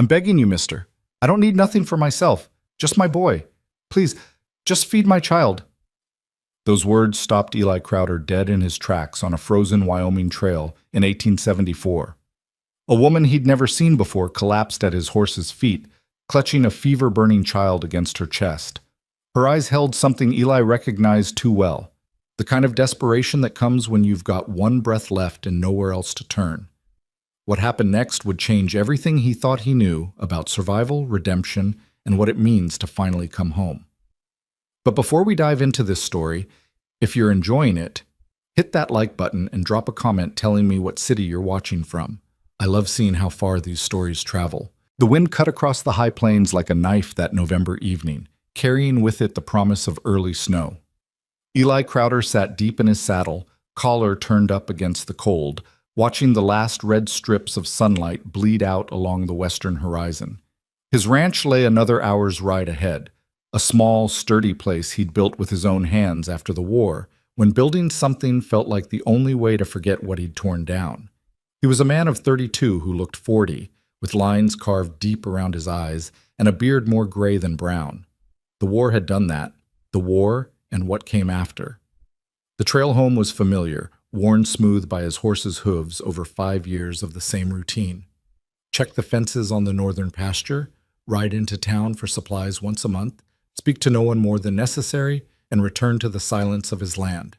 I'm begging you, mister. I don't need nothing for myself. Just my boy. Please, just feed my child. Those words stopped Eli Crowder dead in his tracks on a frozen Wyoming trail in 1874. A woman he'd never seen before collapsed at his horse's feet, clutching a fever-burning child against her chest. Her eyes held something Eli recognized too well, the kind of desperation that comes when you've got one breath left and nowhere else to turn. What happened next would change everything he thought he knew about survival, redemption, and what it means to finally come home. But before we dive into this story, if you're enjoying it, hit that like button and drop a comment telling me what city you're watching from. I love seeing how far these stories travel. The wind cut across the high plains like a knife that November evening, carrying with it the promise of early snow. Eli Crowder sat deep in his saddle, collar turned up against the cold, watching the last red strips of sunlight bleed out along the western horizon. His ranch lay another hour's ride ahead, a small, sturdy place he'd built with his own hands after the war, when building something felt like the only way to forget what he'd torn down. He was a man of 32 who looked 40, with lines carved deep around his eyes and a beard more gray than brown. The war had done that, the war and what came after. The trail home was familiar, worn smooth by his horse's hooves over 5 years of the same routine. Check the fences on the northern pasture, ride into town for supplies once a month, speak to no one more than necessary, and return to the silence of his land.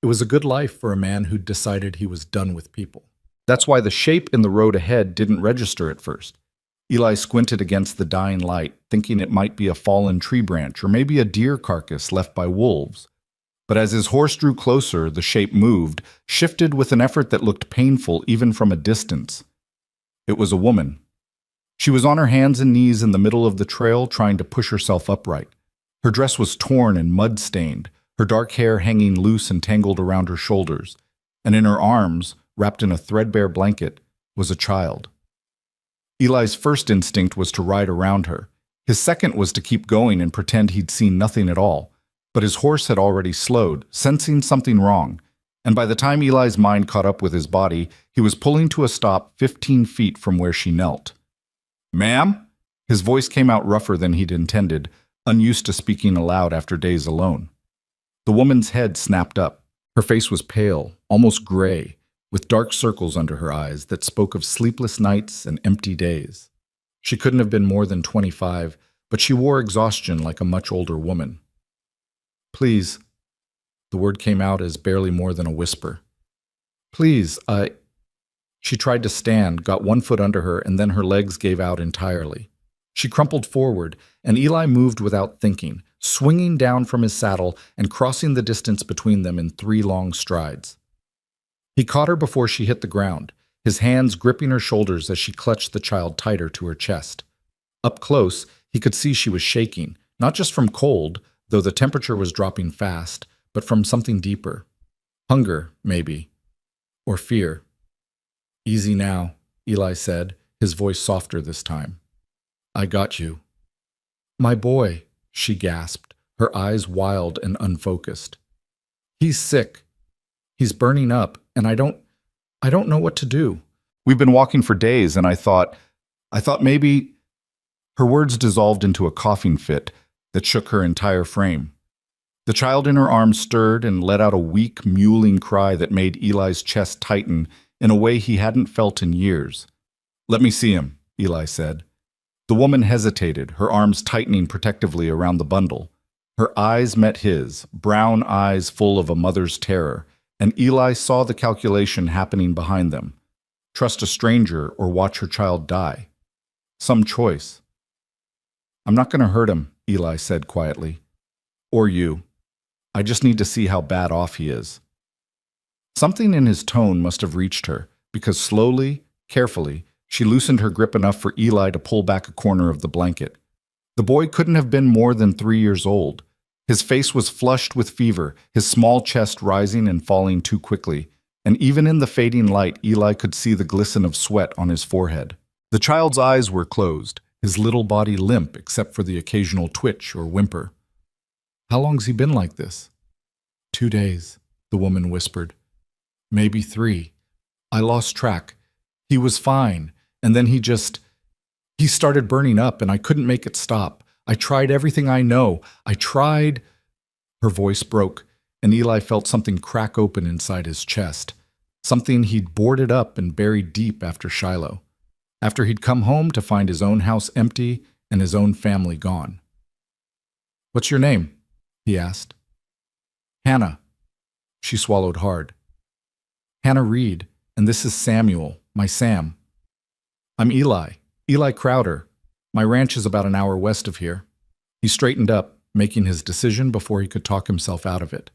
It was a good life for a man who'd decided he was done with people. That's why the shape in the road ahead didn't register at first. Eli squinted against the dying light, thinking it might be a fallen tree branch or maybe a deer carcass left by wolves. But as his horse drew closer, the shape moved, shifted with an effort that looked painful even from a distance. It was a woman. She was on her hands and knees in the middle of the trail trying to push herself upright. Her dress was torn and mud-stained, her dark hair hanging loose and tangled around her shoulders, and in her arms, wrapped in a threadbare blanket, was a child. Eli's first instinct was to ride around her. His second was to keep going and pretend he'd seen nothing at all. But his horse had already slowed, sensing something wrong, and by the time Eli's mind caught up with his body, he was pulling to a stop 15 feet from where she knelt. "Ma'am?" His voice came out rougher than he'd intended, unused to speaking aloud after days alone. The woman's head snapped up. Her face was pale, almost gray, with dark circles under her eyes that spoke of sleepless nights and empty days. She couldn't have been more than 25, but she wore exhaustion like a much older woman. "Please," the word came out as barely more than a whisper. "Please, I—" She tried to stand, got one foot under her, and then her legs gave out entirely. She crumpled forward, and Eli moved without thinking, swinging down from his saddle and crossing the distance between them in 3 long strides. He caught her before she hit the ground, his hands gripping her shoulders as she clutched the child tighter to her chest. Up close, he could see she was shaking, not just from cold, though the temperature was dropping fast, but from something deeper. Hunger, maybe. Or fear. "Easy now," Eli said, his voice softer this time. "I got you." "My boy," she gasped, her eyes wild and unfocused. "He's sick. He's burning up, and I don't know what to do. We've been walking for days, and I thought maybe—" Her words dissolved into a coughing fit that shook her entire frame. The child in her arms stirred and let out a weak, mewling cry that made Eli's chest tighten in a way he hadn't felt in years. "Let me see him," Eli said. The woman hesitated, her arms tightening protectively around the bundle. Her eyes met his, brown eyes full of a mother's terror, and Eli saw the calculation happening behind them. Trust a stranger or watch her child die. Some choice. "I'm not going to hurt him," Eli said quietly. "Or you. I just need to see how bad off he is." Something in his tone must have reached her, because slowly, carefully, she loosened her grip enough for Eli to pull back a corner of the blanket. The boy couldn't have been more than 3 years old. His face was flushed with fever, his small chest rising and falling too quickly, and even in the fading light, Eli could see the glisten of sweat on his forehead. The child's eyes were closed, his little body limp except for the occasional twitch or whimper. "How long's he been like this?" 2 days, the woman whispered. "Maybe 3. I lost track. He was fine, and then he just—" He started burning up and I couldn't make it stop. I tried everything I know. I tried. Her voice broke, and Eli felt something crack open inside his chest. Something he'd boarded up and buried deep after Shiloh. After he'd come home to find his own house empty and his own family gone. "What's your name?" he asked. "Hannah." She swallowed hard. "Hannah Reed, and this is Samuel, my Sam." "I'm Eli Crowder. My ranch is about an hour west of here." He straightened up, making his decision before he could talk himself out of it.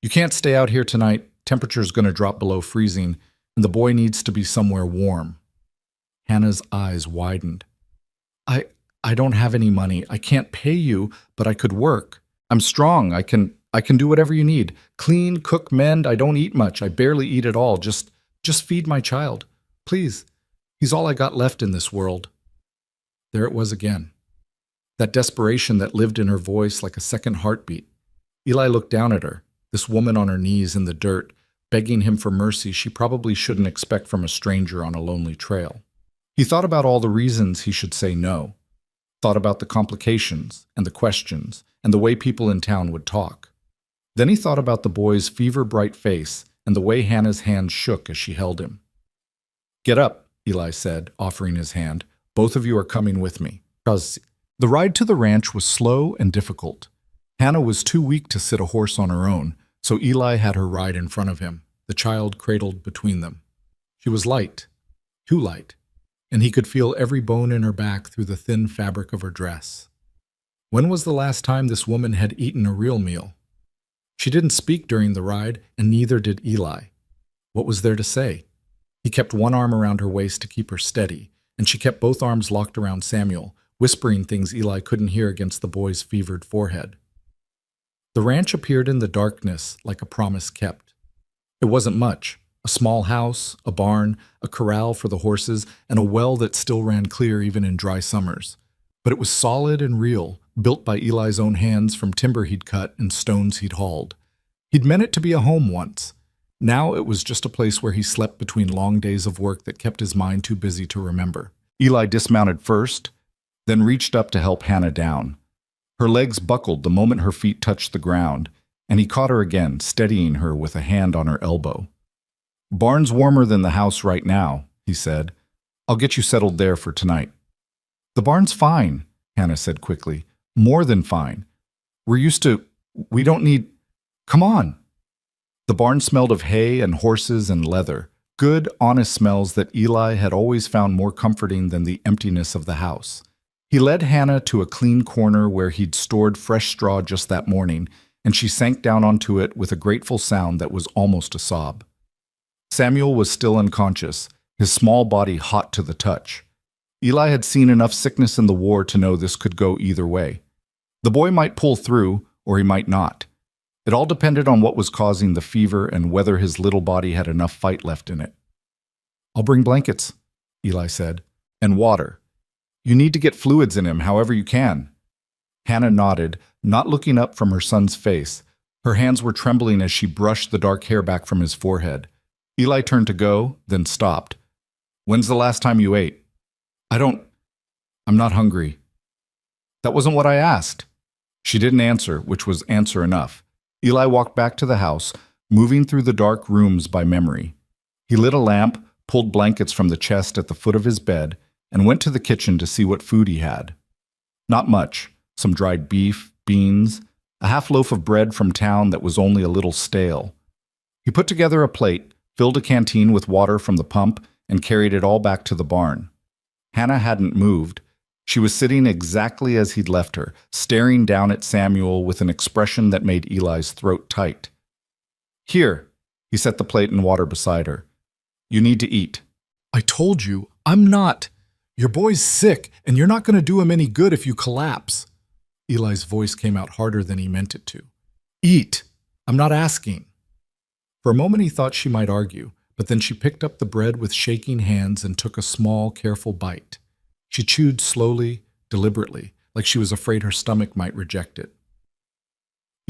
"You can't stay out here tonight. Temperature's going to drop below freezing, and the boy needs to be somewhere warm." Hannah's eyes widened. I don't have any money. I can't pay you, but I could work. I'm strong. I can do whatever you need. Clean, cook, mend. I don't eat much. I barely eat at all. Just feed my child. Please. He's all I got left in this world." There it was again. That desperation that lived in her voice like a second heartbeat. Eli looked down at her, this woman on her knees in the dirt, begging him for mercy she probably shouldn't expect from a stranger on a lonely trail. He thought about all the reasons he should say no. Thought about the complications and the questions and the way people in town would talk. Then he thought about the boy's fever-bright face and the way Hannah's hand shook as she held him. "Get up," Eli said, offering his hand. "Both of you are coming with me." The ride to the ranch was slow and difficult. Hannah was too weak to sit a horse on her own, so Eli had her ride in front of him, the child cradled between them. She was light, too light, and he could feel every bone in her back through the thin fabric of her dress. When was the last time this woman had eaten a real meal? She didn't speak during the ride, and neither did Eli. What was there to say? He kept one arm around her waist to keep her steady, and she kept both arms locked around Samuel, whispering things Eli couldn't hear against the boy's fevered forehead. The ranch appeared in the darkness like a promise kept. It wasn't much. A small house, a barn, a corral for the horses, and a well that still ran clear even in dry summers. But it was solid and real, built by Eli's own hands from timber he'd cut and stones he'd hauled. He'd meant it to be a home once. Now it was just a place where he slept between long days of work that kept his mind too busy to remember. Eli dismounted first, then reached up to help Hannah down. Her legs buckled the moment her feet touched the ground, and he caught her again, steadying her with a hand on her elbow. "Barn's warmer than the house right now," he said. "I'll get you settled there for tonight." "The barn's fine," Hannah said quickly. "More than fine. We don't need... Come on." The barn smelled of hay and horses and leather, good, honest smells that Eli had always found more comforting than the emptiness of the house. He led Hannah to a clean corner where he'd stored fresh straw just that morning, and she sank down onto it with a grateful sound that was almost a sob. Samuel was still unconscious, his small body hot to the touch. Eli had seen enough sickness in the war to know this could go either way. The boy might pull through, or he might not. It all depended on what was causing the fever and whether his little body had enough fight left in it. "I'll bring blankets," Eli said, "and water. You need to get fluids in him however you can." Hannah nodded, not looking up from her son's face. Her hands were trembling as she brushed the dark hair back from his forehead. Eli turned to go, then stopped. "When's the last time you ate?" I'm not hungry." "That wasn't what I asked." She didn't answer, which was answer enough. Eli walked back to the house, moving through the dark rooms by memory. He lit a lamp, pulled blankets from the chest at the foot of his bed, and went to the kitchen to see what food he had. Not much. Some dried beef, beans, a half loaf of bread from town that was only a little stale. He put together a plate, filled a canteen with water from the pump, and carried it all back to the barn. Hannah hadn't moved. She was sitting exactly as he'd left her, staring down at Samuel with an expression that made Eli's throat tight. "Here," he set the plate and water beside her. "You need to eat." "I told you, I'm not. Your boy's sick, and you're not going to do him any good if you collapse." Eli's voice came out harder than he meant it to. "Eat. I'm not asking." For a moment he thought she might argue, but then she picked up the bread with shaking hands and took a small, careful bite. She chewed slowly, deliberately, like she was afraid her stomach might reject it.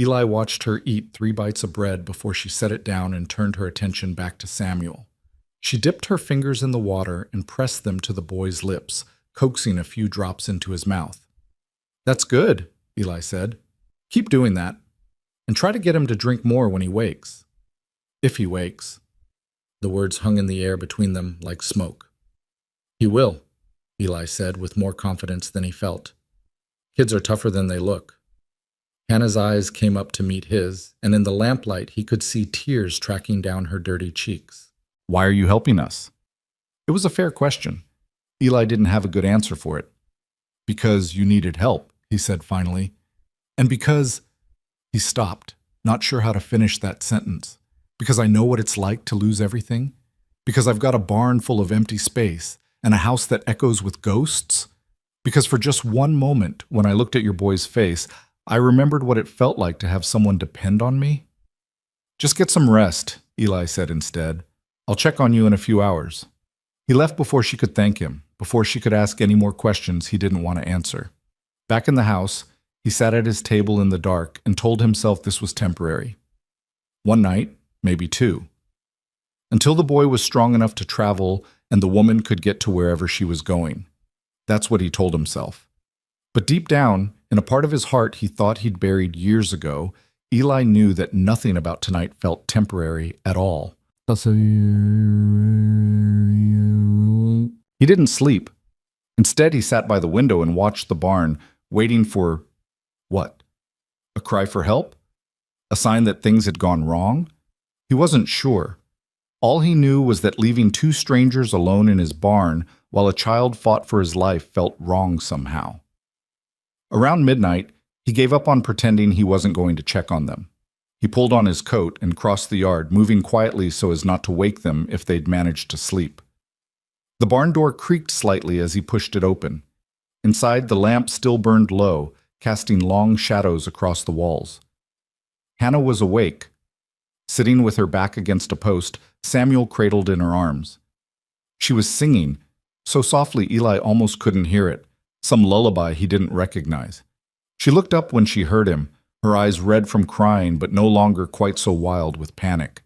Eli watched her eat 3 bites of bread before she set it down and turned her attention back to Samuel. She dipped her fingers in the water and pressed them to the boy's lips, coaxing a few drops into his mouth. "That's good," Eli said. "Keep doing that, and try to get him to drink more when he wakes." "If he wakes." The words hung in the air between them like smoke. "He will," Eli said with more confidence than he felt. "Kids are tougher than they look." Hannah's eyes came up to meet his, and in the lamplight he could see tears tracking down her dirty cheeks. "Why are you helping us?" It was a fair question. Eli didn't have a good answer for it. "Because you needed help," he said finally. "And because—" He stopped, not sure how to finish that sentence. "Because I know what it's like to lose everything? Because I've got a barn full of empty space and a house that echoes with ghosts? Because for just one moment, when I looked at your boy's face, I remembered what it felt like to have someone depend on me?" "Just get some rest," Eli said instead. "I'll check on you in a few hours." He left before she could thank him, before she could ask any more questions he didn't want to answer. Back in the house, he sat at his table in the dark and told himself this was temporary. One night, maybe two. Until the boy was strong enough to travel and the woman could get to wherever she was going. That's what he told himself. But deep down, in a part of his heart he thought he'd buried years ago, Eli knew that nothing about tonight felt temporary at all. He didn't sleep. Instead, he sat by the window and watched the barn, waiting for what? A cry for help? A sign that things had gone wrong? He wasn't sure. All he knew was that leaving two strangers alone in his barn while a child fought for his life felt wrong somehow. Around midnight, he gave up on pretending he wasn't going to check on them. He pulled on his coat and crossed the yard, moving quietly so as not to wake them if they'd managed to sleep. The barn door creaked slightly as he pushed it open. Inside, the lamp still burned low, casting long shadows across the walls. Hannah was awake. Sitting with her back against a post, Samuel cradled in her arms. She was singing, so softly Eli almost couldn't hear it, some lullaby he didn't recognize. She looked up when she heard him, her eyes red from crying but no longer quite so wild with panic.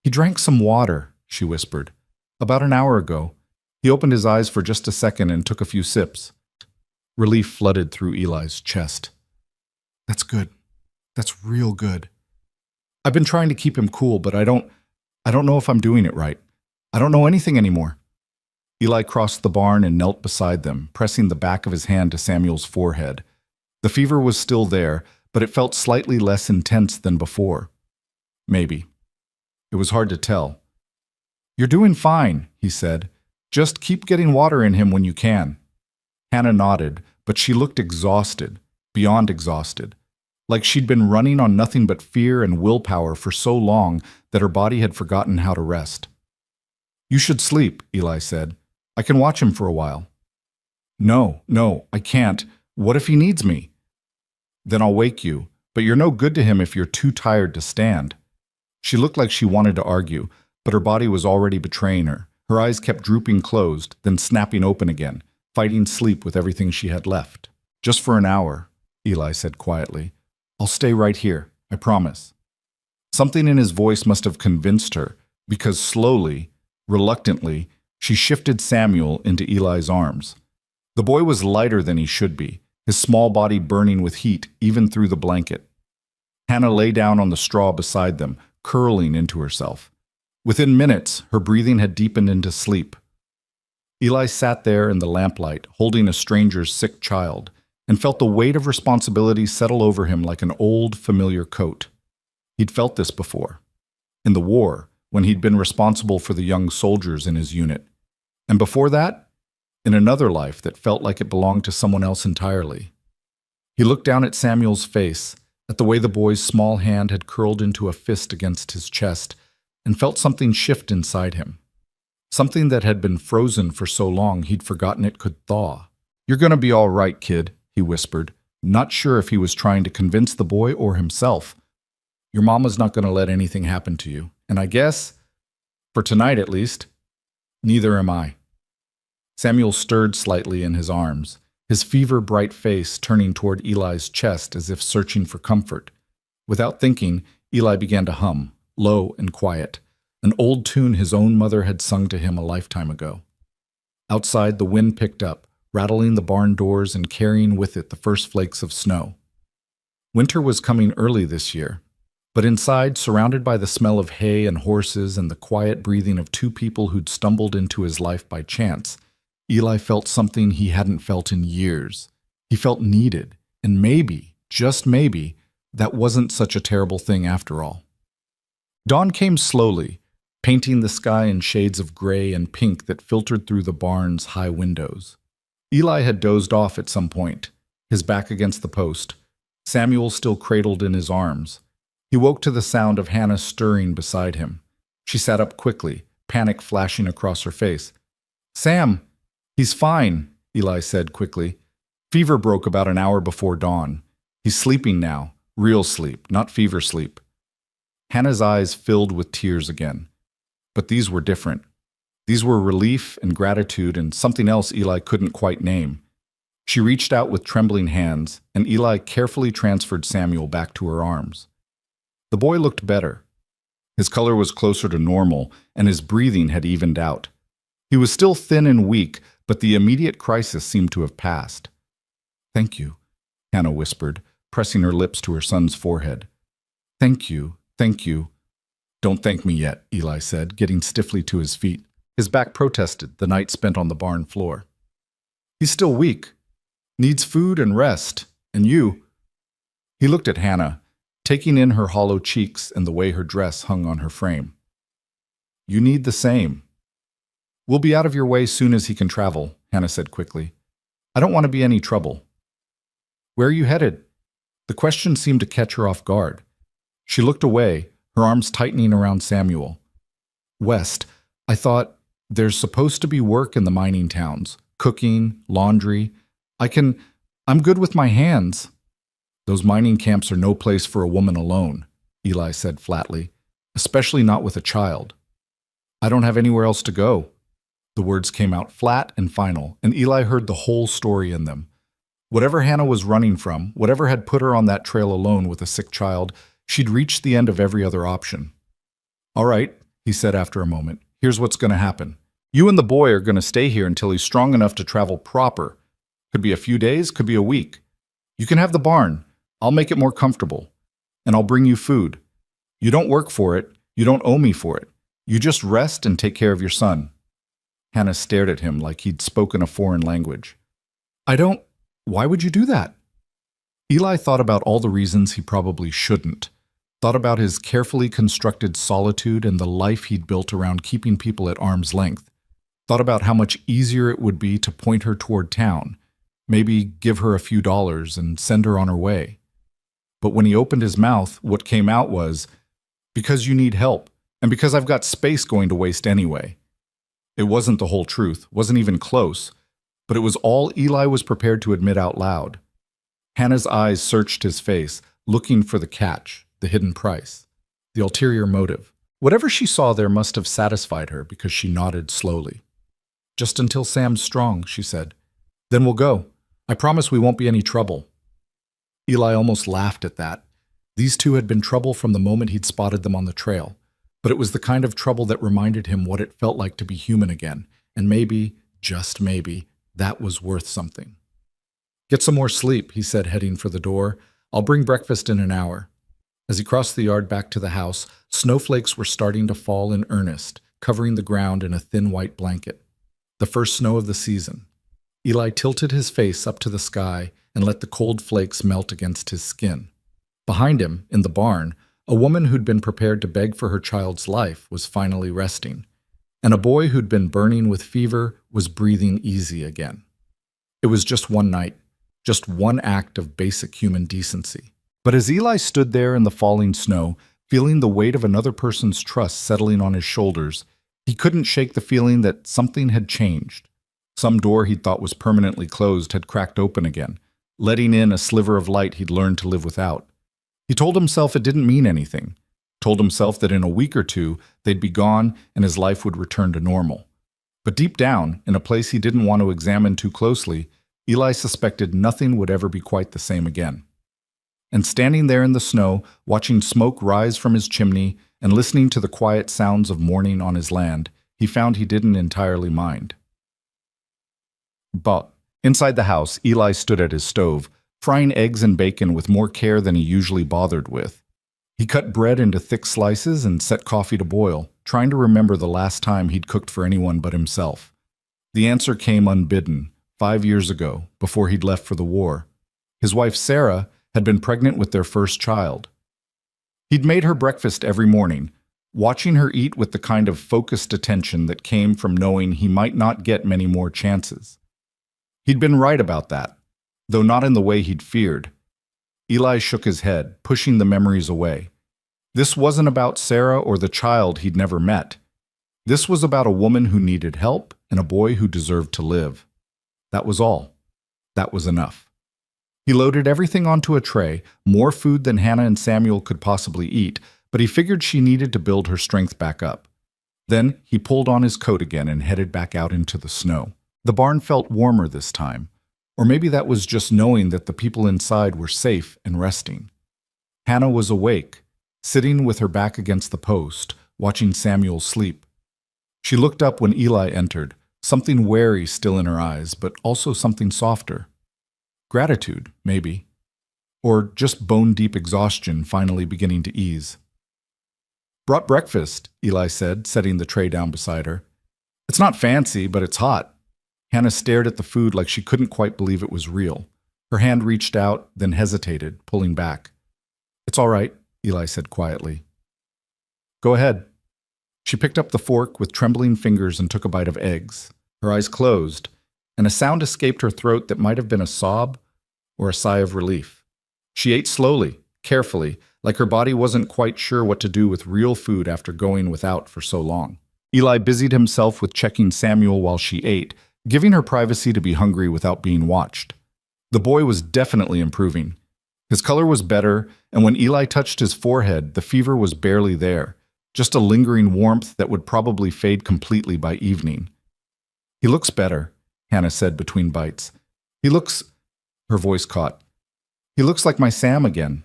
"He drank some water," she whispered. "About an hour ago." He opened his eyes for just a second and took a few sips. Relief flooded through Eli's chest. "That's good. That's real good. I've been trying to keep him cool, but I don't know if I'm doing it right. I don't know anything anymore." Eli crossed the barn and knelt beside them, pressing the back of his hand to Samuel's forehead. The fever was still there, but it felt slightly less intense than before. Maybe. It was hard to tell. "You're doing fine," he said. "Just keep getting water in him when you can." Hannah nodded, but she looked exhausted, beyond exhausted, like she'd been running on nothing but fear and willpower for so long that her body had forgotten how to rest. "You should sleep," Eli said. "I can watch him for a while." No, I can't. What if he needs me?" "Then I'll wake you, but you're no good to him if you're too tired to stand." She looked like she wanted to argue, but her body was already betraying her. Her eyes kept drooping closed, then snapping open again, fighting sleep with everything she had left. "Just for an hour," Eli said quietly. "I'll stay right here, I promise." Something in his voice must have convinced her, because slowly, reluctantly, she shifted Samuel into Eli's arms. The boy was lighter than he should be, his small body burning with heat even through the blanket. Hannah lay down on the straw beside them, curling into herself. Within minutes, her breathing had deepened into sleep. Eli sat there in the lamplight, holding a stranger's sick child, and felt the weight of responsibility settle over him like an old, familiar coat. He'd felt this before. In the war, when he'd been responsible for the young soldiers in his unit. And before that, in another life that felt like it belonged to someone else entirely. He looked down at Samuel's face, at the way the boy's small hand had curled into a fist against his chest, and felt something shift inside him. Something that had been frozen for so long he'd forgotten it could thaw. "You're gonna be all right, kid," he whispered, not sure if he was trying to convince the boy or himself. "Your mama's not gonna let anything happen to you, and I guess, for tonight at least, neither am I." Samuel stirred slightly in his arms, his fever-bright face turning toward Eli's chest as if searching for comfort. Without thinking, Eli began to hum, low and quiet, an old tune his own mother had sung to him a lifetime ago. Outside, the wind picked up, rattling the barn doors and carrying with it the first flakes of snow. Winter was coming early this year, but inside, surrounded by the smell of hay and horses and the quiet breathing of two people who'd stumbled into his life by chance, Eli felt something he hadn't felt in years. He felt needed, and maybe, just maybe, that wasn't such a terrible thing after all. Dawn came slowly, painting the sky in shades of gray and pink that filtered through the barn's high windows. Eli had dozed off at some point, his back against the post, Samuel still cradled in his arms. He woke to the sound of Hannah stirring beside him. She sat up quickly, panic flashing across her face. "Sam, he's fine," Eli said quickly. "Fever broke about an hour before dawn. He's sleeping now, real sleep, not fever sleep." Hannah's eyes filled with tears again. But these were different. These were relief and gratitude and something else Eli couldn't quite name. She reached out with trembling hands, and Eli carefully transferred Samuel back to her arms. The boy looked better. His color was closer to normal, and his breathing had evened out. He was still thin and weak, but the immediate crisis seemed to have passed. "Thank you," Hannah whispered, pressing her lips to her son's forehead. "Thank you, thank you." "Don't thank me yet," Eli said, getting stiffly to his feet. His back protested the night spent on the barn floor. "He's still weak. Needs food and rest. And you." He looked at Hannah, taking in her hollow cheeks and the way her dress hung on her frame. "You need the same." "We'll be out of your way soon as he can travel," Hannah said quickly. "I don't want to be any trouble." "Where are you headed?" The question seemed to catch her off guard. She looked away, her arms tightening around Samuel. "West. I thought, there's supposed to be work in the mining towns. Cooking, laundry. I'm good with my hands." "Those mining camps are no place for a woman alone," Eli said flatly, "especially not with a child." "I don't have anywhere else to go." The words came out flat and final, and Eli heard the whole story in them. Whatever Hannah was running from, whatever had put her on that trail alone with a sick child, she'd reached the end of every other option. "All right," he said after a moment, "here's what's going to happen. You and the boy are going to stay here until he's strong enough to travel proper. Could be a few days, could be a week. You can have the barn. I'll make it more comfortable. And I'll bring you food. You don't work for it. You don't owe me for it. You just rest and take care of your son." Hannah stared at him like he'd spoken a foreign language. Why would you do that?" Eli thought about all the reasons he probably shouldn't. Thought about his carefully constructed solitude and the life he'd built around keeping people at arm's length. Thought about how much easier it would be to point her toward town, maybe give her a few dollars and send her on her way. But when he opened his mouth, what came out was, "Because you need help, and because I've got space going to waste anyway." It wasn't the whole truth, wasn't even close, but it was all Eli was prepared to admit out loud. Hannah's eyes searched his face, looking for the catch, the hidden price, the ulterior motive. Whatever she saw there must have satisfied her because she nodded slowly. "Just until Sam's strong," she said. "Then we'll go. I promise we won't be any trouble." Eli almost laughed at that. These two had been trouble from the moment he'd spotted them on the trail, but it was the kind of trouble that reminded him what it felt like to be human again, and maybe, just maybe, that was worth something. "Get some more sleep," he said, heading for the door. "I'll bring breakfast in an hour." As he crossed the yard back to the house, snowflakes were starting to fall in earnest, covering the ground in a thin white blanket. The first snow of the season. Eli tilted his face up to the sky and let the cold flakes melt against his skin. Behind him, in the barn, a woman who'd been prepared to beg for her child's life was finally resting, and a boy who'd been burning with fever was breathing easy again. It was just one night, just one act of basic human decency. But as Eli stood there in the falling snow, feeling the weight of another person's trust settling on his shoulders, he couldn't shake the feeling that something had changed. Some door he'd thought was permanently closed had cracked open again, letting in a sliver of light he'd learned to live without. He told himself it didn't mean anything, told himself that in a week or two they'd be gone and his life would return to normal. But deep down, in a place he didn't want to examine too closely, Eli suspected nothing would ever be quite the same again. And standing there in the snow, watching smoke rise from his chimney and listening to the quiet sounds of morning on his land, he found he didn't entirely mind. But Inside the house, Eli stood at his stove, frying eggs and bacon with more care than he usually bothered with. He cut bread into thick slices and set coffee to boil, trying to remember the last time he'd cooked for anyone but himself. The answer came unbidden, 5 years ago, before he'd left for the war. His wife, Sarah, had been pregnant with their first child. He'd made her breakfast every morning, watching her eat with the kind of focused attention that came from knowing he might not get many more chances. He'd been right about that, though not in the way he'd feared. Eli shook his head, pushing the memories away. This wasn't about Sarah or the child he'd never met. This was about a woman who needed help and a boy who deserved to live. That was all. That was enough. He loaded everything onto a tray, more food than Hannah and Samuel could possibly eat, but he figured she needed to build her strength back up. Then he pulled on his coat again and headed back out into the snow. The barn felt warmer this time, or maybe that was just knowing that the people inside were safe and resting. Hannah was awake, sitting with her back against the post, watching Samuel sleep. She looked up when Eli entered, something wary still in her eyes, but also something softer. Gratitude, maybe. Or just bone-deep exhaustion finally beginning to ease. "Brought breakfast," Eli said, setting the tray down beside her. "It's not fancy, but it's hot." Hannah stared at the food like she couldn't quite believe it was real. Her hand reached out, then hesitated, pulling back. "It's all right," Eli said quietly. "Go ahead." She picked up the fork with trembling fingers and took a bite of eggs. Her eyes closed, and a sound escaped her throat that might have been a sob or a sigh of relief. She ate slowly, carefully, like her body wasn't quite sure what to do with real food after going without for so long. Eli busied himself with checking Samuel while she ate, giving her privacy to be hungry without being watched. The boy was definitely improving. His color was better, and when Eli touched his forehead, the fever was barely there, just a lingering warmth that would probably fade completely by evening. "He looks better," Hannah said between bites. "He looks—" Her voice caught. "He looks like my Sam again."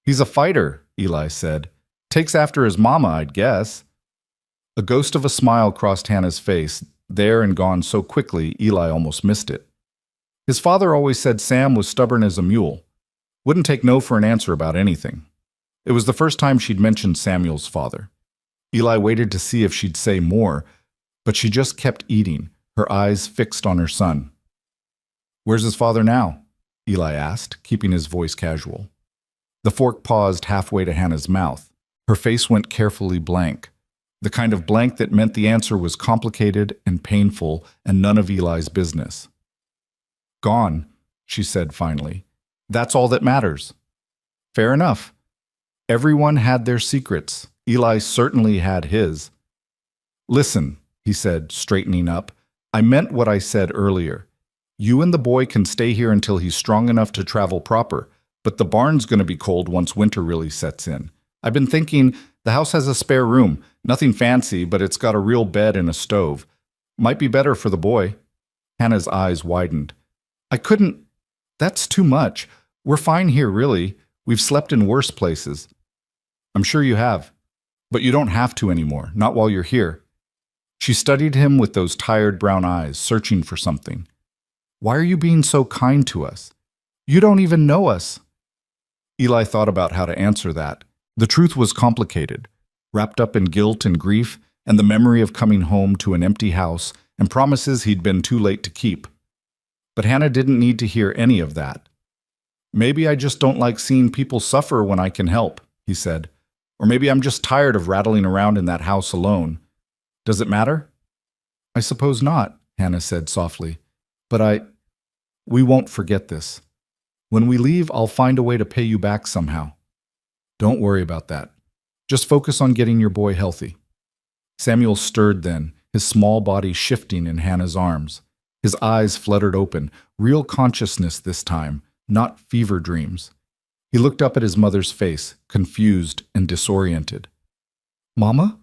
"He's a fighter," Eli said. "Takes after his mama, I'd guess." A ghost of a smile crossed Hannah's face, there and gone so quickly Eli almost missed it. His father always said Sam was stubborn as a mule. Wouldn't take no for an answer about anything. It was the first time she'd mentioned Samuel's father. Eli waited to see if she'd say more, but she just kept eating, her eyes fixed on her son. "Where's his father now?" Eli asked, keeping his voice casual. The fork paused halfway to Hannah's mouth. Her face went carefully blank, the kind of blank that meant the answer was complicated and painful and none of Eli's business. "Gone," she said finally. "That's all that matters." Fair enough. Everyone had their secrets. Eli certainly had his. "Listen," he said, straightening up, "I meant what I said earlier. You and the boy can stay here until he's strong enough to travel proper, but the barn's going to be cold once winter really sets in. I've been thinking, the house has a spare room, nothing fancy, but it's got a real bed and a stove. Might be better for the boy." Hannah's eyes widened. "I couldn't. That's too much. We're fine here, really. We've slept in worse places." "I'm sure you have. But you don't have to anymore, not while you're here." She studied him with those tired brown eyes, searching for something. "Why are you being so kind to us? You don't even know us." Eli thought about how to answer that. The truth was complicated, wrapped up in guilt and grief, and the memory of coming home to an empty house and promises he'd been too late to keep. But Hannah didn't need to hear any of that. "Maybe I just don't like seeing people suffer when I can help," he said. "Or maybe I'm just tired of rattling around in that house alone. Does it matter?" "I suppose not," Hannah said softly. "But we won't forget this. When we leave, I'll find a way to pay you back somehow. Don't worry about that. Just focus on getting your boy healthy." Samuel stirred then, his small body shifting in Hannah's arms. His eyes fluttered open, real consciousness this time, not fever dreams. He looked up at his mother's face, confused and disoriented. "Mama?"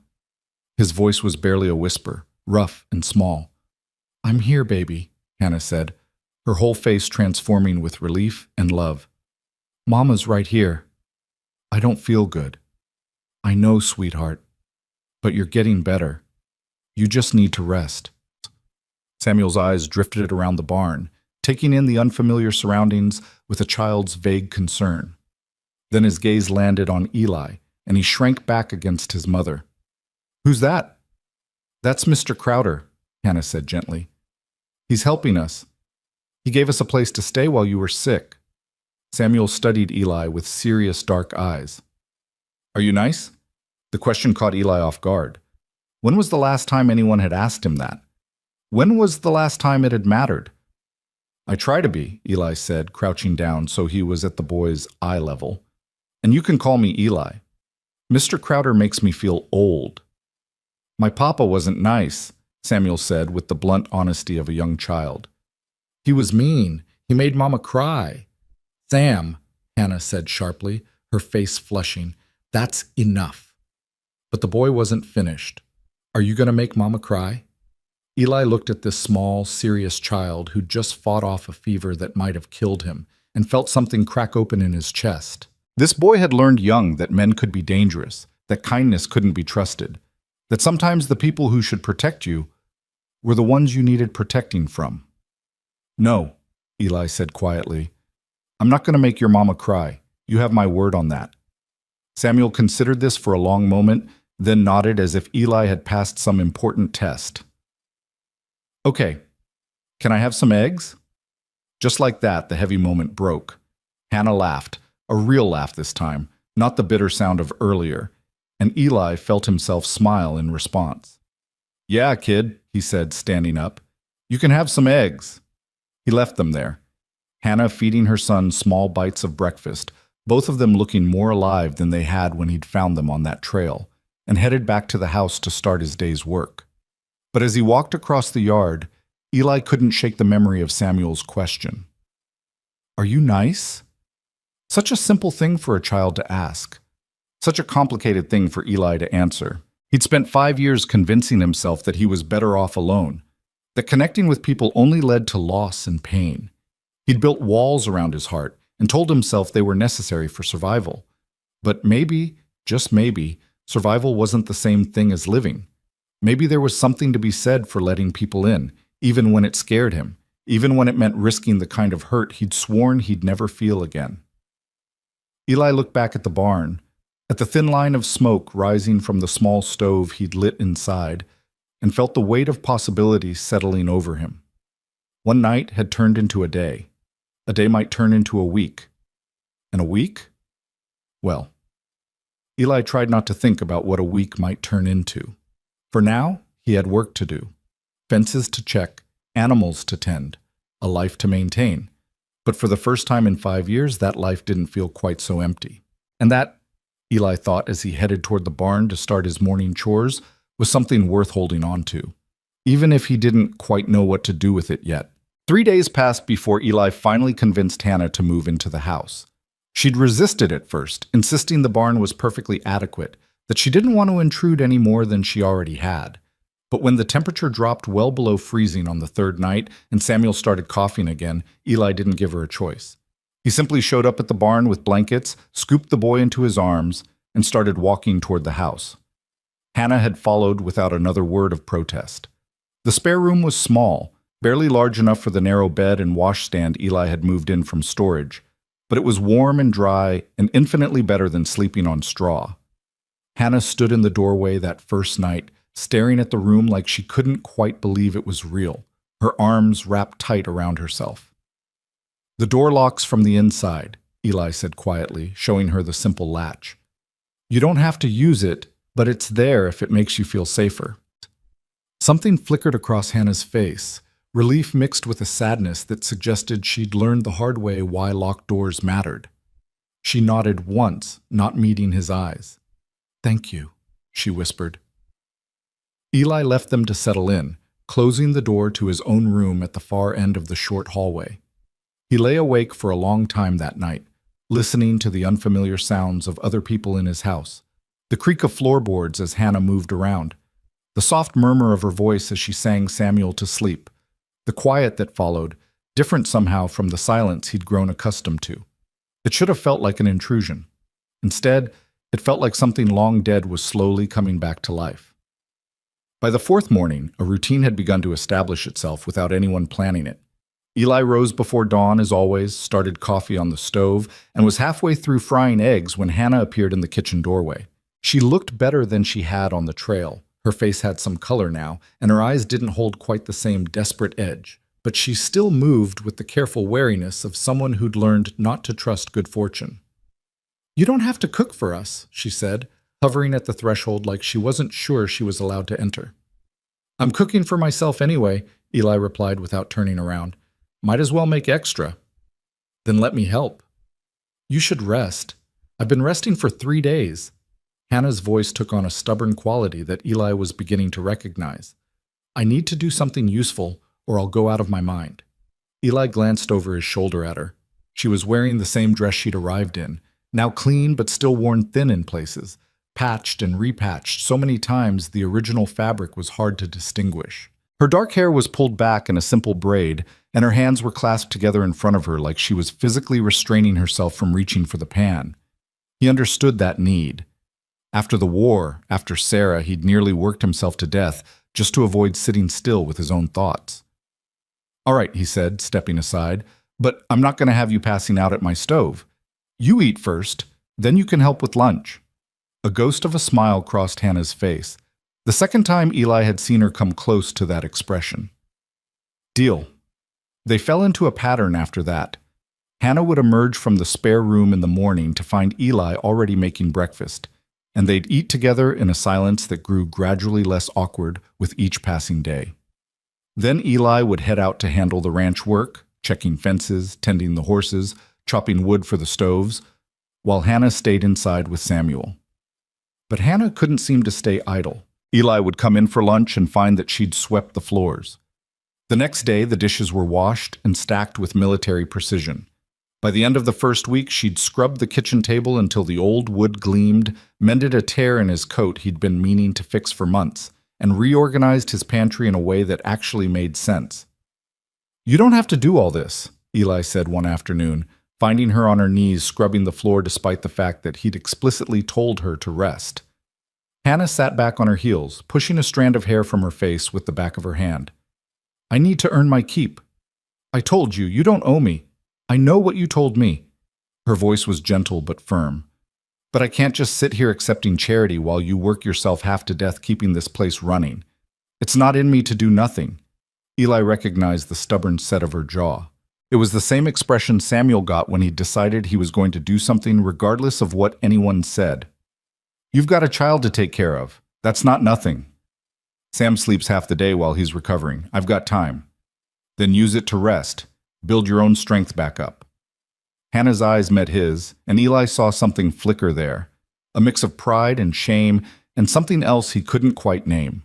His voice was barely a whisper, rough and small. "I'm here, baby," Hannah said, her whole face transforming with relief and love. "Mama's right here. I don't feel good. I know, sweetheart. But you're getting better. You just need to rest." Samuel's eyes drifted around the barn, taking in the unfamiliar surroundings with a child's vague concern. Then his gaze landed on Eli, and he shrank back against his mother. "Who's that?" "That's Mr. Crowder," Hannah said gently. "He's helping us. He gave us a place to stay while you were sick." Samuel studied Eli with serious dark eyes. "Are you nice?" The question caught Eli off guard. When was the last time anyone had asked him that? When was the last time it had mattered? "I try to be," Eli said, crouching down so he was at the boy's eye level. "And you can call me Eli. Mr. Crowder makes me feel old." "My papa wasn't nice," Samuel said with the blunt honesty of a young child. "He was mean. He made Mama cry." "Sam," Hannah said sharply, her face flushing, "that's enough." But the boy wasn't finished. "Are you going to make Mama cry?" Eli looked at this small, serious child who'd just fought off a fever that might have killed him and felt something crack open in his chest. This boy had learned young that men could be dangerous, that kindness couldn't be trusted, that sometimes the people who should protect you were the ones you needed protecting from. "No," Eli said quietly. "I'm not going to make your mama cry. You have my word on that." Samuel considered this for a long moment, then nodded as if Eli had passed some important test. "Okay, can I have some eggs?" Just like that, the heavy moment broke. Hannah laughed, a real laugh this time, not the bitter sound of earlier, and Eli felt himself smile in response. "Yeah, kid," he said, standing up. "You can have some eggs." He left them there, Hannah feeding her son small bites of breakfast, both of them looking more alive than they had when he'd found them on that trail, and headed back to the house to start his day's work. But as he walked across the yard, Eli couldn't shake the memory of Samuel's question. "Are you nice?" Such a simple thing for a child to ask. Such a complicated thing for Eli to answer. He'd spent 5 years convincing himself that he was better off alone, that connecting with people only led to loss and pain. He'd built walls around his heart and told himself they were necessary for survival. But maybe, just maybe, survival wasn't the same thing as living. Maybe there was something to be said for letting people in, even when it scared him, even when it meant risking the kind of hurt he'd sworn he'd never feel again. Eli looked back at the barn, at the thin line of smoke rising from the small stove he'd lit inside, and felt the weight of possibility settling over him. One night had turned into a day. A day might turn into a week. And a week? Well, Eli tried not to think about what a week might turn into. For now, he had work to do. Fences to check, animals to tend, a life to maintain. But for the first time in 5 years, that life didn't feel quite so empty. And that, Eli thought as he headed toward the barn to start his morning chores, was something worth holding on to, even if he didn't quite know what to do with it yet. 3 days passed before Eli finally convinced Hannah to move into the house. She'd resisted at first, insisting the barn was perfectly adequate, that she didn't want to intrude any more than she already had. But when the temperature dropped well below freezing on the third night and Samuel started coughing again, Eli didn't give her a choice. He simply showed up at the barn with blankets, scooped the boy into his arms, and started walking toward the house. Hannah had followed without another word of protest. The spare room was small, barely large enough for the narrow bed and washstand Eli had moved in from storage, but it was warm and dry and infinitely better than sleeping on straw. Hannah stood in the doorway that first night, staring at the room like she couldn't quite believe it was real, her arms wrapped tight around herself. "The door locks from the inside," Eli said quietly, showing her the simple latch. "You don't have to use it, but it's there if it makes you feel safer." Something flickered across Hannah's face, relief mixed with a sadness that suggested she'd learned the hard way why locked doors mattered. She nodded once, not meeting his eyes. "Thank you," she whispered. Eli left them to settle in, closing the door to his own room at the far end of the short hallway. He lay awake for a long time that night, listening to the unfamiliar sounds of other people in his house, the creak of floorboards as Hannah moved around, the soft murmur of her voice as she sang Samuel to sleep, the quiet that followed, different somehow from the silence he'd grown accustomed to. It should have felt like an intrusion. Instead, it felt like something long dead was slowly coming back to life. By the fourth morning, a routine had begun to establish itself without anyone planning it. Eli rose before dawn, as always, started coffee on the stove, and was halfway through frying eggs when Hannah appeared in the kitchen doorway. She looked better than she had on the trail. Her face had some color now, and her eyes didn't hold quite the same desperate edge. But she still moved with the careful wariness of someone who'd learned not to trust good fortune. "You don't have to cook for us," she said, hovering at the threshold like she wasn't sure she was allowed to enter. "I'm cooking for myself anyway," Eli replied without turning around. "Might as well make extra." "Then let me help." "You should rest. I've been resting for 3 days." Hannah's voice took on a stubborn quality that Eli was beginning to recognize. "I need to do something useful, or I'll go out of my mind." Eli glanced over his shoulder at her. She was wearing the same dress she'd arrived in, now clean but still worn thin in places, patched and repatched so many times the original fabric was hard to distinguish. Her dark hair was pulled back in a simple braid, and her hands were clasped together in front of her like she was physically restraining herself from reaching for the pan. He understood that need. After the war, after Sarah, he'd nearly worked himself to death just to avoid sitting still with his own thoughts. "All right," he said, stepping aside, "but I'm not going to have you passing out at my stove. You eat first, then you can help with lunch." A ghost of a smile crossed Hannah's face, the second time Eli had seen her come close to that expression. Deal. They fell into a pattern after that. Hannah would emerge from the spare room in the morning to find Eli already making breakfast, and they'd eat together in a silence that grew gradually less awkward with each passing day. Then Eli would head out to handle the ranch work, checking fences, tending the horses, chopping wood for the stoves, while Hannah stayed inside with Samuel. But Hannah couldn't seem to stay idle. Eli would come in for lunch and find that she'd swept the floors. The next day, the dishes were washed and stacked with military precision. By the end of the first week, she'd scrubbed the kitchen table until the old wood gleamed, mended a tear in his coat he'd been meaning to fix for months, and reorganized his pantry in a way that actually made sense. "You don't have to do all this," Eli said one afternoon, finding her on her knees scrubbing the floor despite the fact that he'd explicitly told her to rest. Hannah sat back on her heels, pushing a strand of hair from her face with the back of her hand. "I need to earn my keep. I told you, you don't owe me. I know what you told me." Her voice was gentle but firm. "But I can't just sit here accepting charity while you work yourself half to death keeping this place running. It's not in me to do nothing." Eli recognized the stubborn set of her jaw. It was the same expression Samuel got when he decided he was going to do something regardless of what anyone said. "You've got a child to take care of. That's not nothing." "Sam sleeps half the day while he's recovering. I've got time." "Then use it to rest. Build your own strength back up." Hannah's eyes met his, and Eli saw something flicker there, a mix of pride and shame and something else he couldn't quite name.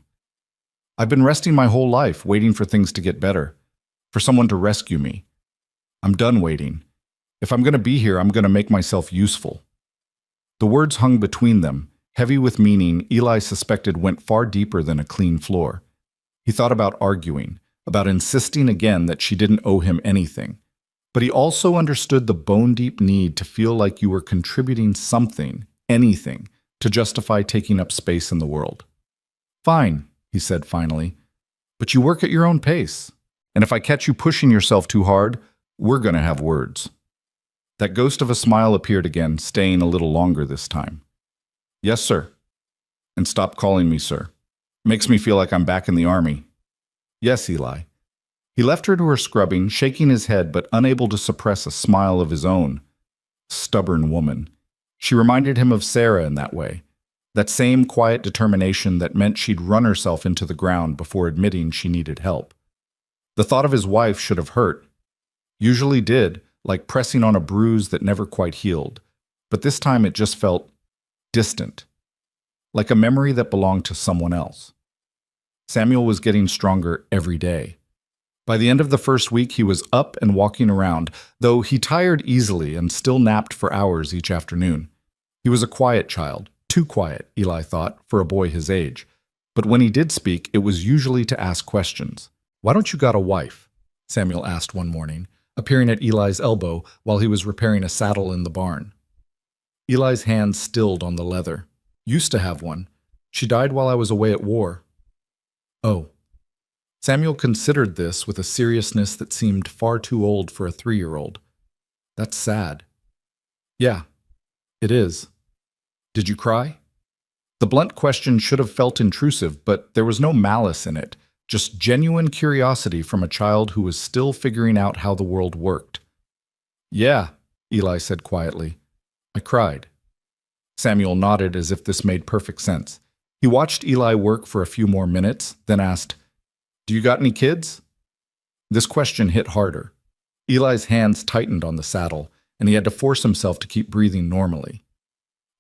"I've been resting my whole life, waiting for things to get better, for someone to rescue me. I'm done waiting. If I'm going to be here, I'm going to make myself useful." The words hung between them, heavy with meaning Eli suspected went far deeper than a clean floor. He thought about arguing, about insisting again that she didn't owe him anything. But he also understood the bone-deep need to feel like you were contributing something, anything, to justify taking up space in the world. "Fine," he said finally, "but you work at your own pace. And if I catch you pushing yourself too hard, we're going to have words." That ghost of a smile appeared again, staying a little longer this time. "Yes, sir." "And stop calling me sir. Makes me feel like I'm back in the army." "Yes, Eli." He left her to her scrubbing, shaking his head but unable to suppress a smile of his own. Stubborn woman. She reminded him of Sarah in that way. That same quiet determination that meant she'd run herself into the ground before admitting she needed help. The thought of his wife should have hurt. Usually did, like pressing on a bruise that never quite healed. But this time it just felt distant, like a memory that belonged to someone else. Samuel was getting stronger every day. By the end of the first week, he was up and walking around, though he tired easily and still napped for hours each afternoon. He was a quiet child, too quiet, Eli thought, for a boy his age. But when he did speak, it was usually to ask questions. "Why don't you got a wife?" Samuel asked one morning, appearing at Eli's elbow while he was repairing a saddle in the barn. Eli's hand stilled on the leather. "Used to have one. She died while I was away at war." "Oh." Samuel considered this with a seriousness that seemed far too old for a 3-year-old. That's sad. Yeah, it is. Did you cry? The blunt question should have felt intrusive, but there was no malice in it, just genuine curiosity from a child who was still figuring out how the world worked. Yeah, Eli said quietly. I cried. Samuel nodded as if this made perfect sense. He watched Eli work for a few more minutes, then asked, Do you got any kids? This question hit harder. Eli's hands tightened on the saddle, and he had to force himself to keep breathing normally.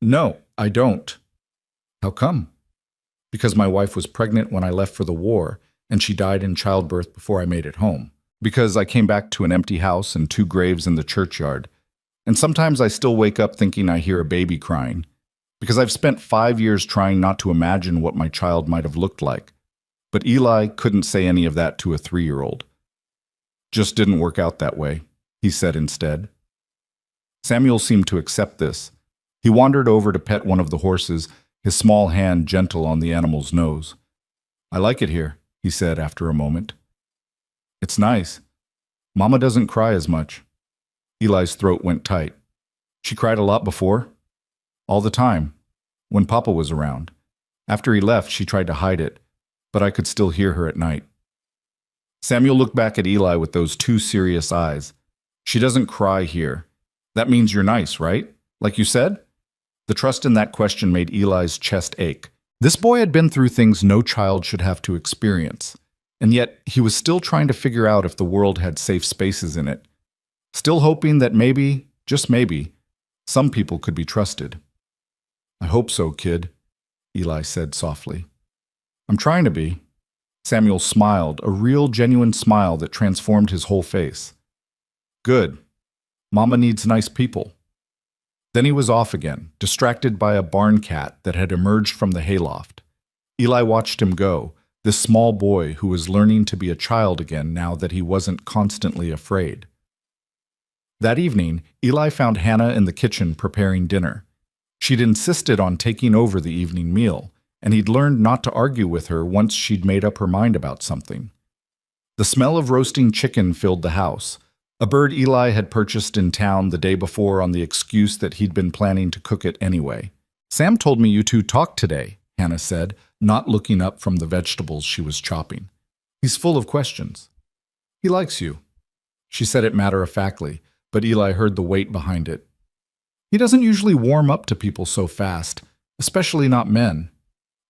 No, I don't. How come? Because my wife was pregnant when I left for the war, and she died in childbirth before I made it home. Because I came back to an empty house and 2 graves in the churchyard. And sometimes I still wake up thinking I hear a baby crying. Because I've spent 5 years trying not to imagine what my child might have looked like. But Eli couldn't say any of that to a 3-year-old. Just didn't work out that way, he said instead. Samuel seemed to accept this. He wandered over to pet one of the horses, his small hand gentle on the animal's nose. I like it here, he said after a moment. It's nice. Mama doesn't cry as much. Eli's throat went tight. She cried a lot before? All the time, when Papa was around. After he left, she tried to hide it, but I could still hear her at night. Samuel looked back at Eli with those 2 serious eyes. She doesn't cry here. That means you're nice, right? Like you said? The trust in that question made Eli's chest ache. This boy had been through things no child should have to experience, and yet he was still trying to figure out if the world had safe spaces in it. Still hoping that maybe, just maybe, some people could be trusted. I hope so, kid, Eli said softly. I'm trying to be. Samuel smiled, a real, genuine smile that transformed his whole face. Good. Mama needs nice people. Then he was off again, distracted by a barn cat that had emerged from the hayloft. Eli watched him go, this small boy who was learning to be a child again now that he wasn't constantly afraid. That evening, Eli found Hannah in the kitchen preparing dinner. She'd insisted on taking over the evening meal, and he'd learned not to argue with her once she'd made up her mind about something. The smell of roasting chicken filled the house, a bird Eli had purchased in town the day before on the excuse that he'd been planning to cook it anyway. Sam told me you 2 talked today, Hannah said, not looking up from the vegetables she was chopping. He's full of questions. He likes you. She said it matter-of-factly, but Eli heard the weight behind it. He doesn't usually warm up to people so fast, especially not men.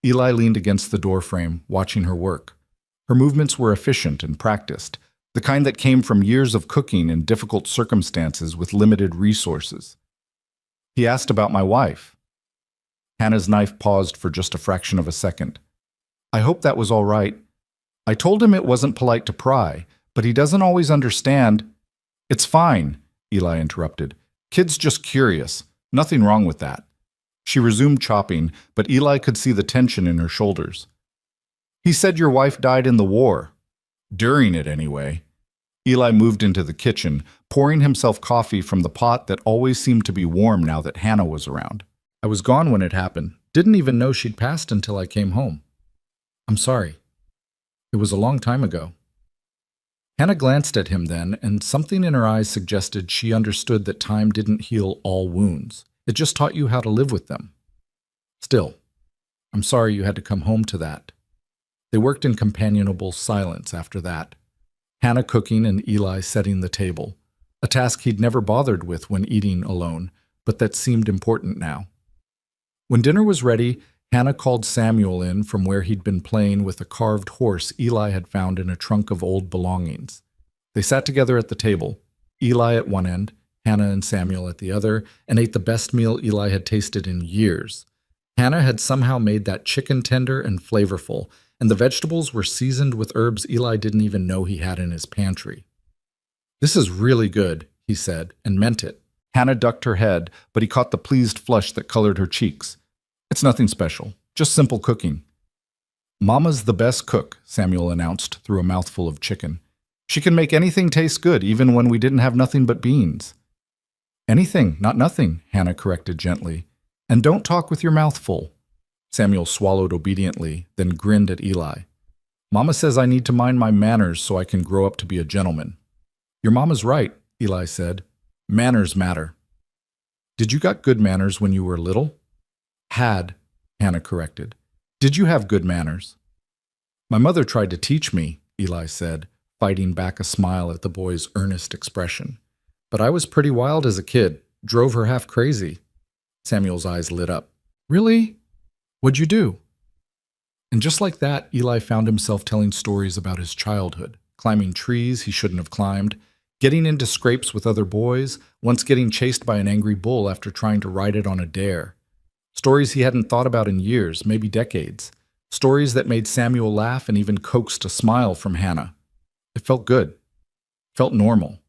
Eli leaned against the doorframe, watching her work. Her movements were efficient and practiced, the kind that came from years of cooking in difficult circumstances with limited resources. He asked about my wife. Hannah's knife paused for just a fraction of a second. I hope that was all right. I told him it wasn't polite to pry, but he doesn't always understand. It's fine, Eli interrupted. Kid's just curious. Nothing wrong with that. She resumed chopping, but Eli could see the tension in her shoulders. He said your wife died in the war. During it, anyway. Eli moved into the kitchen, pouring himself coffee from the pot that always seemed to be warm now that Hannah was around. I was gone when it happened. Didn't even know she'd passed until I came home. I'm sorry. It was a long time ago. Hannah glanced at him then, and something in her eyes suggested she understood that time didn't heal all wounds. It just taught you how to live with them. Still, I'm sorry you had to come home to that. They worked in companionable silence after that, Hannah cooking and Eli setting the table, a task he'd never bothered with when eating alone, but that seemed important now. When dinner was ready, Hannah called Samuel in from where he'd been playing with a carved horse Eli had found in a trunk of old belongings. They sat together at the table, Eli at one end, Hannah and Samuel at the other, and ate the best meal Eli had tasted in years. Hannah had somehow made that chicken tender and flavorful, and the vegetables were seasoned with herbs Eli didn't even know he had in his pantry. This is really good, he said, and meant it. Hannah ducked her head, but he caught the pleased flush that colored her cheeks. It's nothing special, just simple cooking. Mama's the best cook, Samuel announced through a mouthful of chicken. She can make anything taste good, even when we didn't have nothing but beans. Anything, not nothing, Hannah corrected gently. And don't talk with your mouth full. Samuel swallowed obediently, then grinned at Eli. Mama says I need to mind my manners so I can grow up to be a gentleman. Your mama's right, Eli said. Manners matter. Did you got good manners when you were little? Had, Hannah corrected. Did you have good manners? My mother tried to teach me, Eli said, fighting back a smile at the boy's earnest expression. But I was pretty wild as a kid, drove her half crazy. Samuel's eyes lit up. Really? What'd you do? And just like that, Eli found himself telling stories about his childhood, climbing trees he shouldn't have climbed, getting into scrapes with other boys, once getting chased by an angry bull after trying to ride it on a dare. Stories he hadn't thought about in years, maybe decades. Stories that made Samuel laugh and even coaxed a smile from Hannah. It felt good. Felt normal.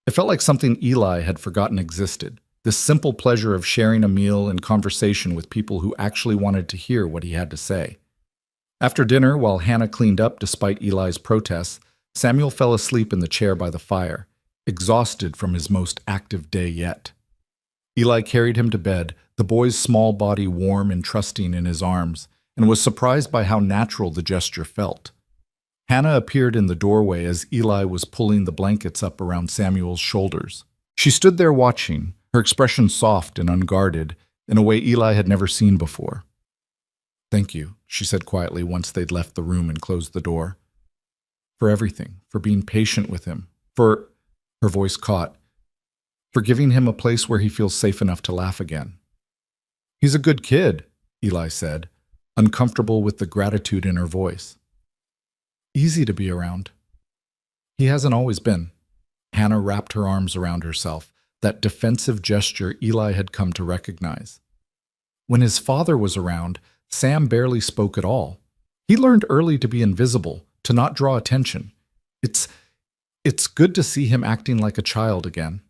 It felt like something Eli had forgotten existed. This simple pleasure of sharing a meal and conversation with people who actually wanted to hear what he had to say. After dinner, while Hannah cleaned up despite Eli's protests, Samuel fell asleep in the chair by the fire, exhausted from his most active day yet. Eli carried him to bed, the boy's small body warm and trusting in his arms, and was surprised by how natural the gesture felt. Hannah appeared in the doorway as Eli was pulling the blankets up around Samuel's shoulders. She stood there watching, her expression soft and unguarded, in a way Eli had never seen before. Thank you, she said quietly once they'd left the room and closed the door. For everything, for being patient with him, for, her voice caught, for giving him a place where he feels safe enough to laugh again. He's a good kid, Eli said, uncomfortable with the gratitude in her voice. Easy to be around. He hasn't always been. Hannah wrapped her arms around herself, that defensive gesture Eli had come to recognize. When his father was around, Sam barely spoke at all. He learned early to be invisible, to not draw attention. It's good to see him acting like a child again.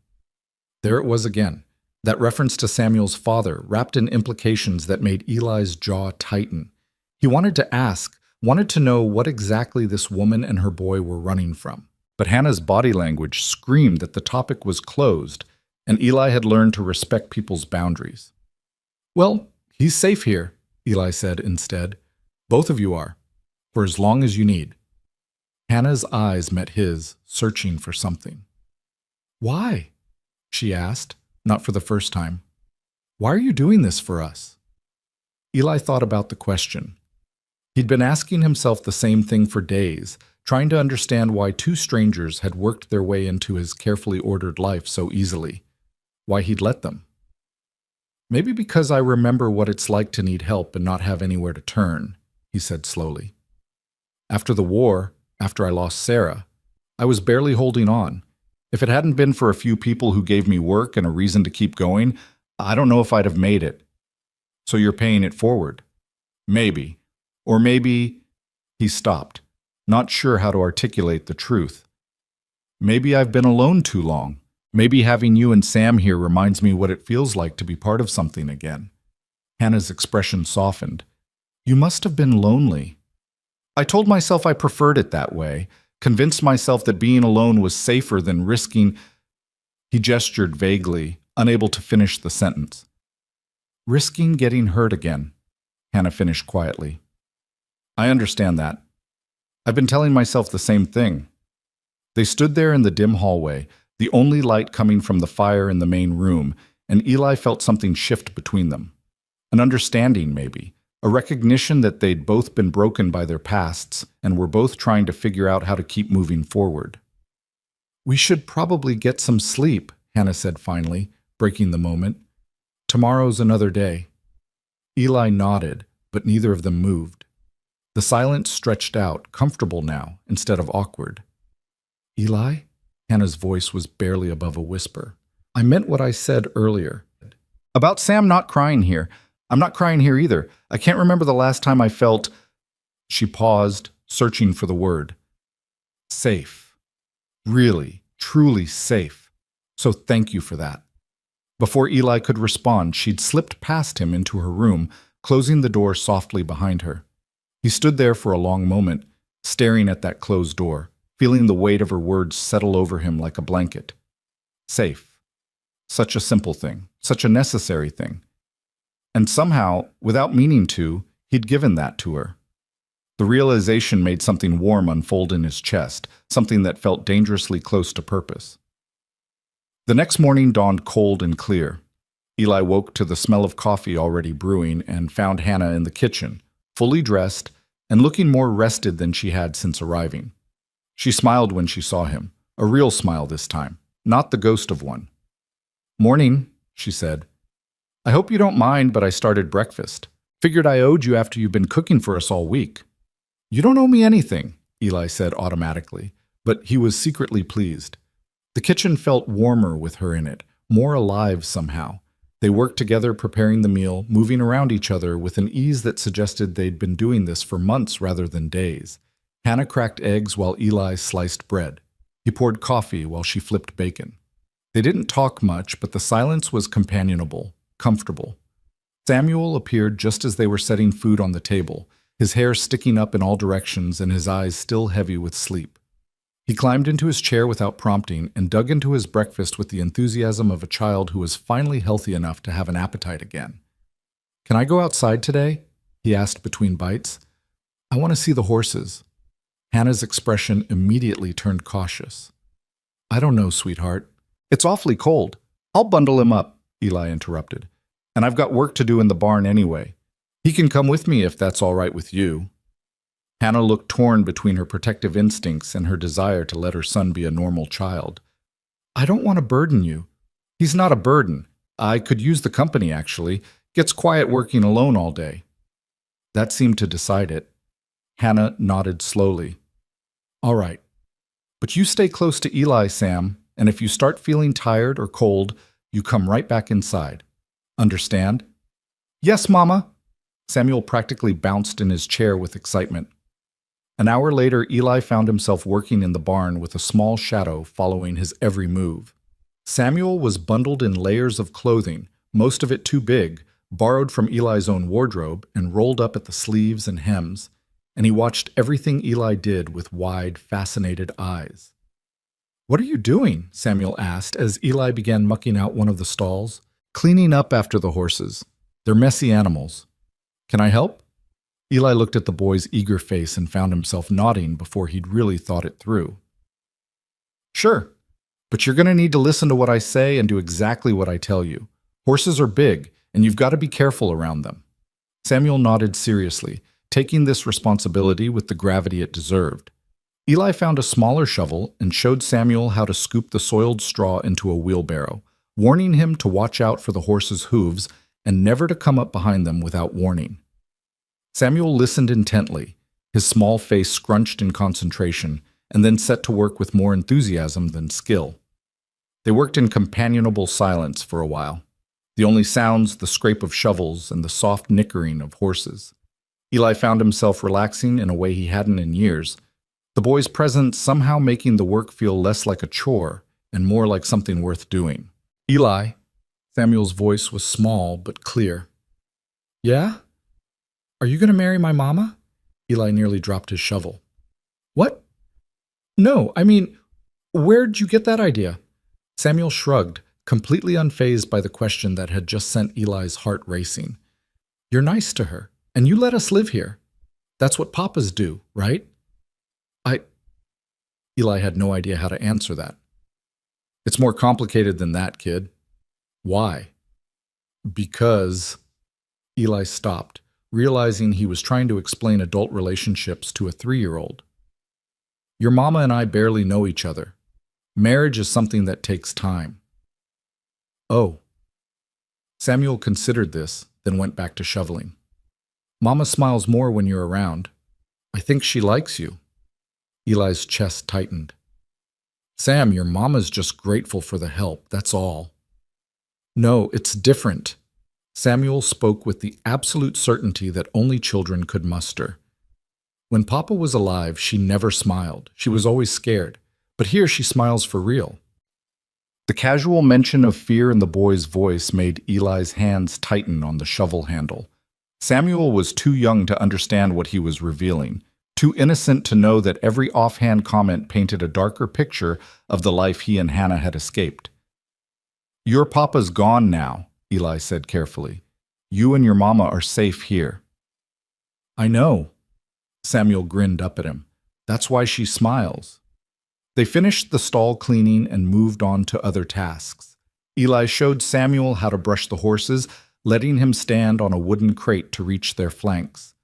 There it was again, that reference to Samuel's father, wrapped in implications that made Eli's jaw tighten. He wanted to ask, wanted to know what exactly this woman and her boy were running from. But Hannah's body language screamed that the topic was closed, and Eli had learned to respect people's boundaries. Well, he's safe here, Eli said instead. Both of you are, for as long as you need. Hannah's eyes met his, searching for something. Why? She asked, not for the first time. Why are you doing this for us? Eli thought about the question. He'd been asking himself the same thing for days, trying to understand why two strangers had worked their way into his carefully ordered life so easily, why he'd let them. Maybe because I remember what it's like to need help and not have anywhere to turn, he said slowly. After the war, after I lost Sarah, I was barely holding on. If it hadn't been for a few people who gave me work and a reason to keep going, I don't know if I'd have made it. So you're paying it forward. Maybe. Or maybe... He stopped, not sure how to articulate the truth. Maybe I've been alone too long. Maybe having you and Sam here reminds me what it feels like to be part of something again. Hannah's expression softened. You must have been lonely. I told myself I preferred it that way, convinced myself that being alone was safer than risking... He gestured vaguely, unable to finish the sentence. Risking getting hurt again, Hannah finished quietly. I understand that. I've been telling myself the same thing. They stood there in the dim hallway, the only light coming from the fire in the main room, and Eli felt something shift between them. An understanding, maybe. A recognition that they'd both been broken by their pasts and were both trying to figure out how to keep moving forward. We should probably get some sleep, Hannah said finally, breaking the moment. Tomorrow's another day. Eli nodded, but neither of them moved. The silence stretched out, comfortable now, instead of awkward. Eli? Hannah's voice was barely above a whisper. I meant what I said earlier. About Sam not crying here. I'm not crying here either. I can't remember the last time I felt... She paused, searching for the word. Safe. Really, truly safe. So thank you for that. Before Eli could respond, she'd slipped past him into her room, closing the door softly behind her. He stood there for a long moment, staring at that closed door, feeling the weight of her words settle over him like a blanket. Safe. Such a simple thing, such a necessary thing. And somehow, without meaning to, he'd given that to her. The realization made something warm unfold in his chest, something that felt dangerously close to purpose. The next morning dawned cold and clear. Eli woke to the smell of coffee already brewing and found Hannah in the kitchen, fully dressed and looking more rested than she had since arriving. She smiled when she saw him, a real smile this time, not the ghost of one. "Morning," she said. "I hope you don't mind, but I started breakfast. Figured I owed you after you've been cooking for us all week." "You don't owe me anything," Eli said automatically, but he was secretly pleased. The kitchen felt warmer with her in it, more alive somehow. They worked together preparing the meal, moving around each other with an ease that suggested they'd been doing this for months rather than days. Hannah cracked eggs while Eli sliced bread. He poured coffee while she flipped bacon. They didn't talk much, but the silence was companionable, comfortable. Samuel appeared just as they were setting food on the table, his hair sticking up in all directions and his eyes still heavy with sleep. He climbed into his chair without prompting and dug into his breakfast with the enthusiasm of a child who was finally healthy enough to have an appetite again. "Can I go outside today?" he asked between bites. "I want to see the horses." Hannah's expression immediately turned cautious. "I don't know, sweetheart. It's awfully cold. I'll bundle him up," Eli interrupted. "And I've got work to do in the barn anyway. He can come with me if that's all right with you." Hannah looked torn between her protective instincts and her desire to let her son be a normal child. "I don't want to burden you." "He's not a burden. I could use the company, actually. Gets quiet working alone all day." That seemed to decide it. Hannah nodded slowly. "All right. But you stay close to Eli, Sam, and if you start feeling tired or cold, you come right back inside. Understand?" "Yes, Mama." Samuel practically bounced in his chair with excitement. An hour later, Eli found himself working in the barn with a small shadow following his every move. Samuel was bundled in layers of clothing, most of it too big, borrowed from Eli's own wardrobe and rolled up at the sleeves and hems, and he watched everything Eli did with wide, fascinated eyes. "What are you doing?" Samuel asked as Eli began mucking out one of the stalls. "Cleaning up after the horses. They're messy animals. Can I help?" Eli looked at the boy's eager face and found himself nodding before he'd really thought it through. "Sure, but you're going to need to listen to what I say and do exactly what I tell you. Horses are big, and you've got to be careful around them." Samuel nodded seriously, taking this responsibility with the gravity it deserved. Eli found a smaller shovel and showed Samuel how to scoop the soiled straw into a wheelbarrow, warning him to watch out for the horse's hooves and never to come up behind them without warning. Samuel listened intently, his small face scrunched in concentration, and then set to work with more enthusiasm than skill. They worked in companionable silence for a while. The only sounds, the scrape of shovels and the soft nickering of horses. Eli found himself relaxing in a way he hadn't in years, the boy's presence somehow making the work feel less like a chore and more like something worth doing. "Eli," Samuel's voice was small but clear. "Yeah? Are you going to marry my mama?" Eli nearly dropped his shovel. "What? No, I mean, where'd you get that idea?" Samuel shrugged, completely unfazed by the question that had just sent Eli's heart racing. "You're nice to her, and you let us live here. That's what papas do, right?" Eli had no idea how to answer that. "It's more complicated than that, kid." "Why?" "Because..." Eli stopped, realizing he was trying to explain adult relationships to a 3-year-old. "Your mama and I barely know each other. Marriage is something that takes time." "Oh." Samuel considered this, then went back to shoveling. "Mama smiles more when you're around. I think she likes you." Eli's chest tightened. "Sam, your mama's just grateful for the help, that's all." "No, it's different." Samuel spoke with the absolute certainty that only children could muster. "When Papa was alive, she never smiled. She was always scared. But here she smiles for real." The casual mention of fear in the boy's voice made Eli's hands tighten on the shovel handle. Samuel was too young to understand what he was revealing, too innocent to know that every offhand comment painted a darker picture of the life he and Hannah had escaped. "Your papa's gone now," Eli said carefully. "You and your mama are safe here." "I know." Samuel grinned up at him. That's why she smiles. They finished the stall cleaning and moved on to other tasks. Eli showed Samuel how to brush the horses, letting him stand on a wooden crate to reach their flanks.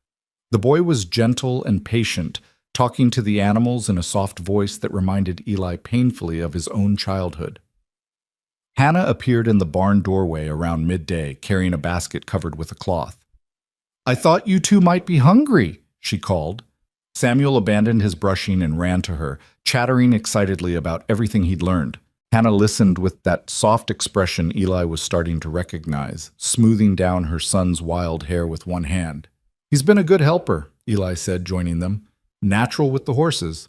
The boy was gentle and patient, talking to the animals in a soft voice that reminded Eli painfully of his own childhood. Hannah appeared in the barn doorway around midday, carrying a basket covered with a cloth. "I thought you two might be hungry," she called. Samuel abandoned his brushing and ran to her, chattering excitedly about everything he'd learned. Hannah listened with that soft expression Eli was starting to recognize, smoothing down her son's wild hair with one hand. "He's been a good helper," Eli said, joining them. "Natural with the horses."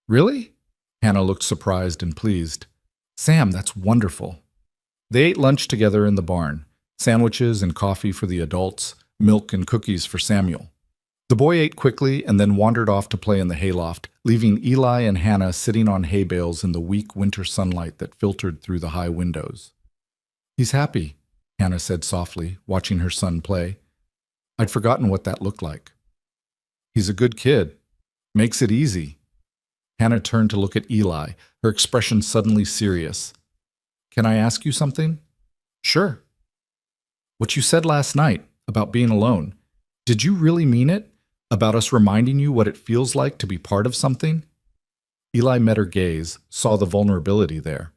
"Really?" Hannah looked surprised and pleased. "Sam, that's wonderful." They ate lunch together in the barn, sandwiches and coffee for the adults, milk and cookies for Samuel. The boy ate quickly and then wandered off to play in the hayloft, leaving Eli and Hannah sitting on hay bales in the weak winter sunlight that filtered through the high windows. "He's happy," Hannah said softly, watching her son play. "I'd forgotten what that looked like." "He's a good kid. Makes it easy." Hannah turned to look at Eli, her expression suddenly serious. "Can I ask you something?" "Sure." "What you said last night about being alone, did you really mean it? About us reminding you what it feels like to be part of something?" Eli met her gaze, saw the vulnerability there.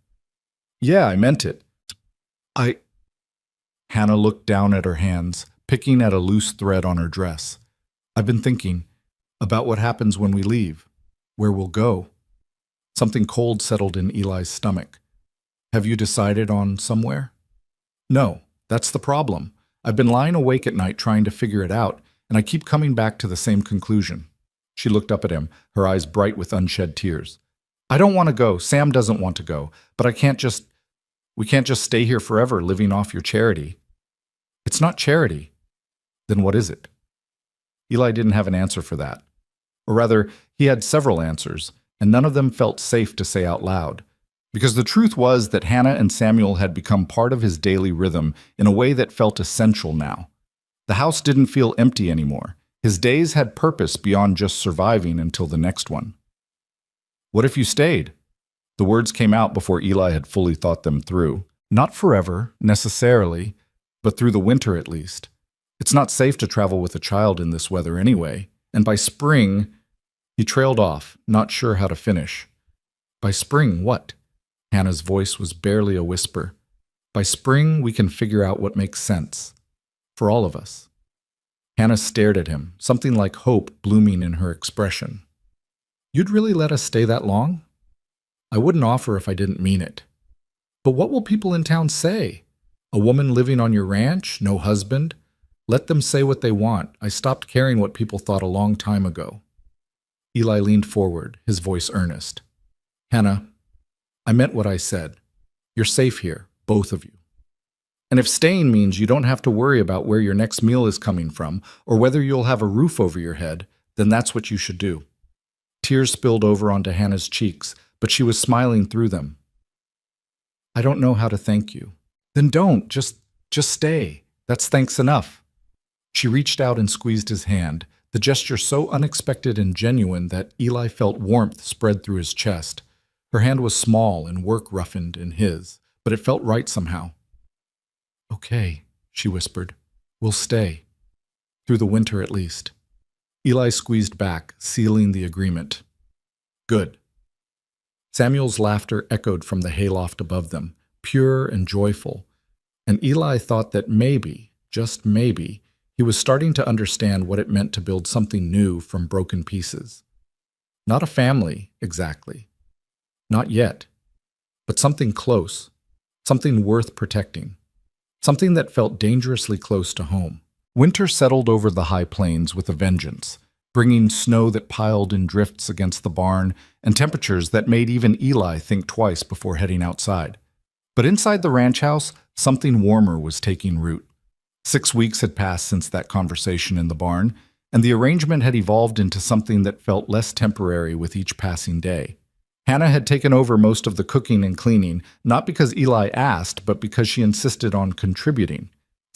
"Yeah, I meant it. Hannah looked down at her hands, picking at a loose thread on her dress. "I've been thinking about what happens when we leave, where we'll go." Something cold settled in Eli's stomach. "Have you decided on somewhere?" "No, that's the problem. I've been lying awake at night trying to figure it out, and I keep coming back to the same conclusion." She looked up at him, her eyes bright with unshed tears. "I don't want to go. Sam doesn't want to go. But we can't just stay here forever living off your charity." "It's not charity." "Then what is it?" Eli didn't have an answer for that. Or rather, he had several answers, and none of them felt safe to say out loud. Because the truth was that Hannah and Samuel had become part of his daily rhythm in a way that felt essential now. The house didn't feel empty anymore. His days had purpose beyond just surviving until the next one. "What if you stayed?" The words came out before Eli had fully thought them through. Not forever, necessarily, but through the winter at least. It's not safe to travel with a child in this weather anyway, and by spring... He trailed off, not sure how to finish. "By spring, what?" Hannah's voice was barely a whisper. "By spring, we can figure out what makes sense. For all of us." Hannah stared at him, something like hope blooming in her expression. "You'd really let us stay that long?" "I wouldn't offer if I didn't mean it." "But what will people in town say? A woman living on your ranch, no husband? Let them say what they want. I stopped caring what people thought a long time ago." Eli leaned forward, his voice earnest. "Hannah, I meant what I said. You're safe here, both of you. And if staying means you don't have to worry about where your next meal is coming from or whether you'll have a roof over your head, then that's what you should do." Tears spilled over onto Hannah's cheeks, but she was smiling through them. "I don't know how to thank you." "Then don't. Just stay. That's thanks enough." She reached out and squeezed his hand, the gesture so unexpected and genuine that Eli felt warmth spread through his chest. Her hand was small and work-roughened in his, but it felt right somehow. "Okay," she whispered. "We'll stay. Through the winter at least." Eli squeezed back, sealing the agreement. "Good." Samuel's laughter echoed from the hayloft above them, pure and joyful, and Eli thought that maybe, just maybe, he was starting to understand what it meant to build something new from broken pieces. Not a family, exactly. Not yet. But something close. Something worth protecting. Something that felt dangerously close to home. Winter settled over the high plains with a vengeance, bringing snow that piled in drifts against the barn and temperatures that made even Eli think twice before heading outside. But inside the ranch house, something warmer was taking root. 6 weeks had passed since that conversation in the barn, and the arrangement had evolved into something that felt less temporary with each passing day. Hannah had taken over most of the cooking and cleaning, not because Eli asked, but because she insisted on contributing.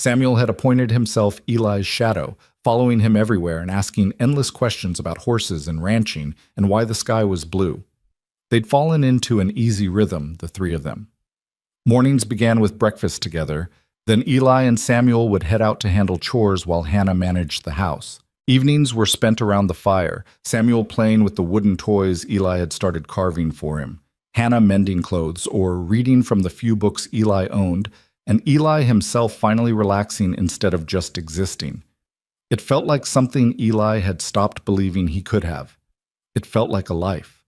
Samuel had appointed himself Eli's shadow, following him everywhere and asking endless questions about horses and ranching and why the sky was blue. They'd fallen into an easy rhythm, the three of them. Mornings began with breakfast together, then Eli and Samuel would head out to handle chores while Hannah managed the house. Evenings were spent around the fire, Samuel playing with the wooden toys Eli had started carving for him, Hannah mending clothes or reading from the few books Eli owned, and Eli himself finally relaxing instead of just existing. It felt like something Eli had stopped believing he could have. It felt like a life.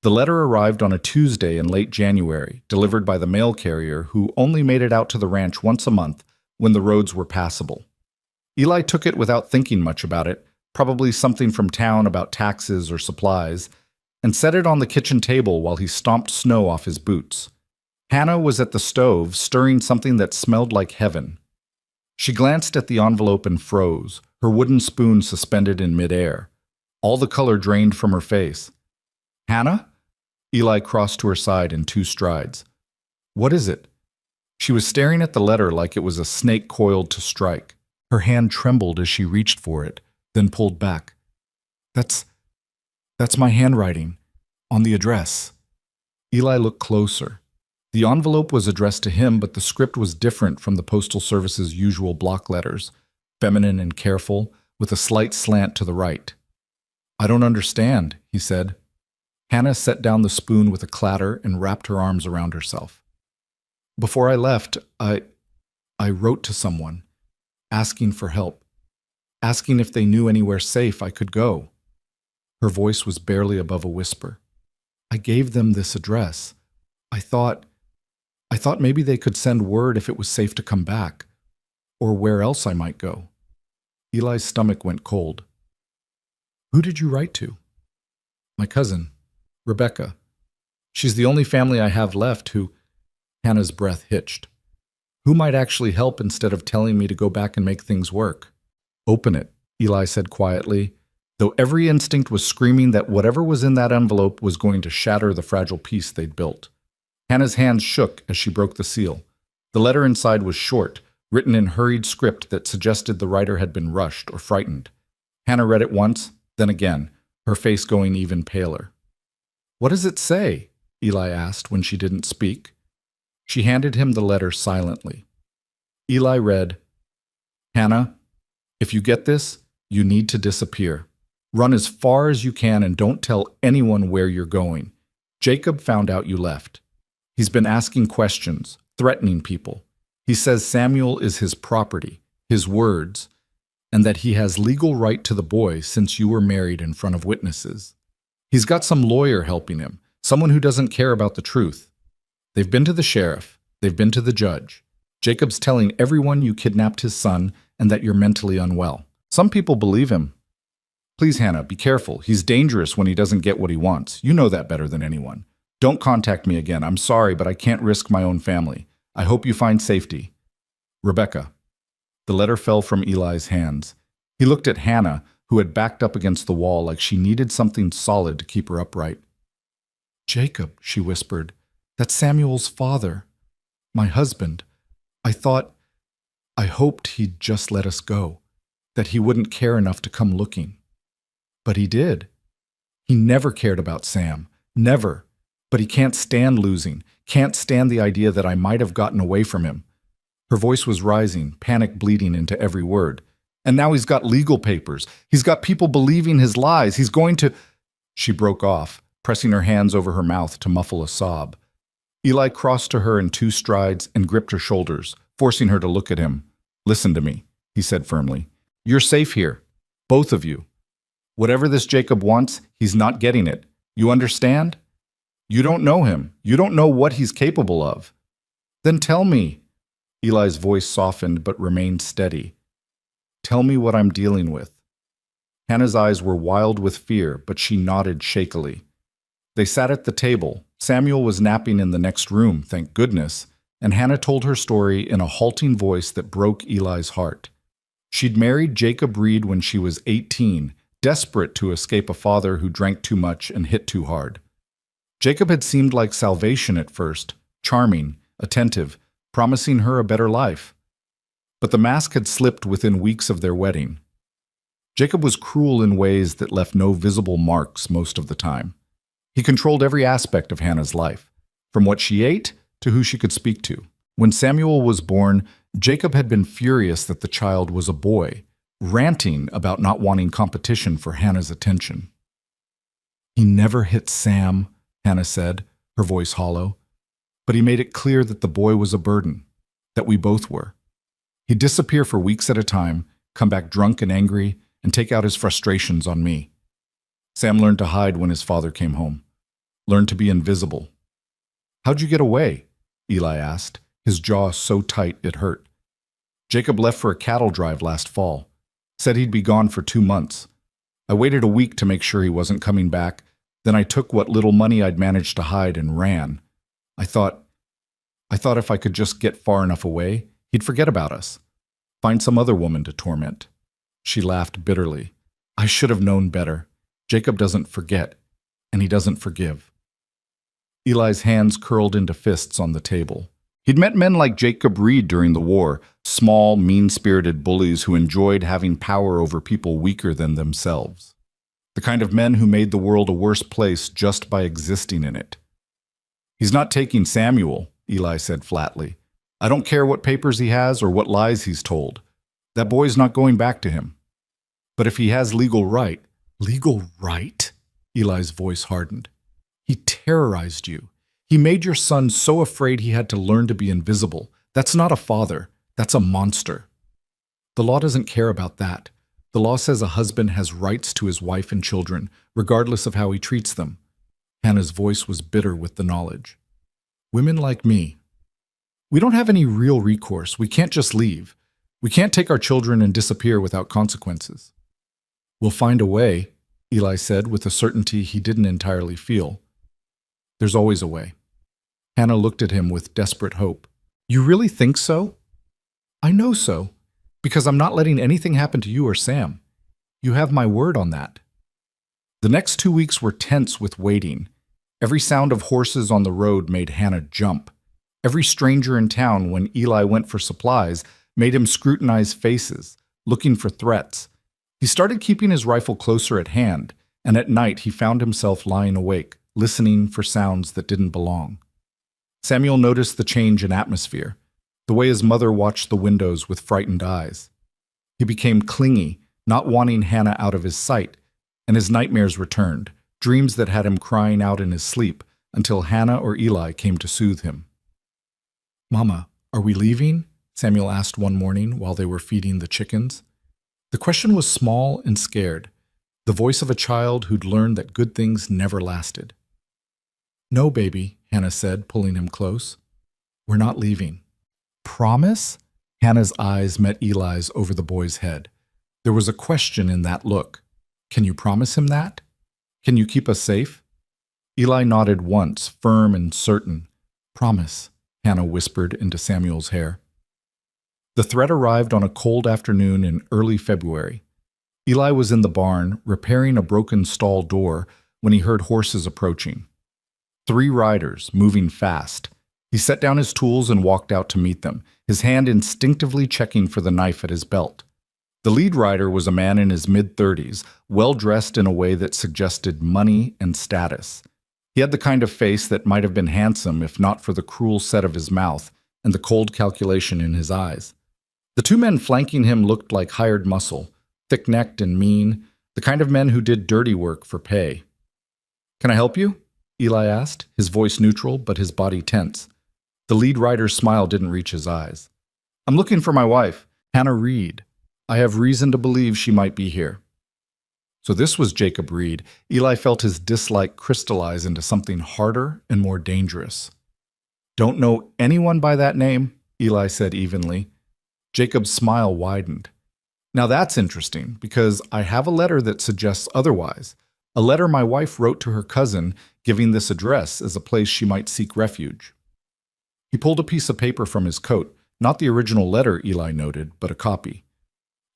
The letter arrived on a Tuesday in late January, delivered by the mail carrier who only made it out to the ranch once a month when the roads were passable. Eli took it without thinking much about it, probably something from town about taxes or supplies, and set it on the kitchen table while he stomped snow off his boots. Hannah was at the stove, stirring something that smelled like heaven. She glanced at the envelope and froze, her wooden spoon suspended in midair. All the color drained from her face. "Hannah?" Eli crossed to her side in 2 strides. "What is it?" She was staring at the letter like it was a snake coiled to strike. Her hand trembled as she reached for it, then pulled back. That's my handwriting, on the address." Eli looked closer. The envelope was addressed to him, but the script was different from the Postal Service's usual block letters, feminine and careful, with a slight slant to the right. "I don't understand," he said. Hannah set down the spoon with a clatter and wrapped her arms around herself. "Before I left, I wrote to someone, asking for help, asking if they knew anywhere safe I could go." Her voice was barely above a whisper. "I gave them this address. I thought maybe they could send word if it was safe to come back, or where else I might go." Eli's stomach went cold. "Who did you write to?" "My cousin, Rebecca. She's the only family I have left who—" Hannah's breath hitched. "Who might actually help instead of telling me to go back and make things work?" "Open it," Eli said quietly, though every instinct was screaming that whatever was in that envelope was going to shatter the fragile peace they'd built. Hannah's hands shook as she broke the seal. The letter inside was short, written in hurried script that suggested the writer had been rushed or frightened. Hannah read it once, then again, her face going even paler. "What does it say?" Eli asked when she didn't speak. She handed him the letter silently. Eli read, "Hannah, if you get this, you need to disappear. Run as far as you can and don't tell anyone where you're going. Jacob found out you left. He's been asking questions, threatening people. He says Samuel is his property, his words, and that he has legal right to the boy since you were married in front of witnesses. He's got some lawyer helping him, someone who doesn't care about the truth. They've been to the sheriff, they've been to the judge. Jacob's telling everyone you kidnapped his son and that you're mentally unwell. Some people believe him. Please, Hannah, be careful. He's dangerous when he doesn't get what he wants. You know that better than anyone. Don't contact me again. I'm sorry, but I can't risk my own family. I hope you find safety. Rebecca." The letter fell from Eli's hands. He looked at Hannah, who had backed up against the wall like she needed something solid to keep her upright. "Jacob," she whispered. "That's Samuel's father. My husband. I hoped he'd just let us go, that he wouldn't care enough to come looking. But he did. He never cared about Sam. Never. But he can't stand losing, can't stand the idea that I might have gotten away from him." Her voice was rising, panic bleeding into every word. "And now he's got legal papers. He's got people believing his lies. He's going to—" She broke off, pressing her hands over her mouth to muffle a sob. Eli crossed to her in 2 strides and gripped her shoulders, forcing her to look at him. "Listen to me," he said firmly. "You're safe here. Both of you. Whatever this Jacob wants, he's not getting it. You understand? You don't know him. You don't know what he's capable of. Then tell me." Eli's voice softened but remained steady. "Tell me what I'm dealing with." Hannah's eyes were wild with fear, but she nodded shakily. They sat at the table. Samuel was napping in the next room, thank goodness, and Hannah told her story in a halting voice that broke Eli's heart. She'd married Jacob Reed when she was 18, desperate to escape a father who drank too much and hit too hard. Jacob had seemed like salvation at first, charming, attentive, promising her a better life. But the mask had slipped within weeks of their wedding. Jacob was cruel in ways that left no visible marks most of the time. He controlled every aspect of Hannah's life, from what she ate to who she could speak to. When Samuel was born, Jacob had been furious that the child was a boy, ranting about not wanting competition for Hannah's attention. "He never hit Sam," Hannah said, her voice hollow. "But he made it clear that the boy was a burden, that we both were. He'd disappear for weeks at a time, come back drunk and angry, and take out his frustrations on me. Sam learned to hide when his father came home, learned to be invisible." "How'd you get away?" Eli asked, his jaw so tight it hurt. "Jacob left for a cattle drive last fall. Said he'd be gone for 2 months. I waited a week to make sure he wasn't coming back. Then I took what little money I'd managed to hide and ran. I thought if I could just get far enough away, he'd forget about us. Find some other woman to torment." She laughed bitterly. "I should have known better. Jacob doesn't forget, and he doesn't forgive." Eli's hands curled into fists on the table. He'd met men like Jacob Reed during the war, small, mean-spirited bullies who enjoyed having power over people weaker than themselves. The kind of men who made the world a worse place just by existing in it. "He's not taking Samuel," Eli said flatly. "I don't care what papers he has or what lies he's told. That boy's not going back to him. But if he has legal right—" "Legal right?" Eli's voice hardened. "He terrorized you. He made your son so afraid he had to learn to be invisible. That's not a father. That's a monster." "The law doesn't care about that. The law says a husband has rights to his wife and children, regardless of how he treats them." Hannah's voice was bitter with the knowledge. "Women like me, we don't have any real recourse. We can't just leave. We can't take our children and disappear without consequences." "We'll find a way," Eli said with a certainty he didn't entirely feel. "There's always a way." Hannah looked at him with desperate hope. "You really think so?" "I know so, because I'm not letting anything happen to you or Sam. You have my word on that." The next 2 weeks were tense with waiting. Every sound of horses on the road made Hannah jump. Every stranger in town, when Eli went for supplies, made him scrutinize faces, looking for threats. He started keeping his rifle closer at hand, and at night he found himself lying awake, listening for sounds that didn't belong. Samuel noticed the change in atmosphere, the way his mother watched the windows with frightened eyes. He became clingy, not wanting Hannah out of his sight, and his nightmares returned, dreams that had him crying out in his sleep until Hannah or Eli came to soothe him. "Mama, are we leaving?" Samuel asked one morning while they were feeding the chickens. The question was small and scared, the voice of a child who'd learned that good things never lasted. "No, baby," Hannah said, pulling him close. "We're not leaving." "Promise?" Hannah's eyes met Eli's over the boy's head. There was a question in that look. "Can you promise him that? Can you keep us safe?" Eli nodded once, firm and certain. "Promise," Hannah whispered into Samuel's hair. The threat arrived on a cold afternoon in early February. Eli was in the barn, repairing a broken stall door, when he heard horses approaching. 3 riders, moving fast. He set down his tools and walked out to meet them, his hand instinctively checking for the knife at his belt. The lead rider was a man in his mid-30s, well-dressed in a way that suggested money and status. He had the kind of face that might have been handsome if not for the cruel set of his mouth and the cold calculation in his eyes. The 2 men flanking him looked like hired muscle, thick-necked and mean, the kind of men who did dirty work for pay. "Can I help you?" Eli asked, his voice neutral but his body tense. The lead rider's smile didn't reach his eyes. "I'm looking for my wife, Hannah Reed. I have reason to believe she might be here." So this was Jacob Reed. Eli felt his dislike crystallize into something harder and more dangerous. "Don't know anyone by that name," Eli said evenly. Jacob's smile widened. "Now that's interesting, because I have a letter that suggests otherwise. A letter my wife wrote to her cousin, giving this address as a place she might seek refuge." He pulled a piece of paper from his coat, not the original letter, Eli noted, but a copy.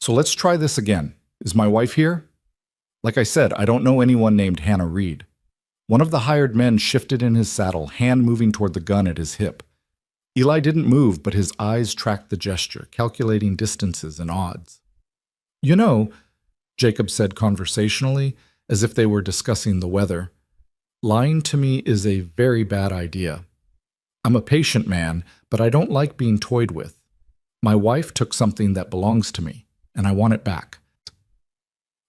"So let's try this again. Is my wife here?" "Like I said, I don't know anyone named Hannah Reed." One of the hired men shifted in his saddle, hand moving toward the gun at his hip. Eli didn't move, but his eyes tracked the gesture, calculating distances and odds. "You know," Jacob said conversationally, as if they were discussing the weather, "lying to me is a very bad idea. I'm a patient man, but I don't like being toyed with. My wife took something that belongs to me, and I want it back."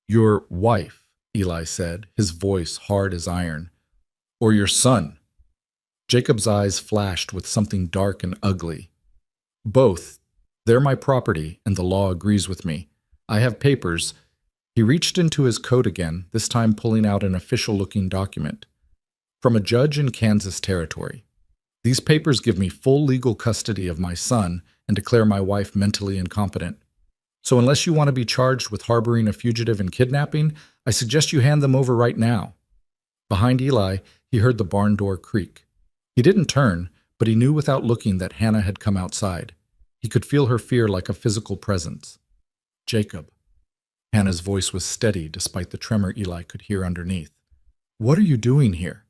"Your wife," Eli said, his voice hard as iron. "Or your son?" Jacob's eyes flashed with something dark and ugly. "Both. They're my property, and the law agrees with me. I have papers." He reached into his coat again, this time pulling out an official-looking document. "From a judge in Kansas Territory. These papers give me full legal custody of my son and declare my wife mentally incompetent. So unless you want to be charged with harboring a fugitive and kidnapping, I suggest you hand them over right now." Behind Eli, he heard the barn door creak. He didn't turn, but he knew without looking that Hannah had come outside. He could feel her fear like a physical presence. "Jacob." Hannah's voice was steady despite the tremor Eli could hear underneath. "What are you doing here?"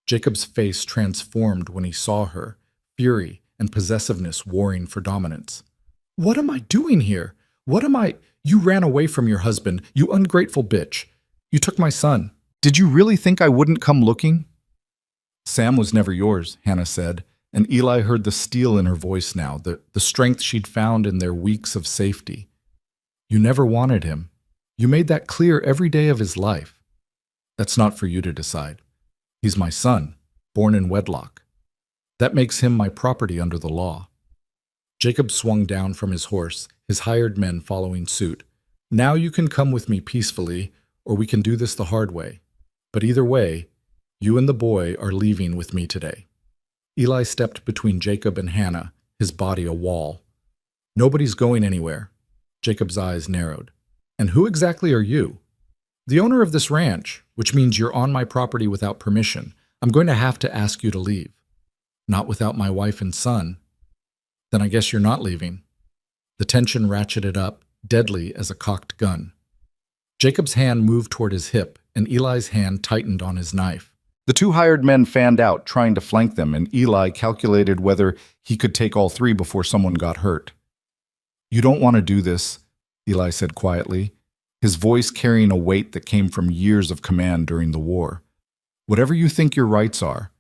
Jacob's face transformed when he saw her, fury and possessiveness warring for dominance. "What am I doing here? What am I— You ran away from your husband, you ungrateful bitch. You took my son. Did you really think I wouldn't come looking?" "Sam was never yours," Hannah said, and Eli heard the steel in her voice now, the strength she'd found in their weeks of safety. "You never wanted him. You made that clear every day of his life. That's not for you to decide. He's my son, born in wedlock. That makes him my property under the law." Jacob swung down from his horse, his hired men following suit. "Now you can come with me peacefully, or we can do this the hard way. But either way, you and the boy are leaving with me today." Eli stepped between Jacob and Hannah, his body a wall. "Nobody's going anywhere." Jacob's eyes narrowed. "And who exactly are you?" "The owner of this ranch, which means you're on my property without permission. I'm going to have to ask you to leave." "Not without my wife and son." "Then I guess you're not leaving." The tension ratcheted up, deadly as a cocked gun. Jacob's hand moved toward his hip, and Eli's hand tightened on his knife. The two hired men fanned out, trying to flank them, and Eli calculated whether he could take all three before someone got hurt. "You don't want to do this," Eli said quietly, his voice carrying a weight that came from years of command during the war. "Whatever you think your rights are,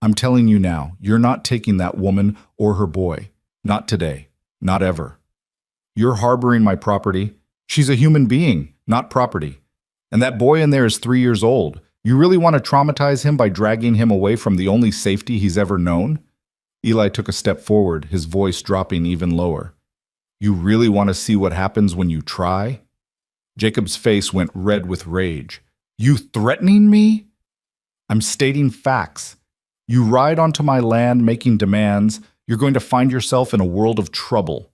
I'm telling you now, you're not taking that woman or her boy. Not today. Not ever. You're harboring my property. She's a human being, not property. And that boy in there is 3 years old. You really want to traumatize him by dragging him away from the only safety he's ever known?" Eli took a step forward, his voice dropping even lower. "You really want to see what happens when you try?" Jacob's face went red with rage. "You threatening me?" "I'm stating facts. You ride onto my land making demands, you're going to find yourself in a world of trouble.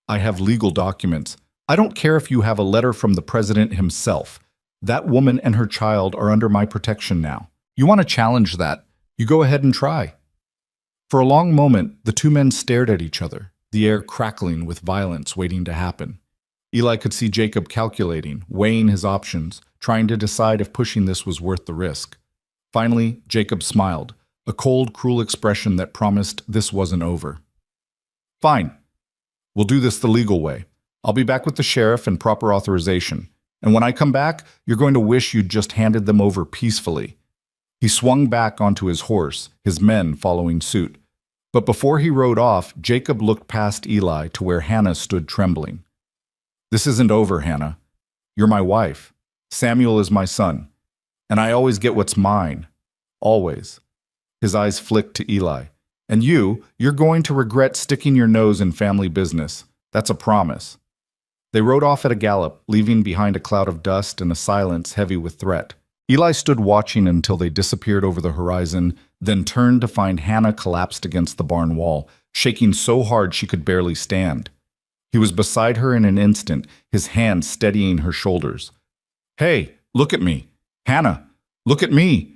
I have legal documents. I don't care if you have a letter from the president himself. That woman and her child are under my protection now. You want to challenge that? You go ahead and try." For a long moment, the two men stared at each other, the air crackling with violence waiting to happen. Eli could see Jacob calculating, weighing his options, trying to decide if pushing this was worth the risk. Finally, Jacob smiled, a cold, cruel expression that promised this wasn't over. "Fine. We'll do this the legal way. I'll be back with the sheriff and proper authorization. And when I come back, you're going to wish you'd just handed them over peacefully." He swung back onto his horse, his men following suit. But before he rode off, Jacob looked past Eli to where Hannah stood trembling. "This isn't over, Hannah. You're my wife. Samuel is my son. And I always get what's mine. Always." His eyes flicked to Eli. "And you're going to regret sticking your nose in family business. That's a promise." They rode off at a gallop, leaving behind a cloud of dust and a silence heavy with threat. Eli stood watching until they disappeared over the horizon, then turned to find Hannah collapsed against the barn wall, shaking so hard she could barely stand. He was beside her in an instant, his hand steadying her shoulders. "Hey, look at me. Hannah, look at me."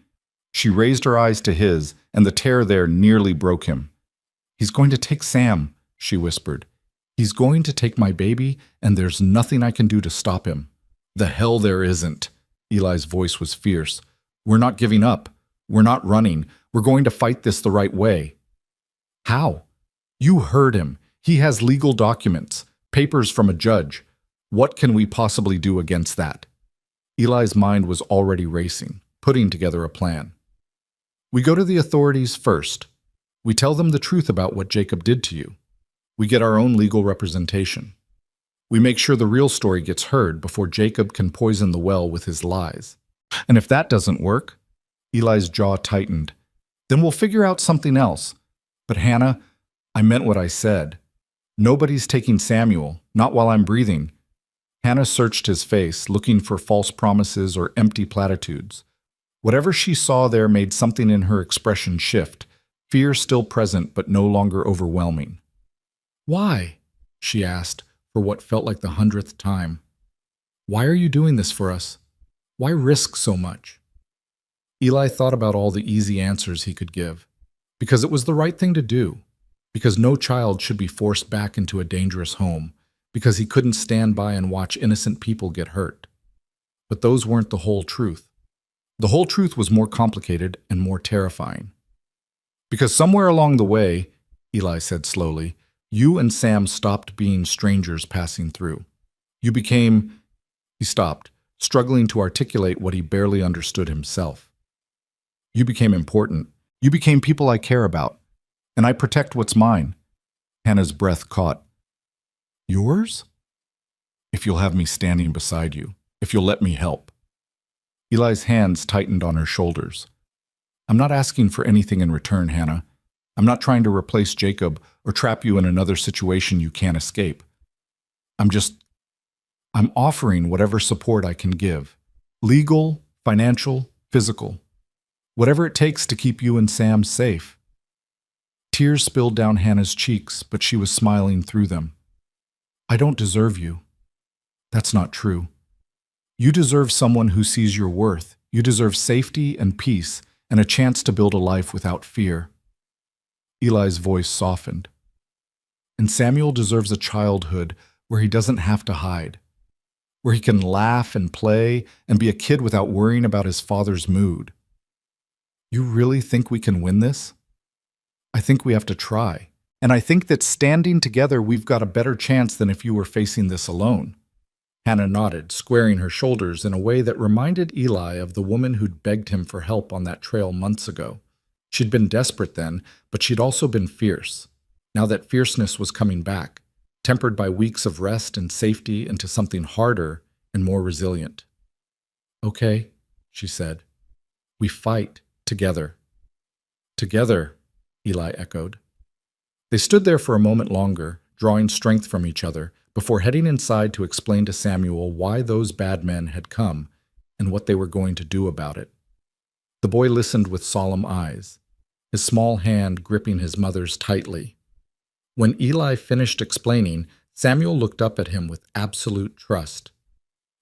She raised her eyes to his, and the terror there nearly broke him. "He's going to take Sam," she whispered. "He's going to take my baby, and there's nothing I can do to stop him." "The hell there isn't." Eli's voice was fierce. "We're not giving up. We're not running. We're going to fight this the right way." "How?" You heard him. He has legal documents, papers from a judge. What can we possibly do against that? Eli's mind was already racing, putting together a plan. We go to the authorities first. We tell them the truth about what Jacob did to you. We get our own legal representation. We make sure the real story gets heard before Jacob can poison the well with his lies. And if that doesn't work, Eli's jaw tightened, then we'll figure out something else. But Hannah, I meant what I said. Nobody's taking Samuel, not while I'm breathing. Hannah searched his face, looking for false promises or empty platitudes. Whatever she saw there made something in her expression shift, fear still present but no longer overwhelming. Why? She asked, for what felt like the 100th time. Why are you doing this for us? Why risk so much? Eli thought about all the easy answers he could give. Because it was the right thing to do. Because no child should be forced back into a dangerous home. Because he couldn't stand by and watch innocent people get hurt. But those weren't the whole truth. The whole truth was more complicated and more terrifying. Because somewhere along the way, Eli said slowly, you and Sam stopped being strangers passing through. You became... He stopped, struggling to articulate what he barely understood himself. You became important. You became people I care about. And I protect what's mine. Hannah's breath caught. Yours? If you'll have me standing beside you. If you'll let me help. Eli's hands tightened on her shoulders. I'm not asking for anything in return, Hannah. I'm not trying to replace Jacob or trap you in another situation you can't escape. I'm offering whatever support I can give. Legal, financial, physical. Whatever it takes to keep you and Sam safe. Tears spilled down Hannah's cheeks, but she was smiling through them. I don't deserve you. That's not true. You deserve someone who sees your worth. You deserve safety and peace and a chance to build a life without fear. Eli's voice softened. And Samuel deserves a childhood where he doesn't have to hide, where he can laugh and play and be a kid without worrying about his father's mood. You really think we can win this? I think we have to try. And I think that standing together, we've got a better chance than if you were facing this alone. Hannah nodded, squaring her shoulders in a way that reminded Eli of the woman who'd begged him for help on that trail months ago. She'd been desperate then, but she'd also been fierce. Now that fierceness was coming back, tempered by weeks of rest and safety into something harder and more resilient. Okay, she said. We fight together. Together, Eli echoed. They stood there for a moment longer, drawing strength from each other, before heading inside to explain to Samuel why those bad men had come and what they were going to do about it. The boy listened with solemn eyes, his small hand gripping his mother's tightly. When Eli finished explaining, Samuel looked up at him with absolute trust.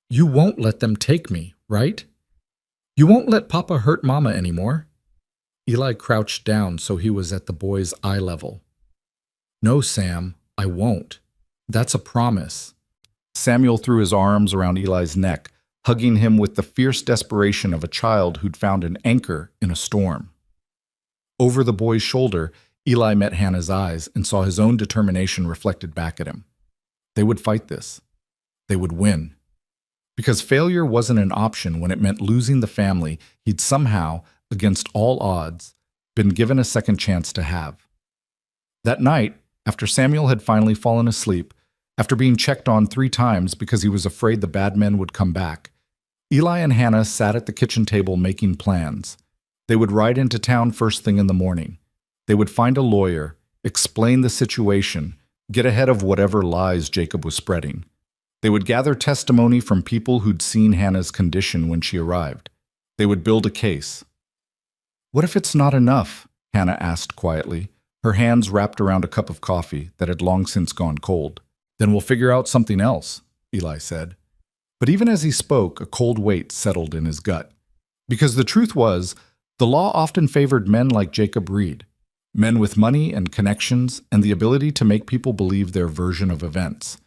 You won't let them take me, right? You won't let Papa hurt Mama anymore? Eli crouched down so he was at the boy's eye level. No, Sam, I won't. That's a promise. Samuel threw his arms around Eli's neck, hugging him with the fierce desperation of a child who'd found an anchor in a storm. Over the boy's shoulder, Eli met Hannah's eyes and saw his own determination reflected back at him. They would fight this. They would win. Because failure wasn't an option when it meant losing the family he'd somehow, against all odds, been given a second chance to have. That night, after Samuel had finally fallen asleep, after being checked on 3 times because he was afraid the bad men would come back, Eli and Hannah sat at the kitchen table making plans. They would ride into town first thing in the morning. They would find a lawyer, explain the situation, get ahead of whatever lies Jacob was spreading. They would gather testimony from people who'd seen Hannah's condition when she arrived. They would build a case. What if it's not enough? Hannah asked quietly, her hands wrapped around a cup of coffee that had long since gone cold. Then we'll figure out something else, Eli said. But even as he spoke, a cold weight settled in his gut. Because the truth was, the law often favored men like Jacob Reed, men with money and connections and the ability to make people believe their version of events.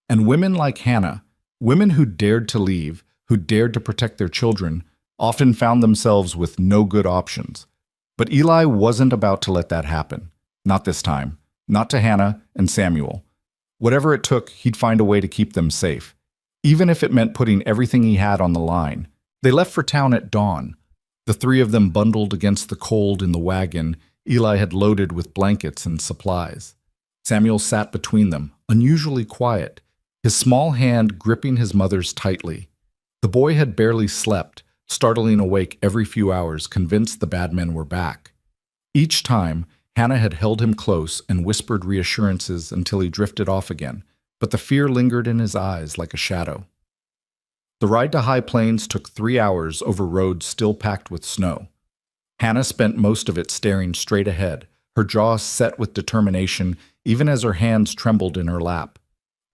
And women like Hannah, women who dared to leave, who dared to protect their children, often found themselves with no good options. But Eli wasn't about to let that happen. Not this time. not to Hannah and Samuel. Whatever it took, he'd find a way to keep them safe, even if it meant putting everything he had on the line. They left for town at dawn. The three of them bundled against the cold in the wagon Eli had loaded with blankets and supplies. Samuel sat between them, unusually quiet, his small hand gripping his mother's tightly. The boy had barely slept, startling awake every few hours, convinced the bad men were back. Each time, Hannah had held him close and whispered reassurances until he drifted off again, but the fear lingered in his eyes like a shadow. The ride to High Plains took 3 hours over roads still packed with snow. Hannah spent most of it staring straight ahead, her jaw set with determination even as her hands trembled in her lap.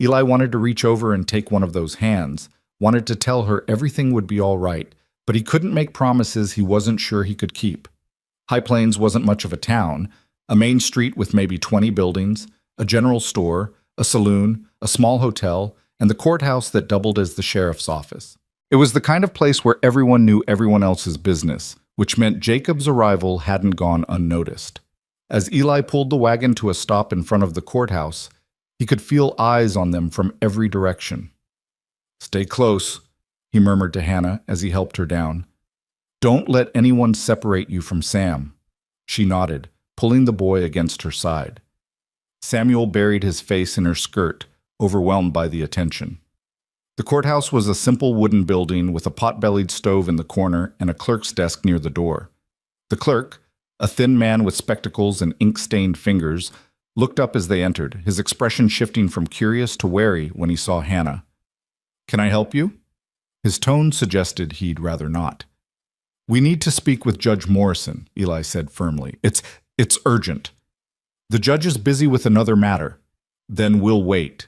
Eli wanted to reach over and take one of those hands, wanted to tell her everything would be all right, but he couldn't make promises he wasn't sure he could keep. High Plains wasn't much of a town, a main street with maybe 20 buildings, a general store, a saloon, a small hotel, and the courthouse that doubled as the sheriff's office. It was the kind of place where everyone knew everyone else's business, which meant Jacob's arrival hadn't gone unnoticed. As Eli pulled the wagon to a stop in front of the courthouse, he could feel eyes on them from every direction. "Stay close," he murmured to Hannah as he helped her down. "Don't let anyone separate you from Sam." She nodded, pulling the boy against her side. Samuel buried his face in her skirt, overwhelmed by the attention. The courthouse was a simple wooden building with a pot-bellied stove in the corner and a clerk's desk near the door. The clerk, a thin man with spectacles and ink-stained fingers, looked up as they entered, his expression shifting from curious to wary when he saw Hannah. "Can I help you?" His tone suggested he'd rather not. "We need to speak with Judge Morrison," Eli said firmly. It's urgent." "The judge is busy with another matter." "Then we'll wait."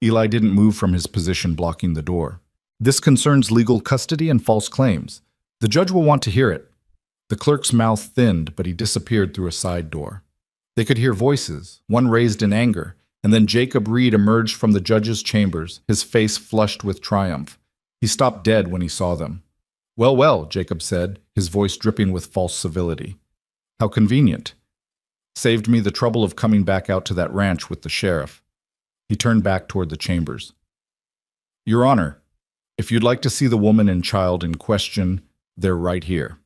Eli didn't move from his position blocking the door. "This concerns legal custody and false claims. The judge will want to hear it." The clerk's mouth thinned, but he disappeared through a side door. They could hear voices, one raised in anger, and then Jacob Reed emerged from the judge's chambers, his face flushed with triumph. He stopped dead when he saw them. "Well, well," Jacob said, his voice dripping with false civility. "How convenient. Saved me the trouble of coming back out to that ranch with the sheriff." He turned back toward the chambers. "Your Honor, if you'd like to see the woman and child in question, they're right here."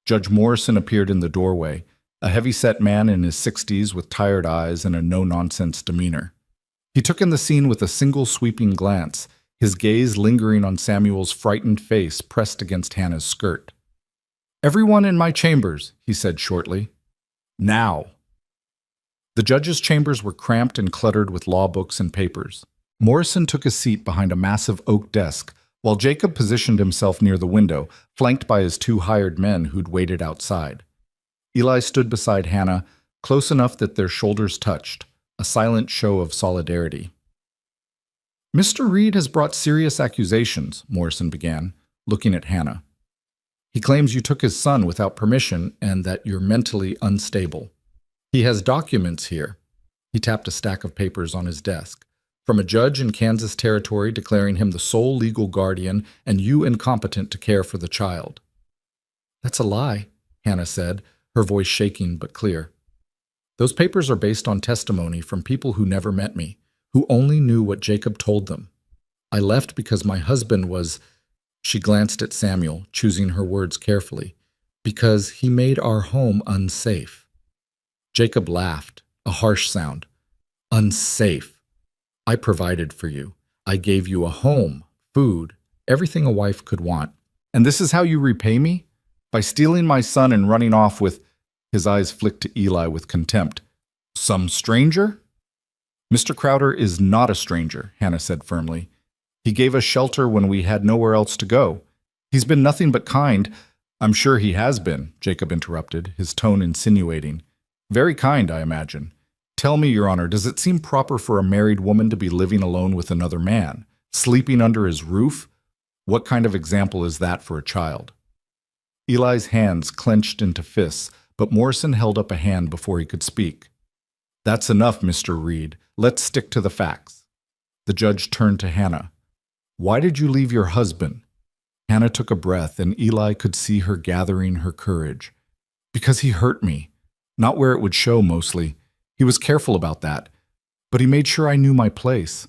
Judge Morrison appeared in the doorway, a heavy-set man in his 60s with tired eyes and a no-nonsense demeanor. He took in the scene with a single sweeping glance, his gaze lingering on Samuel's frightened face pressed against Hannah's skirt. "Everyone in my chambers," he said shortly. "Now." The judge's chambers were cramped and cluttered with law books and papers. Morrison took a seat behind a massive oak desk, while Jacob positioned himself near the window, flanked by his 2 hired men who'd waited outside. Eli stood beside Hannah, close enough that their shoulders touched, a silent show of solidarity. "Mr. Reed has brought serious accusations," Morrison began, looking at Hannah. "He claims you took his son without permission and that you're mentally unstable. He has documents here." He tapped a stack of papers on his desk, "from a judge in Kansas Territory declaring him the sole legal guardian and you incompetent to care for the child." "That's a lie," Hannah said, her voice shaking but clear. "Those papers are based on testimony from people who never met me, who only knew what Jacob told them. I left because my husband was—" She glanced at Samuel, choosing her words carefully, "because he made our home unsafe." Jacob laughed, a harsh sound. "Unsafe. I provided for you. I gave you a home, food, everything a wife could want. And this is how you repay me? By stealing my son and running off with—" His eyes flicked to Eli with contempt. "Some stranger?" "Mr. Crowder is not a stranger," Hannah said firmly. "He gave us shelter when we had nowhere else to go. He's been nothing but kind." "I'm sure he has been," Jacob interrupted, his tone insinuating. "Very kind, I imagine. Tell me, Your Honor, does it seem proper for a married woman to be living alone with another man, sleeping under his roof? What kind of example is that for a child?" Eli's hands clenched into fists, but Morrison held up a hand before he could speak. "That's enough, Mr. Reed. Let's stick to the facts." The judge turned to Hannah. "Why did you leave your husband?" Hannah took a breath, and Eli could see her gathering her courage. "Because he hurt me. Not where it would show, mostly. He was careful about that, but he made sure I knew my place.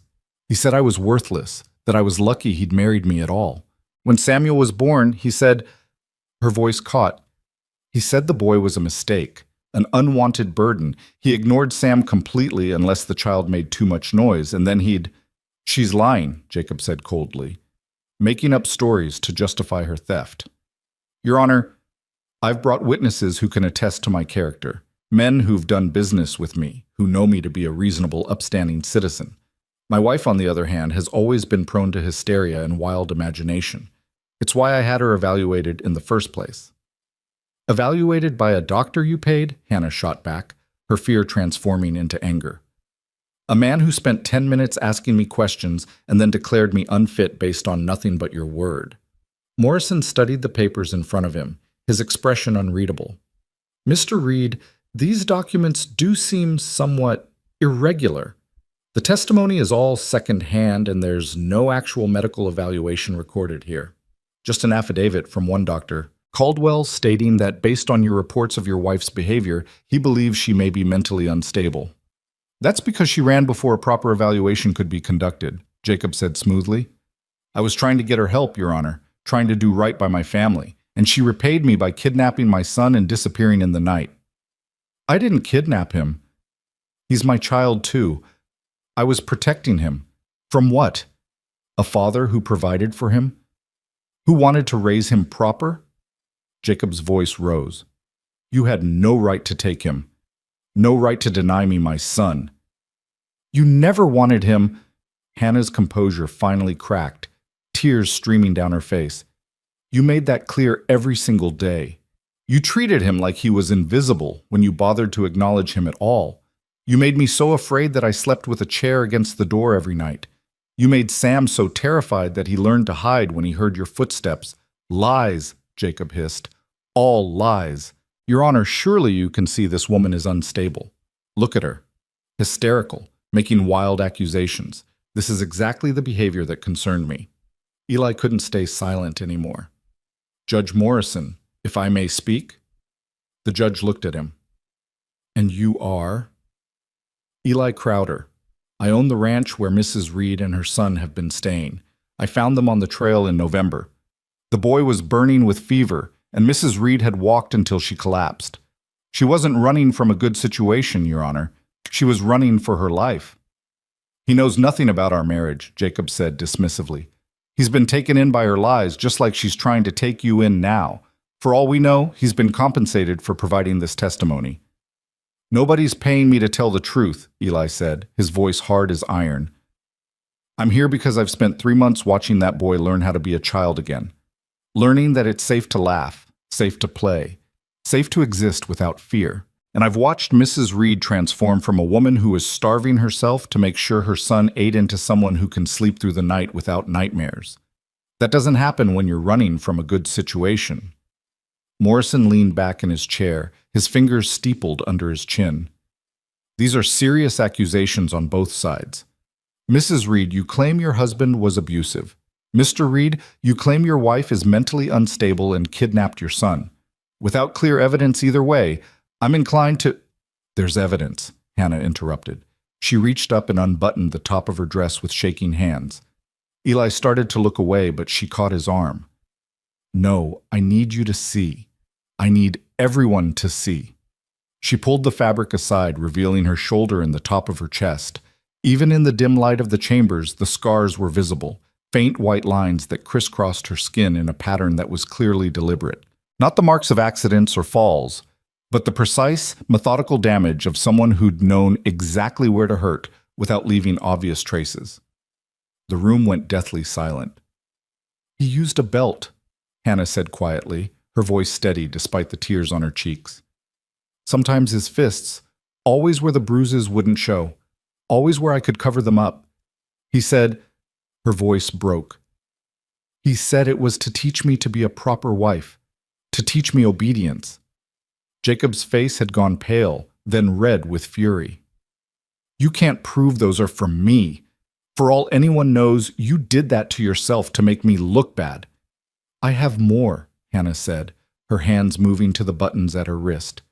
He said I was worthless, that I was lucky he'd married me at all. When Samuel was born, he said, her voice caught. He said the boy was a mistake, an unwanted burden. He ignored Sam completely unless the child made too much noise, and then She's lying, Jacob said coldly, making up stories to justify her theft. Your Honor, I've brought witnesses who can attest to my character, men who've done business with me, who know me to be a reasonable, upstanding citizen. My wife, on the other hand, has always been prone to hysteria and wild imagination. It's why I had her evaluated in the first place. Evaluated by a doctor you paid? Hannah shot back, her fear transforming into anger. A man who spent 10 minutes asking me questions and then declared me unfit based on nothing but your word. Morrison studied the papers in front of him, his expression unreadable. Mr. Reed, these documents do seem somewhat irregular. The testimony is all second-hand and there's no actual medical evaluation recorded here. Just an affidavit from one doctor, Caldwell, stating that based on your reports of your wife's behavior, he believes she may be mentally unstable. That's because she ran before a proper evaluation could be conducted, Jacob said smoothly. I was trying to get her help, Your Honor, trying to do right by my family, and she repaid me by kidnapping my son and disappearing in the night. I didn't kidnap him. He's my child, too. I was protecting him. From what? A father who provided for him? Who wanted to raise him proper? Jacob's voice rose. You had no right to take him. No right to deny me my son. You never wanted him. Hannah's composure finally cracked, tears streaming down her face. You made that clear every single day. You treated him like he was invisible when you bothered to acknowledge him at all. You made me so afraid that I slept with a chair against the door every night. You made Sam so terrified that he learned to hide when he heard your footsteps. Lies, Jacob hissed. All lies. Your Honor, surely you can see this woman is unstable. Look at her. Hysterical, making wild accusations. This is exactly the behavior that concerned me. Eli couldn't stay silent anymore. Judge Morrison, if I may speak? The judge looked at him. And you are? Eli Crowder. I own the ranch where Mrs. Reed and her son have been staying. I found them on the trail in November. The boy was burning with fever, and Mrs. Reed had walked until she collapsed. She wasn't running from a good situation, Your Honor. She was running for her life. He knows nothing about our marriage, Jacob said dismissively. He's been taken in by her lies, just like she's trying to take you in now. For all we know, he's been compensated for providing this testimony. Nobody's paying me to tell the truth, Eli said, his voice hard as iron. I'm here because I've spent 3 months watching that boy learn how to be a child again. Learning that it's safe to laugh, safe to play, safe to exist without fear. And I've watched Mrs. Reed transform from a woman who is starving herself to make sure her son ate into someone who can sleep through the night without nightmares. That doesn't happen when you're running from a good situation. Morrison leaned back in his chair, his fingers steepled under his chin. These are serious accusations on both sides. Mrs. Reed, you claim your husband was abusive. Mr. Reed, you claim your wife is mentally unstable and kidnapped your son. Without clear evidence either way, I'm inclined to— There's evidence, Hannah interrupted. She reached up and unbuttoned the top of her dress with shaking hands. Eli started to look away, but she caught his arm. No, I need you to see. I need everyone to see. She pulled the fabric aside, revealing her shoulder and the top of her chest. Even in the dim light of the chambers, the scars were visible, faint white lines that crisscrossed her skin in a pattern that was clearly deliberate. Not the marks of accidents or falls, but the precise, methodical damage of someone who'd known exactly where to hurt without leaving obvious traces. The room went deathly silent. He used a belt, Hannah said quietly, her voice steady despite the tears on her cheeks. Sometimes his fists, always where the bruises wouldn't show, always where I could cover them up. He said— Her voice broke. He said it was to teach me to be a proper wife, to teach me obedience. Jacob's face had gone pale, then red with fury. You can't prove those are from me. For all anyone knows, you did that to yourself to make me look bad. I have more, Hannah said, her hands moving to the buttons at her wrist.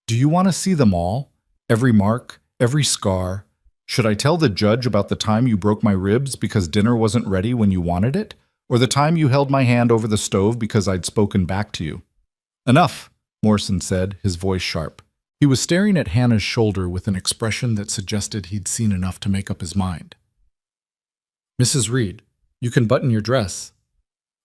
Do you want to see them all? Every mark, every scar. Should I tell the judge about the time you broke my ribs because dinner wasn't ready when you wanted it? Or the time you held my hand over the stove because I'd spoken back to you? Enough, Morrison said, his voice sharp. He was staring at Hannah's shoulder with an expression that suggested he'd seen enough to make up his mind. Mrs. Reed, you can button your dress.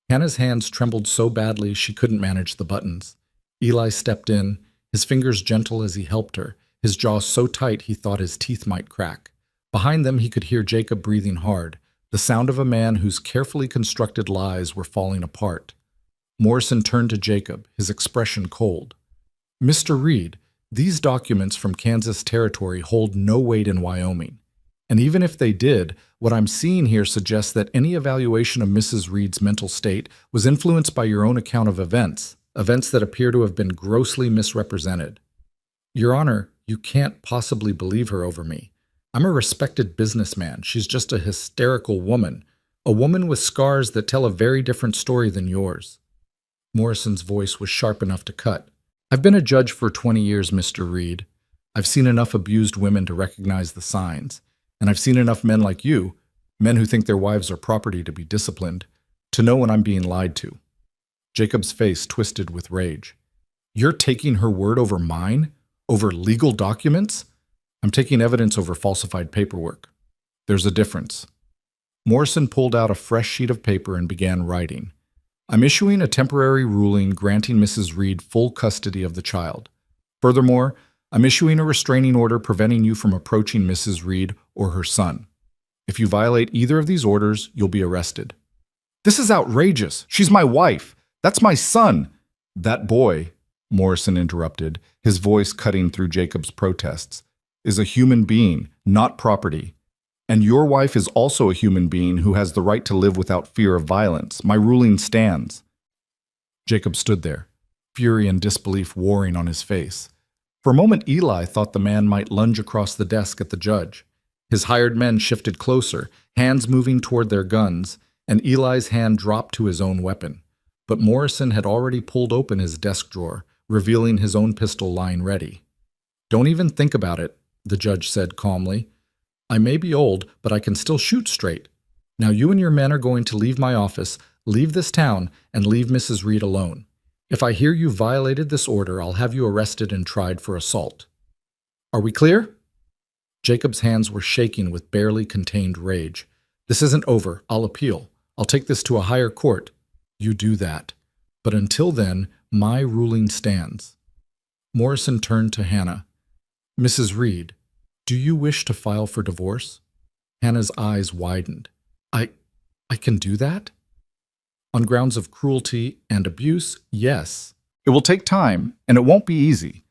Hannah's hands trembled so badly she couldn't manage the buttons. Eli stepped in, his fingers gentle as he helped her, his jaw so tight he thought his teeth might crack. Behind them he could hear Jacob breathing hard, the sound of a man whose carefully constructed lies were falling apart. Morrison turned to Jacob, his expression cold. Mr. Reed, these documents from Kansas Territory hold no weight in Wyoming. And even if they did, what I'm seeing here suggests that any evaluation of Mrs. Reed's mental state was influenced by your own account of events that appear to have been grossly misrepresented. Your Honor, you can't possibly believe her over me. I'm a respected businessman. She's just a hysterical woman, a woman with scars that tell a very different story than yours. Morrison's voice was sharp enough to cut. I've been a judge for 20 years, Mr. Reed. I've seen enough abused women to recognize the signs. And I've seen enough men like you, men who think their wives are property to be disciplined, to know when I'm being lied to. Jacob's face twisted with rage. You're taking her word over mine? Over legal documents? I'm taking evidence over falsified paperwork. There's a difference. Morrison pulled out a fresh sheet of paper and began writing. I'm issuing a temporary ruling granting Mrs. Reed full custody of the child. Furthermore, I'm issuing a restraining order preventing you from approaching Mrs. Reed or her son. If you violate either of these orders, you'll be arrested. This is outrageous. She's my wife. That's my son. That boy, Morrison interrupted, his voice cutting through Jacob's protests, is a human being, not property. And your wife is also a human being who has the right to live without fear of violence. My ruling stands. Jacob stood there, fury and disbelief warring on his face. For a moment, Eli thought the man might lunge across the desk at the judge. His hired men shifted closer, hands moving toward their guns, and Eli's hand dropped to his own weapon. But Morrison had already pulled open his desk drawer, revealing his own pistol lying ready. Don't even think about it, the judge said calmly. I may be old, but I can still shoot straight. Now you and your men are going to leave my office, leave this town, and leave Mrs. Reed alone. If I hear you violated this order, I'll have you arrested and tried for assault. Are we clear? Jacob's hands were shaking with barely contained rage. This isn't over. I'll appeal. I'll take this to a higher court. You do that. But until then, my ruling stands. Morrison turned to Hannah. Mrs. Reed, do you wish to file for divorce? Hannah's eyes widened. I can do that? On grounds of cruelty and abuse, yes. It will take time, and it won't be easy.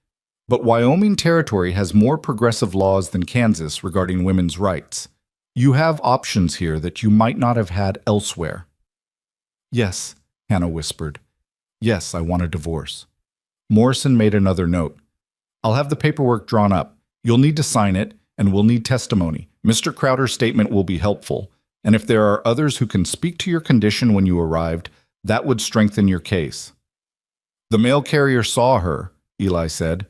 But Wyoming Territory has more progressive laws than Kansas regarding women's rights. You have options here that you might not have had elsewhere. Yes, Hannah whispered. Yes, I want a divorce. Morrison made another note. I'll have the paperwork drawn up. You'll need to sign it, and we'll need testimony. Mr. Crowder's statement will be helpful. And if there are others who can speak to your condition when you arrived, that would strengthen your case. The mail carrier saw her, Eli said,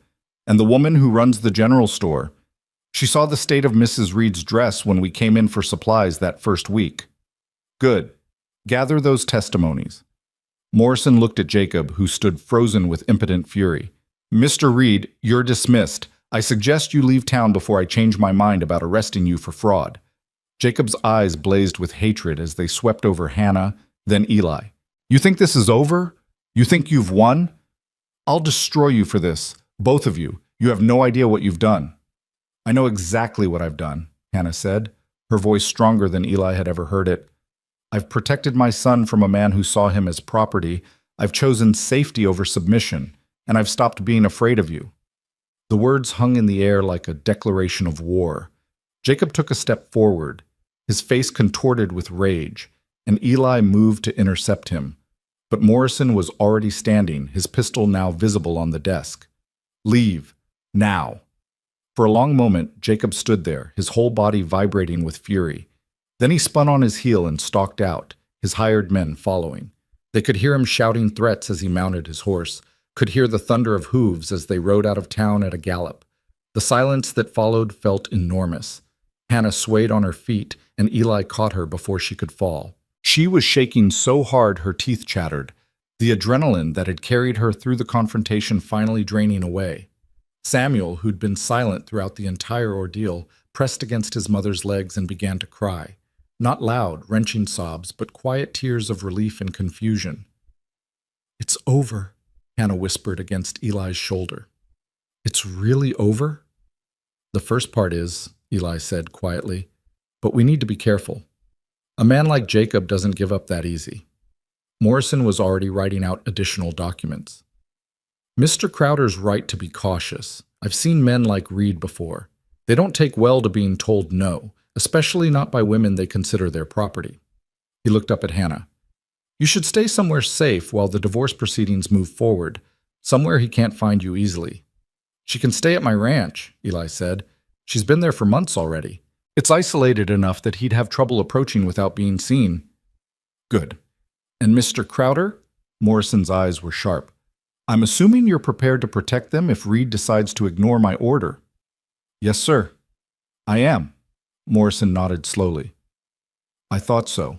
and the woman who runs the general store. She saw the state of Mrs. Reed's dress when we came in for supplies that first week. Good. Gather those testimonies. Morrison looked at Jacob, who stood frozen with impotent fury. Mr. Reed, you're dismissed. I suggest you leave town before I change my mind about arresting you for fraud. Jacob's eyes blazed with hatred as they swept over Hannah, then Eli. You think this is over? You think you've won? I'll destroy you for this, both of you. You have no idea what you've done. I know exactly what I've done, Hannah said, her voice stronger than Eli had ever heard it. I've protected my son from a man who saw him as property. I've chosen safety over submission, and I've stopped being afraid of you. The words hung in the air like a declaration of war. Jacob took a step forward, his face contorted with rage, and Eli moved to intercept him. But Morrison was already standing, his pistol now visible on the desk. Leave. Now. For a long moment, Jacob stood there, his whole body vibrating with fury. Then he spun on his heel and stalked out, his hired men following. They could hear him shouting threats as he mounted his horse, could hear the thunder of hooves as they rode out of town at a gallop. The silence that followed felt enormous. Hannah swayed on her feet, and Eli caught her before she could fall. She was shaking so hard her teeth chattered, the adrenaline that had carried her through the confrontation finally draining away. Samuel, who'd been silent throughout the entire ordeal, pressed against his mother's legs and began to cry. Not loud, wrenching sobs, but quiet tears of relief and confusion. "It's over," Hannah whispered against Eli's shoulder. "It's really over?" "The first part is," Eli said quietly, "but we need to be careful. A man like Jacob doesn't give up that easy." Morrison was already writing out additional documents. "Mr. Crowder's right to be cautious. I've seen men like Reed before. They don't take well to being told no, especially not by women they consider their property." He looked up at Hannah. "You should stay somewhere safe while the divorce proceedings move forward, somewhere he can't find you easily." "She can stay at my ranch," Eli said. "She's been there for months already. It's isolated enough that he'd have trouble approaching without being seen." "Good. And Mr. Crowder?" Morrison's eyes were sharp. "I'm assuming you're prepared to protect them if Reed decides to ignore my order." "Yes, sir." "I am." Morrison nodded slowly. "I thought so.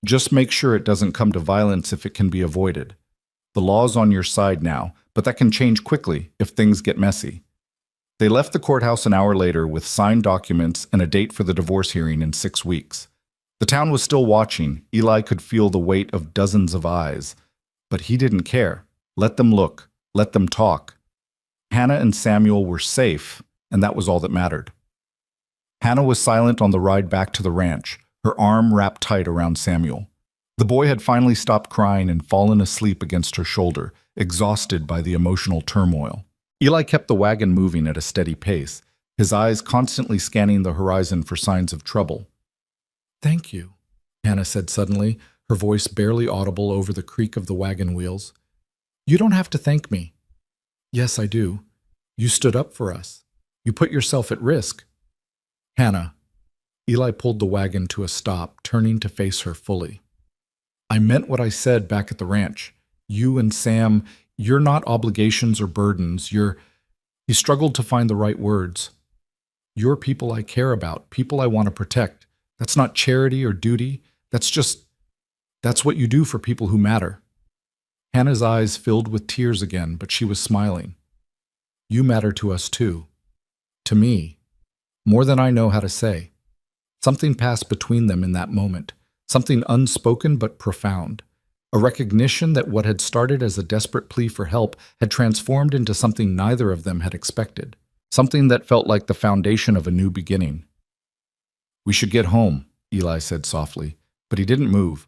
Just make sure it doesn't come to violence if it can be avoided. The law's on your side now, but that can change quickly if things get messy." They left the courthouse an hour later with signed documents and a date for the divorce hearing in 6 weeks. The town was still watching. Eli could feel the weight of dozens of eyes. But he didn't care. Let them look. Let them talk. Hannah and Samuel were safe, and that was all that mattered. Hannah was silent on the ride back to the ranch, her arm wrapped tight around Samuel. The boy had finally stopped crying and fallen asleep against her shoulder, exhausted by the emotional turmoil. Eli kept the wagon moving at a steady pace, his eyes constantly scanning the horizon for signs of trouble. "Thank you," Hannah said suddenly, her voice barely audible over the creak of the wagon wheels. "You don't have to thank me." "Yes, I do. You stood up for us. You put yourself at risk." "Hannah." Eli pulled the wagon to a stop, turning to face her fully. "I meant what I said back at the ranch. You and Sam, you're not obligations or burdens. He struggled to find the right words. "You're people I care about, people I want to protect. That's not charity or duty. That's what you do for people who matter." Hannah's eyes filled with tears again, but she was smiling. "You matter to us too. To me. More than I know how to say." Something passed between them in that moment. Something unspoken but profound. A recognition that what had started as a desperate plea for help had transformed into something neither of them had expected. Something that felt like the foundation of a new beginning. "We should get home," Eli said softly, but he didn't move.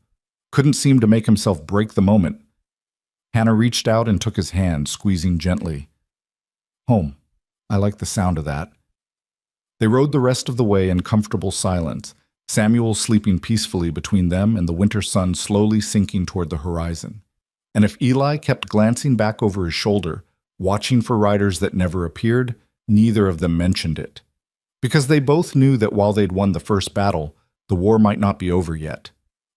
Couldn't seem to make himself break the moment. Hannah reached out and took his hand, squeezing gently. "Home. I like the sound of that." They rode the rest of the way in comfortable silence, Samuel sleeping peacefully between them and the winter sun slowly sinking toward the horizon. And if Eli kept glancing back over his shoulder, watching for riders that never appeared, neither of them mentioned it. Because they both knew that while they'd won the first battle, the war might not be over yet.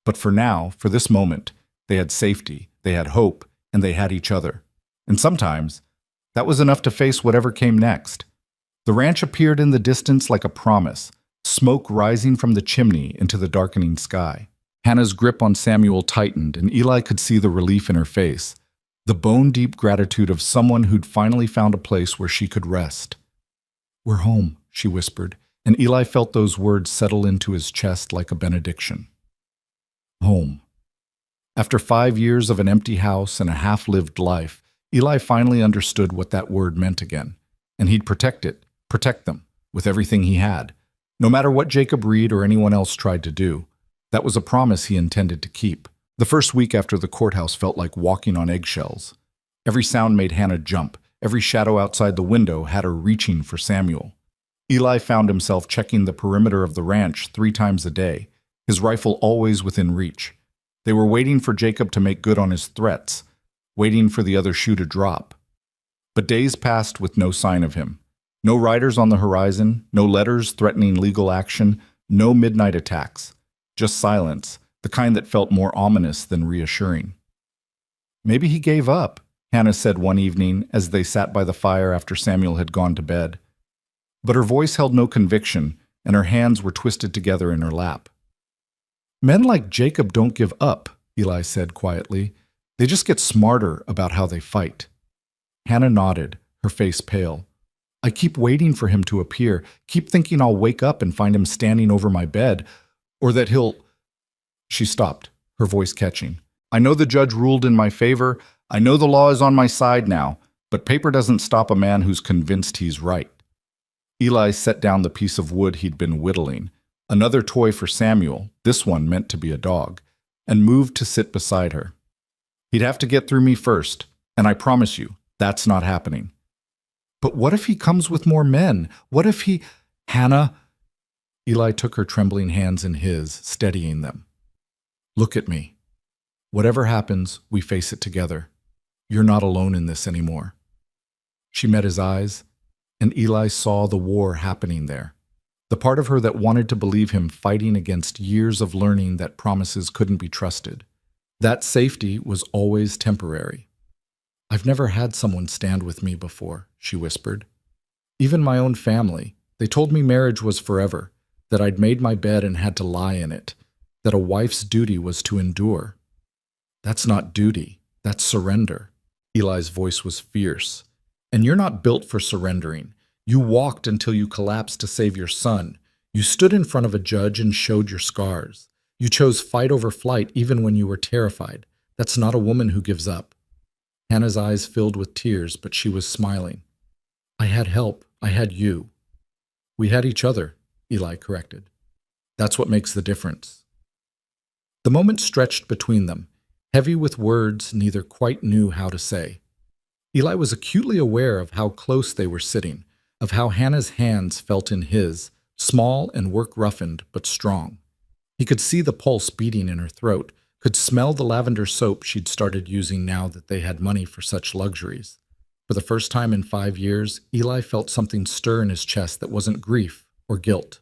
But for now, for this moment, they had safety, they had hope, and they had each other. And sometimes, that was enough to face whatever came next. The ranch appeared in the distance like a promise, smoke rising from the chimney into the darkening sky. Hannah's grip on Samuel tightened, and Eli could see the relief in her face, the bone-deep gratitude of someone who'd finally found a place where she could rest. "We're home," she whispered, and Eli felt those words settle into his chest like a benediction. Home. After 5 years of an empty house and a half-lived life, Eli finally understood what that word meant again, and he'd protect them, with everything he had. No matter what Jacob Reed or anyone else tried to do, that was a promise he intended to keep. The first week after the courthouse felt like walking on eggshells. Every sound made Hannah jump. Every shadow outside the window had her reaching for Samuel. Eli found himself checking the perimeter of the ranch 3 times a day, his rifle always within reach. They were waiting for Jacob to make good on his threats, waiting for the other shoe to drop. But days passed with no sign of him. No riders on the horizon, no letters threatening legal action, no midnight attacks. Just silence, the kind that felt more ominous than reassuring. "Maybe he gave up," Hannah said one evening as they sat by the fire after Samuel had gone to bed. But her voice held no conviction, and her hands were twisted together in her lap. Men like Jacob don't give up, Eli said quietly. They just get smarter about how they fight. Hannah nodded, her face pale. I keep waiting for him to appear, keep thinking I'll wake up and find him standing over my bed, or that he'll... She stopped, her voice catching. I know the judge ruled in my favor. I know the law is on my side now, but paper doesn't stop a man who's convinced he's right. Eli set down the piece of wood he'd been whittling, another toy for Samuel, this one meant to be a dog, and moved to sit beside her. He'd have to get through me first, and I promise you, that's not happening. But what if he comes with more men? What if he... Hannah... Eli took her trembling hands in his, steadying them. Look at me. Whatever happens, we face it together. You're not alone in this anymore. She met his eyes, and Eli saw the war happening there. The part of her that wanted to believe him fighting against years of learning that promises couldn't be trusted. That safety was always temporary. I've never had someone stand with me before, she whispered. Even my own family. They told me marriage was forever, that I'd made my bed and had to lie in it, that a wife's duty was to endure. That's not duty, that's surrender. Eli's voice was fierce. And you're not built for surrendering. You walked until you collapsed to save your son. You stood in front of a judge and showed your scars. You chose fight over flight even when you were terrified. That's not a woman who gives up. Hannah's eyes filled with tears, but she was smiling. I had help. I had you. We had each other, Eli corrected. That's what makes the difference. The moment stretched between them, heavy with words neither quite knew how to say. Eli was acutely aware of how close they were sitting, of how Hannah's hands felt in his, small and work-roughened but strong. He could see the pulse beating in her throat, could smell the lavender soap she'd started using now that they had money for such luxuries. For the first time in 5 years, Eli felt something stir in his chest that wasn't grief or guilt,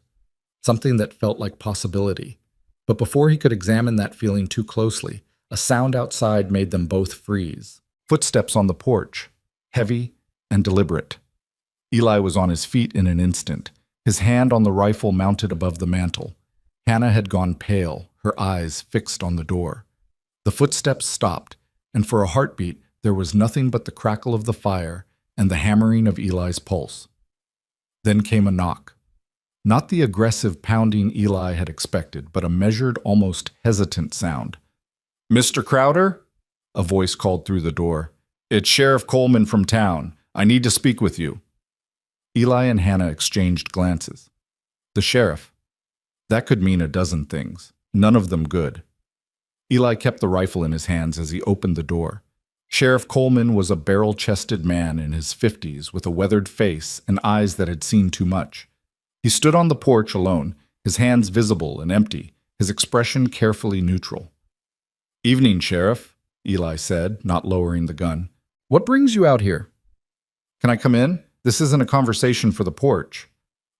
something that felt like possibility. But before he could examine that feeling too closely, a sound outside made them both freeze. Footsteps on the porch, heavy and deliberate. Eli was on his feet in an instant, his hand on the rifle mounted above the mantel. Hannah had gone pale, her eyes fixed on the door. The footsteps stopped, and for a heartbeat there was nothing but the crackle of the fire and the hammering of Eli's pulse. Then came a knock. Not the aggressive pounding Eli had expected, but a measured, almost hesitant sound. "Mr. Crowder?" A voice called through the door. "It's Sheriff Coleman from town. I need to speak with you." Eli and Hannah exchanged glances. The sheriff. That could mean a dozen things, none of them good. Eli kept the rifle in his hands as he opened the door. Sheriff Coleman was a barrel-chested man in his 50s with a weathered face and eyes that had seen too much. He stood on the porch alone, his hands visible and empty, his expression carefully neutral. "Evening, Sheriff," Eli said, not lowering the gun. "What brings you out here?" "Can I come in? This isn't a conversation for the porch."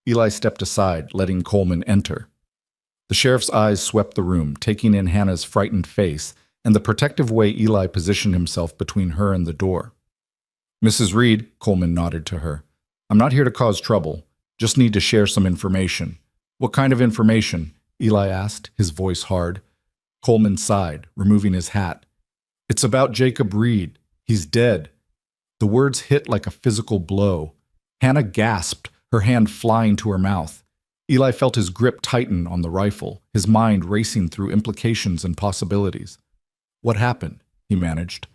Eli stepped aside, letting Coleman enter. The sheriff's eyes swept the room, taking in Hannah's frightened face and the protective way Eli positioned himself between her and the door. "Mrs. Reed," Coleman nodded to her. "I'm not here to cause trouble. Just need to share some information." "What kind of information?" Eli asked, his voice hard. Coleman sighed, removing his hat. "It's about Jacob Reed. He's dead." The words hit like a physical blow. Hannah gasped, her hand flying to her mouth. Eli felt his grip tighten on the rifle, his mind racing through implications and possibilities. "What happened?" he managed.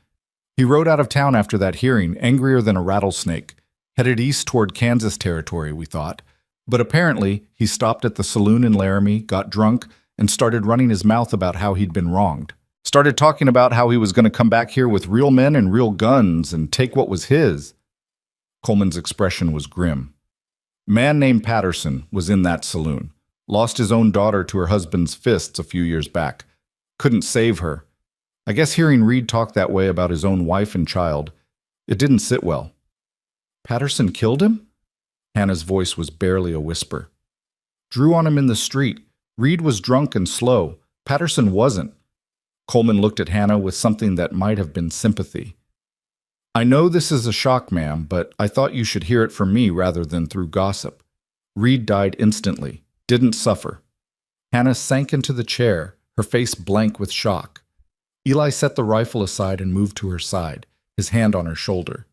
"He rode out of town after that hearing, angrier than a rattlesnake. Headed east toward Kansas territory, we thought. But apparently, he stopped at the saloon in Laramie, got drunk, and started running his mouth about how he'd been wronged. Started talking about how he was going to come back here with real men and real guns and take what was his." Coleman's expression was grim. "Man named Patterson was in that saloon. Lost his own daughter to her husband's fists a few years back. Couldn't save her. I guess hearing Reed talk that way about his own wife and child, it didn't sit well." "Patterson killed him?" Hannah's voice was barely a whisper. "Drew on him in the street. Reed was drunk and slow. Patterson wasn't." Coleman looked at Hannah with something that might have been sympathy. "I know this is a shock, ma'am, but I thought you should hear it from me rather than through gossip. Reed died instantly, didn't suffer. Hannah sank into the chair, her face blank with shock. Eli set the rifle aside and moved to her side, his hand on her shoulder.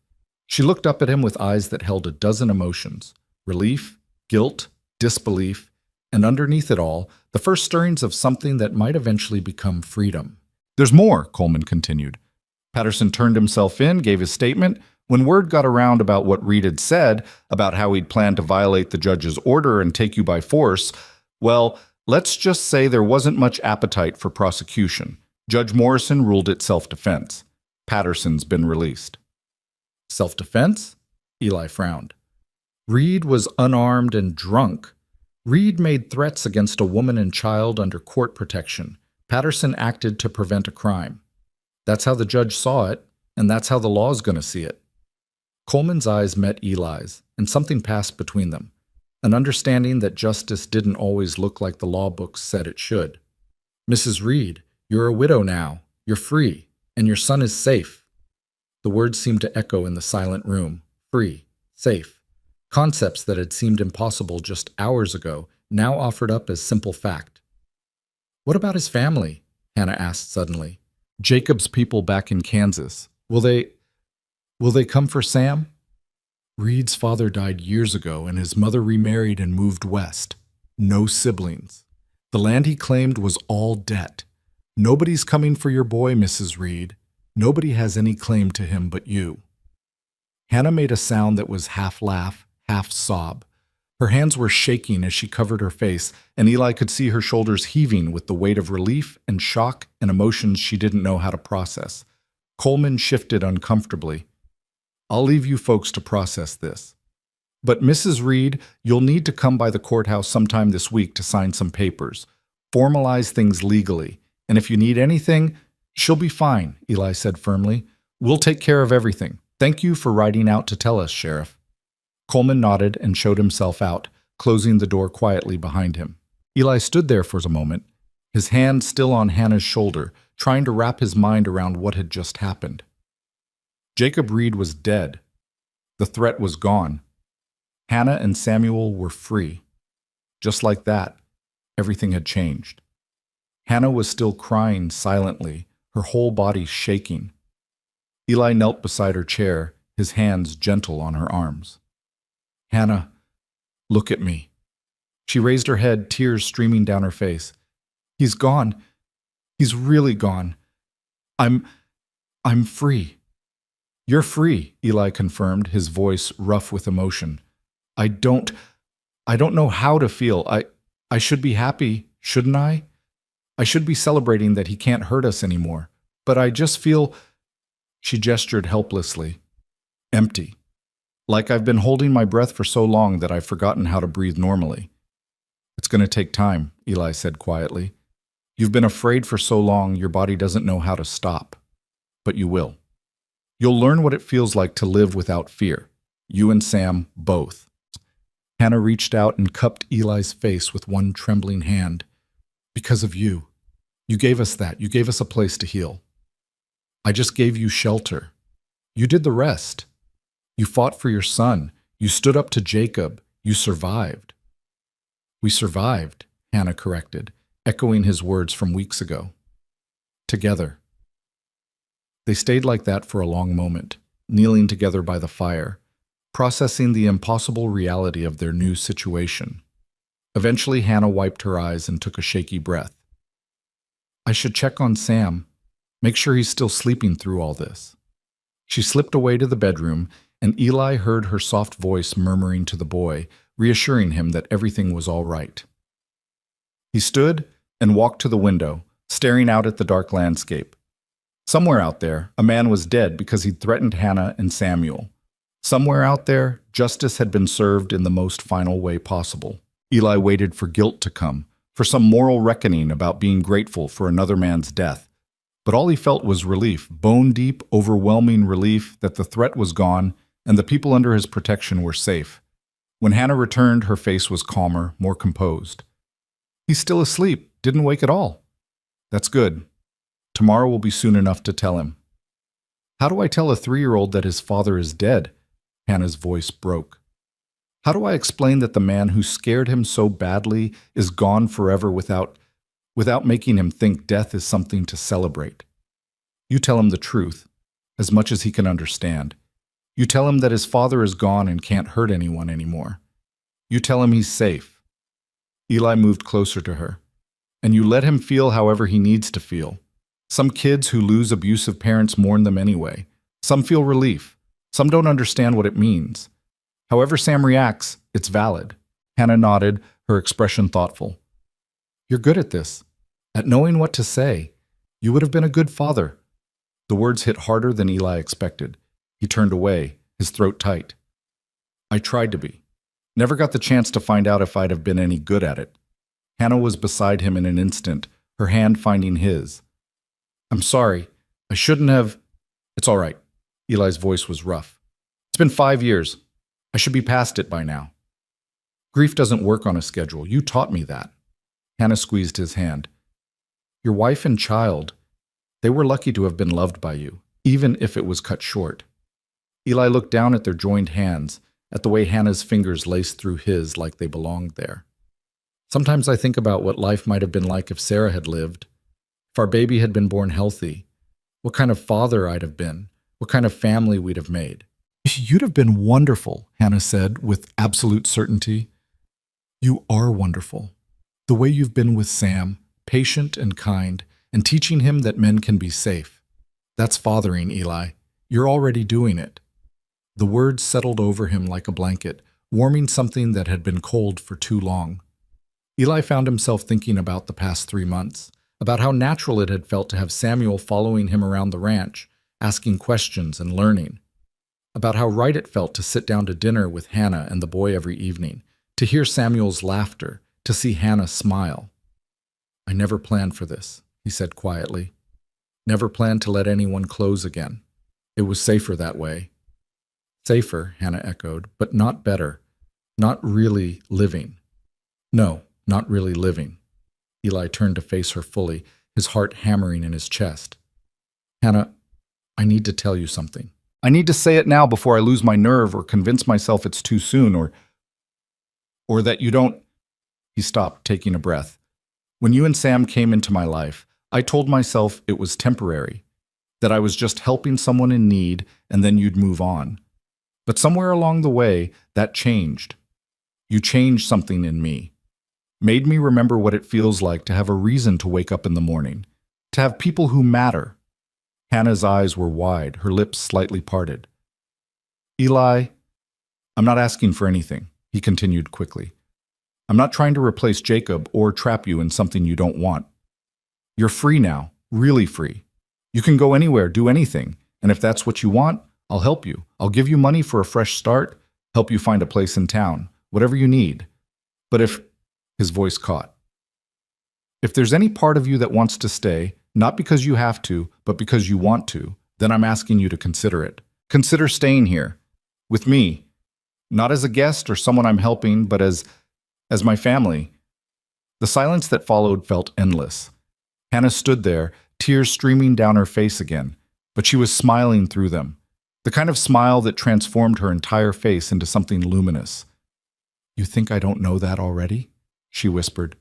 She looked up at him with eyes that held a dozen emotions: relief, guilt, disbelief, and underneath it all, the first stirrings of something that might eventually become freedom. "There's more," Coleman continued. Patterson turned himself in, gave his statement. When word got around about what Reed had said, about how he'd planned to violate the judge's order and take you by force, well, let's just say there wasn't much appetite for prosecution. Judge Morrison ruled it self-defense. Patterson's been released. Self-defense? Eli frowned. Reed was unarmed and drunk. Reed made threats against a woman and child under court protection. Patterson acted to prevent a crime. That's how the judge saw it, and that's how the law's going to see it. Coleman's eyes met Eli's, and something passed between them, an understanding that justice didn't always look like the law books said it should. "Mrs. Reed, you're a widow now, you're free, and your son is safe." The words seemed to echo in the silent room. Free, safe. Concepts that had seemed impossible just hours ago, now offered up as simple fact. "What about his family?" Hannah asked suddenly. "Jacob's people back in Kansas. Will they come for Sam?" Reed's father died years ago, and his mother remarried and moved west. No siblings. The land he claimed was all debt. "Nobody's coming for your boy, Mrs. Reed. Nobody has any claim to him but you." Hannah made a sound that was half laugh, half sob. Her hands were shaking as she covered her face, and Eli could see her shoulders heaving with the weight of relief and shock and emotions she didn't know how to process. Coleman shifted uncomfortably. "I'll leave you folks to process this. But Mrs. Reed, you'll need to come by the courthouse sometime this week to sign some papers. Formalize things legally. And if you need anything, she'll be fine," Eli said firmly. "We'll take care of everything. Thank you for riding out to tell us, Sheriff." Coleman nodded and showed himself out, closing the door quietly behind him. Eli stood there for a moment, his hand still on Hannah's shoulder, trying to wrap his mind around what had just happened. Jacob Reed was dead. The threat was gone. Hannah and Samuel were free. Just like that, everything had changed. Hannah was still crying silently, her whole body shaking. Eli knelt beside her chair, his hands gentle on her arms. "Hannah, look at me." She raised her head, tears streaming down her face. "He's gone. He's really gone. I'm free." "You're free," Eli confirmed, his voice rough with emotion. I don't know how to feel. I should be happy, shouldn't I? I should be celebrating that he can't hurt us anymore. But I just feel," she gestured helplessly, "empty. Like I've been holding my breath for so long that I've forgotten how to breathe normally." "It's going to take time," Eli said quietly. "You've been afraid for so long your body doesn't know how to stop. But you will. You'll learn what it feels like to live without fear. You and Sam, both." Hannah reached out and cupped Eli's face with one trembling hand. "Because of you. You gave us that. You gave us a place to heal. I just gave you shelter. You did the rest. You fought for your son. You stood up to Jacob. You survived." "We survived," Hannah corrected, echoing his words from weeks ago. "Together." They stayed like that for a long moment, kneeling together by the fire, processing the impossible reality of their new situation. Eventually, Hannah wiped her eyes and took a shaky breath. "I should check on Sam, make sure he's still sleeping through all this." She slipped away to the bedroom, and Eli heard her soft voice murmuring to the boy, reassuring him that everything was all right. He stood and walked to the window, staring out at the dark landscape. Somewhere out there, a man was dead because he'd threatened Hannah and Samuel. Somewhere out there, justice had been served in the most final way possible. Eli waited for guilt to come, for some moral reckoning about being grateful for another man's death. But all he felt was relief, bone-deep, overwhelming relief that the threat was gone and the people under his protection were safe. When Hannah returned, her face was calmer, more composed. "He's still asleep, didn't wake at all." "That's good. Tomorrow will be soon enough to tell him." "How do I tell a 3-year-old that his father is dead?" Hannah's voice broke. How do I explain that the man who scared him so badly is gone forever without making him think death is something to celebrate? You tell him the truth, as much as he can understand. You tell him that his father is gone and can't hurt anyone anymore. You tell him he's safe. Eli moved closer to her. And you let him feel however he needs to feel. Some kids who lose abusive parents mourn them anyway. Some feel relief. Some don't understand what it means. However Sam reacts, it's valid. Hannah nodded, her expression thoughtful. You're good at this, at knowing what to say. You would have been a good father. The words hit harder than Eli expected. He turned away, his throat tight. I tried to be. Never got the chance to find out if I'd have been any good at it. Hannah was beside him in an instant, her hand finding his. I'm sorry. I shouldn't have. It's all right. Eli's voice was rough. It's been 5 years. I should be past it by now. Grief doesn't work on a schedule. You taught me that. Hannah squeezed his hand. Your wife and child, they were lucky to have been loved by you, even if it was cut short. Eli looked down at their joined hands, at the way Hannah's fingers laced through his like they belonged there. Sometimes I think about what life might have been like if Sarah had lived, if our baby had been born healthy, what kind of father I'd have been, what kind of family we'd have made. You'd have been wonderful, Hannah said with absolute certainty. You are wonderful. The way you've been with Sam, patient and kind, and teaching him that men can be safe. That's fathering, Eli. You're already doing it. The words settled over him like a blanket, warming something that had been cold for too long. Eli found himself thinking about the past 3 months, about how natural it had felt to have Samuel following him around the ranch, asking questions and learning, about how right it felt to sit down to dinner with Hannah and the boy every evening, to hear Samuel's laughter, to see Hannah smile. I never planned for this, he said quietly. Never planned to let anyone close again. It was safer that way. Safer, Hannah echoed, but not better. Not really living. No, not really living. Eli turned to face her fully, his heart hammering in his chest. Hannah, I need to tell you something. I need to say it now before I lose my nerve or convince myself it's too soon or that you don't. He stopped, taking a breath. When you and Sam came into my life, I told myself it was temporary, that I was just helping someone in need and then you'd move on. But somewhere along the way, that changed. You changed something in me. Made me remember what it feels like to have a reason to wake up in the morning, to have people who matter. Hannah's eyes were wide, her lips slightly parted. Eli, I'm not asking for anything, he continued quickly. I'm not trying to replace Jacob or trap you in something you don't want. You're free now, really free. You can go anywhere, do anything, and if that's what you want, I'll help you. I'll give you money for a fresh start, help you find a place in town, whatever you need. But if, his voice caught, if there's any part of you that wants to stay, not because you have to, but because you want to, then I'm asking you to consider it. Consider staying here, with me, not as a guest or someone I'm helping, but as my family. The silence that followed felt endless. Hannah stood there, tears streaming down her face again, but she was smiling through them. The kind of smile that transformed her entire face into something luminous. You think I don't know that already? She whispered.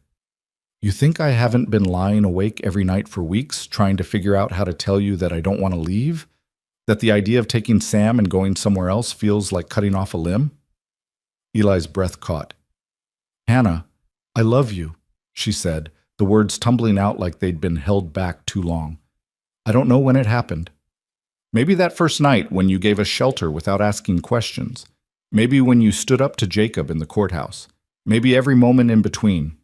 You think I haven't been lying awake every night for weeks, trying to figure out how to tell you that I don't want to leave? That the idea of taking Sam and going somewhere else feels like cutting off a limb? Eli's breath caught. Hannah, I love you, she said, the words tumbling out like they'd been held back too long. I don't know when it happened. Maybe that first night when you gave us shelter without asking questions. Maybe when you stood up to Jacob in the courthouse. Maybe every moment in between.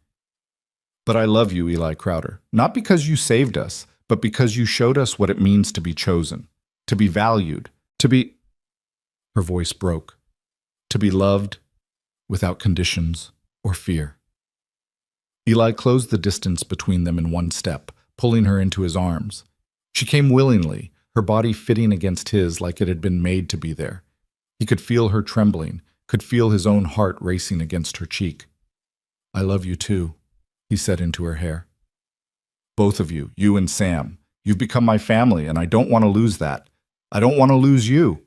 But I love you, Eli Crowder, not because you saved us, but because you showed us what it means to be chosen, to be valued, to be... Her voice broke. To be loved without conditions or fear. Eli closed the distance between them in one step, pulling her into his arms. She came willingly, her body fitting against his like it had been made to be there. He could feel her trembling, could feel his own heart racing against her cheek. I love you too, he said into her hair. Both of you, you and Sam, you've become my family, and I don't want to lose that. I don't want to lose you.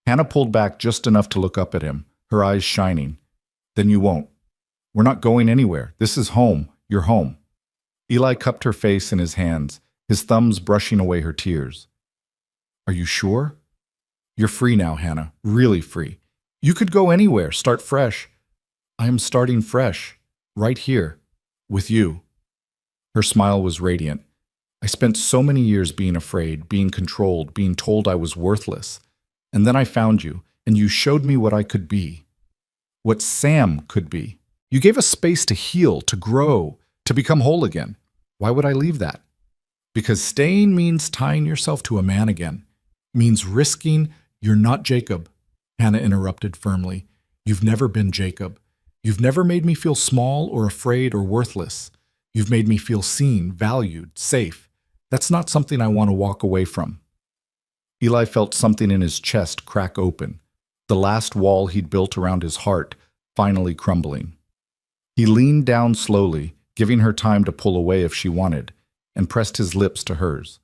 Hannah pulled back just enough to look up at him, her eyes shining. Then you won't. We're not going anywhere. This is home. You're home. Eli cupped her face in his hands, his thumbs brushing away her tears. Are you sure? You're free now, Hannah. Really free. You could go anywhere, start fresh. I am starting fresh, right here, with you. Her smile was radiant. I spent so many years being afraid, being controlled, being told I was worthless. And then I found you, and you showed me what I could be. What Sam could be. You gave us space to heal, to grow, to become whole again. Why would I leave that? Because staying means tying yourself to a man again. Means risking you're not Jacob, Hannah interrupted firmly. You've never been Jacob. You've never made me feel small or afraid or worthless. You've made me feel seen, valued, safe. That's not something I want to walk away from. Eli felt something in his chest crack open, the last wall he'd built around his heart finally crumbling. He leaned down slowly, giving her time to pull away if she wanted, and pressed his lips to hers.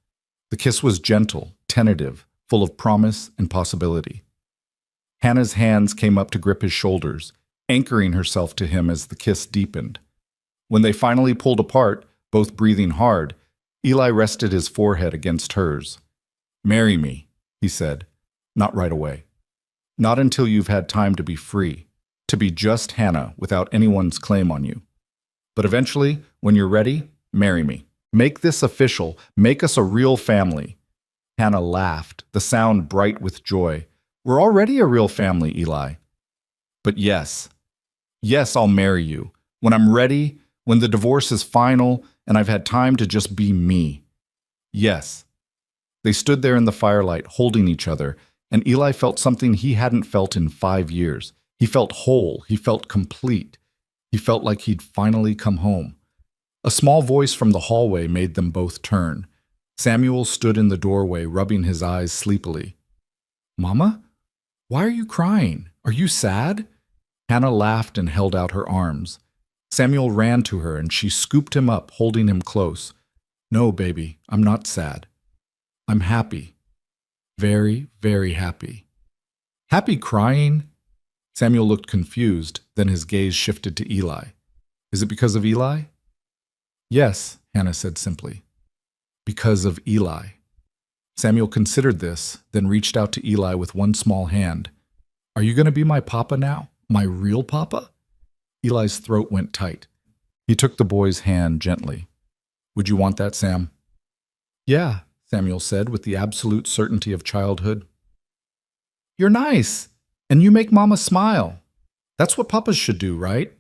The kiss was gentle, tentative, full of promise and possibility. Hannah's hands came up to grip his shoulders, anchoring herself to him as the kiss deepened. When they finally pulled apart, both breathing hard, Eli rested his forehead against hers. Marry me, he said, not right away. Not until you've had time to be free, to be just Hannah without anyone's claim on you. But eventually, when you're ready, marry me. Make this official. Make us a real family. Hannah laughed, the sound bright with joy. We're already a real family, Eli. But yes, I'll marry you. When I'm ready, when the divorce is final, and I've had time to just be me. Yes. They stood there in the firelight, holding each other, and Eli felt something he hadn't felt in 5 years. He felt whole. He felt complete. He felt like he'd finally come home. A small voice from the hallway made them both turn. Samuel stood in the doorway, rubbing his eyes sleepily. Mama? Why are you crying? Are you sad? Hannah laughed and held out her arms. Samuel ran to her and she scooped him up, holding him close. No, baby, I'm not sad. I'm happy. Very, very happy. Happy crying? Samuel looked confused, then his gaze shifted to Eli. Is it because of Eli? Yes, Hannah said simply. Because of Eli. Samuel considered this, then reached out to Eli with one small hand. Are you going to be my papa now? My real papa? Eli's throat went tight. He took the boy's hand gently. Would you want that, Sam? Yeah, Samuel said with the absolute certainty of childhood. You're nice, and you make Mama smile. That's what papas should do, right?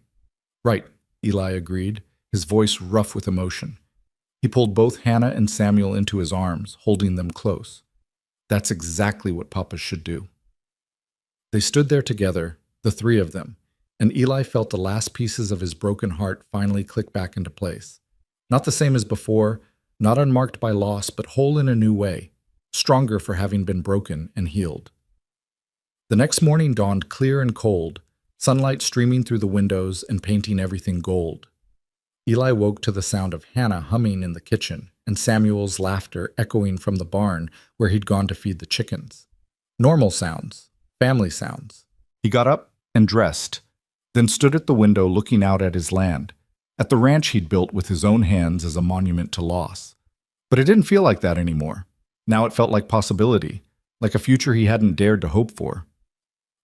Right, Eli agreed, his voice rough with emotion. He pulled both Hannah and Samuel into his arms, holding them close. That's exactly what papas should do. They stood there together, the three of them, and Eli felt the last pieces of his broken heart finally click back into place. Not the same as before, not unmarked by loss, but whole in a new way, stronger for having been broken and healed. The next morning dawned clear and cold, sunlight streaming through the windows and painting everything gold. Eli woke to the sound of Hannah humming in the kitchen and Samuel's laughter echoing from the barn where he'd gone to feed the chickens. Normal sounds, family sounds. He got up and dressed, then stood at the window looking out at his land, at the ranch he'd built with his own hands as a monument to loss. But it didn't feel like that anymore. Now it felt like possibility, like a future he hadn't dared to hope for.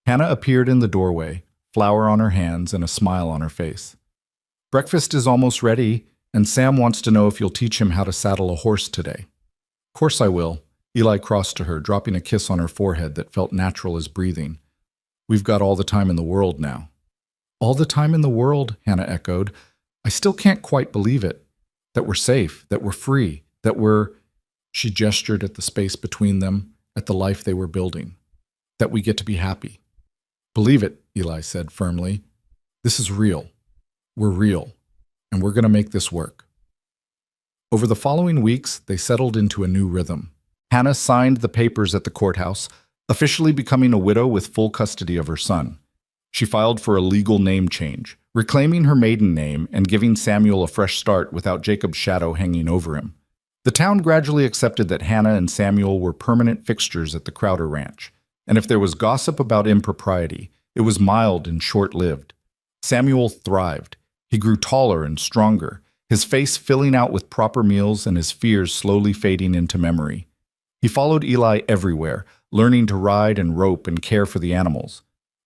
Hannah appeared in the doorway, flour on her hands and a smile on her face. Breakfast is almost ready, and Sam wants to know if you'll teach him how to saddle a horse today. Of course I will. Eli crossed to her, dropping a kiss on her forehead that felt natural as breathing. We've got all the time in the world now. All the time in the world, Hannah echoed. I still can't quite believe it. That we're safe, that we're free, that we're... She gestured at the space between them, at the life they were building. That we get to be happy. Believe it, Eli said firmly. This is real. We're real, and we're going to make this work. Over the following weeks, they settled into a new rhythm. Hannah signed the papers at the courthouse, officially becoming a widow with full custody of her son. She filed for a legal name change, reclaiming her maiden name and giving Samuel a fresh start without Jacob's shadow hanging over him. The town gradually accepted that Hannah and Samuel were permanent fixtures at the Crowder Ranch, and if there was gossip about impropriety, It was mild and short-lived. Samuel thrived. He grew taller and stronger, his face filling out with proper meals and his fears slowly fading into memory. He followed Eli everywhere, learning to ride and rope and care for the animals.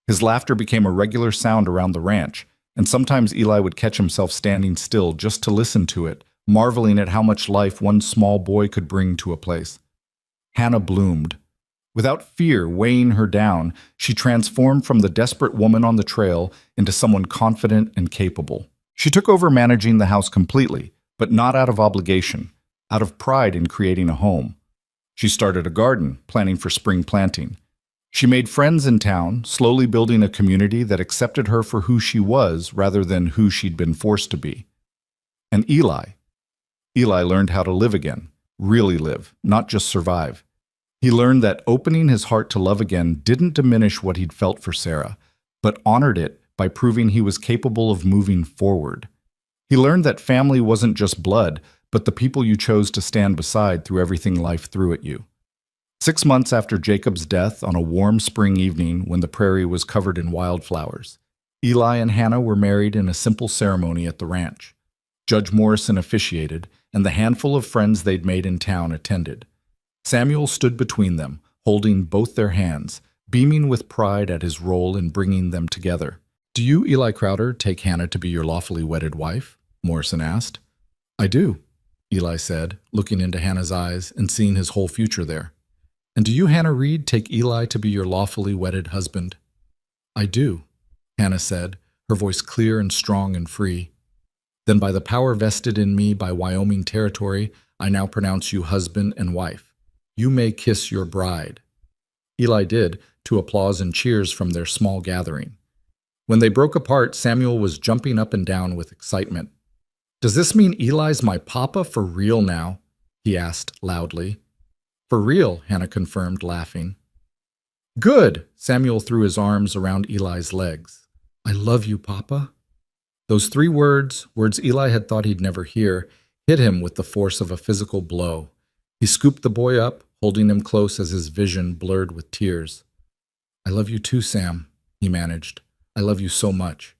His laughter became a regular sound around the ranch, and sometimes Eli would catch himself standing still just to listen to it, marveling at how much life one small boy could bring to a place. Hannah bloomed. Without fear weighing her down, she transformed from the desperate woman on the trail into someone confident and capable. She took over managing the house completely, but not out of obligation, out of pride in creating a home. She started a garden, planning for spring planting. She made friends in town, slowly building a community that accepted her for who she was rather than who she'd been forced to be. And Eli learned how to live again, really live, not just survive. He learned that opening his heart to love again didn't diminish what he'd felt for Sarah, but honored it by proving he was capable of moving forward. He learned that family wasn't just blood, but the people you chose to stand beside through everything life threw at you. 6 months after Jacob's death, on a warm spring evening when the prairie was covered in wildflowers, Eli and Hannah were married in a simple ceremony at the ranch. Judge Morrison officiated, and the handful of friends they'd made in town attended. Samuel stood between them, holding both their hands, beaming with pride at his role in bringing them together. "Do you, Eli Crowder, take Hannah to be your lawfully wedded wife?" Morrison asked. "I do," Eli said, looking into Hannah's eyes and seeing his whole future there. "And do you, Hannah Reed, take Eli to be your lawfully wedded husband?" "I do," Hannah said, her voice clear and strong and free. "Then by the power vested in me by Wyoming territory, I now pronounce you husband and wife. You may kiss your bride." Eli did, to applause and cheers from their small gathering. When they broke apart, Samuel was jumping up and down with excitement. "Does this mean Eli's my papa for real now?" he asked loudly. "For real," Hannah confirmed, laughing. "Good!" Samuel threw his arms around Eli's legs. "I love you, Papa." Those 3 words Eli had thought he'd never hear, hit him with the force of a physical blow. He scooped the boy up, holding him close as his vision blurred with tears. "I love you too, Sam," he managed. "I love you so much."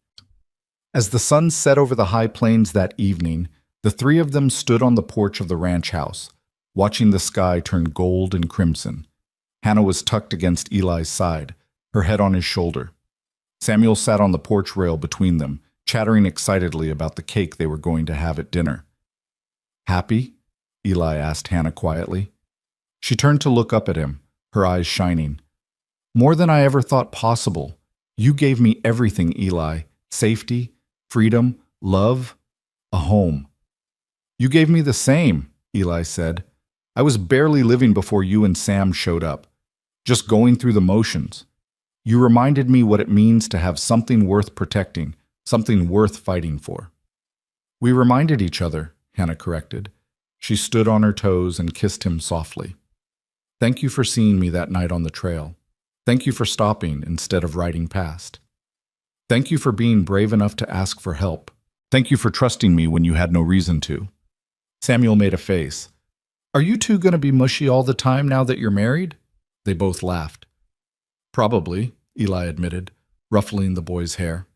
As the sun set over the high plains that evening, the 3 of them stood on the porch of the ranch house, watching the sky turn gold and crimson. Hannah was tucked against Eli's side, her head on his shoulder. Samuel sat on the porch rail between them, chattering excitedly about the cake they were going to have at dinner. "Happy?" Eli asked Hannah quietly. She turned to look up at him, her eyes shining. "More than I ever thought possible. You gave me everything, Eli. Safety, freedom, love, a home." "You gave me the same," Eli said. "I was barely living before you and Sam showed up, just going through the motions. You reminded me what it means to have something worth protecting, something worth fighting for." "We reminded each other," Hannah corrected. She stood on her toes and kissed him softly. "Thank you for seeing me that night on the trail. Thank you for stopping instead of riding past. Thank you for being brave enough to ask for help. Thank you for trusting me when you had no reason to." Samuel made a face. "Are you two going to be mushy all the time now that you're married?" They both laughed. "Probably," Eli admitted, ruffling the boy's hair.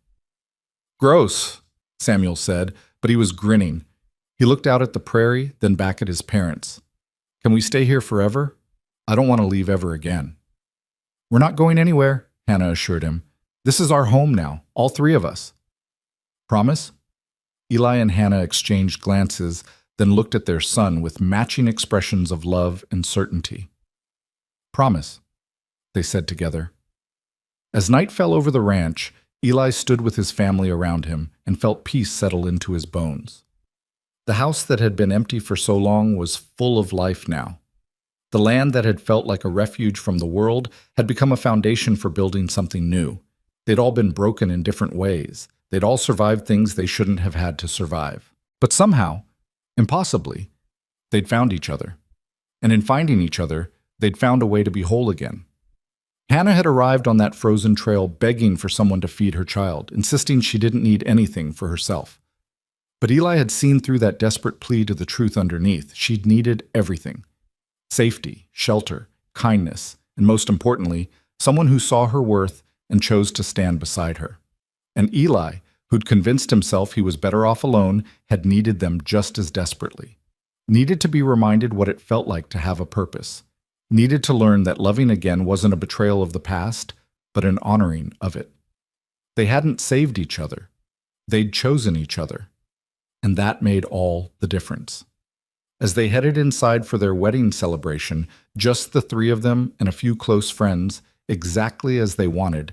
"Gross," Samuel said, but he was grinning. He looked out at the prairie, then back at his parents. "Can we stay here forever? I don't want to leave ever again." "We're not going anywhere," Hannah assured him. "This is our home now, all 3 of us." "Promise?" Eli and Hannah exchanged glances, then looked at their son with matching expressions of love and certainty. "Promise," they said together. As night fell over the ranch, Eli stood with his family around him and felt peace settle into his bones. The house that had been empty for so long was full of life now. The land that had felt like a refuge from the world had become a foundation for building something new. They'd all been broken in different ways. They'd all survived things they shouldn't have had to survive. But somehow, impossibly, they'd found each other. And in finding each other, they'd found a way to be whole again. Hannah had arrived on that frozen trail begging for someone to feed her child, insisting she didn't need anything for herself. But Eli had seen through that desperate plea to the truth underneath. She'd needed everything. Safety, shelter, kindness, and most importantly, someone who saw her worth and chose to stand beside her. And Eli, who'd convinced himself he was better off alone, had needed them just as desperately. Needed to be reminded what it felt like to have a purpose. Needed to learn that loving again wasn't a betrayal of the past, but an honoring of it. They hadn't saved each other. They'd chosen each other. And that made all the difference. As they headed inside for their wedding celebration, just the three of them and a few close friends, exactly as they wanted,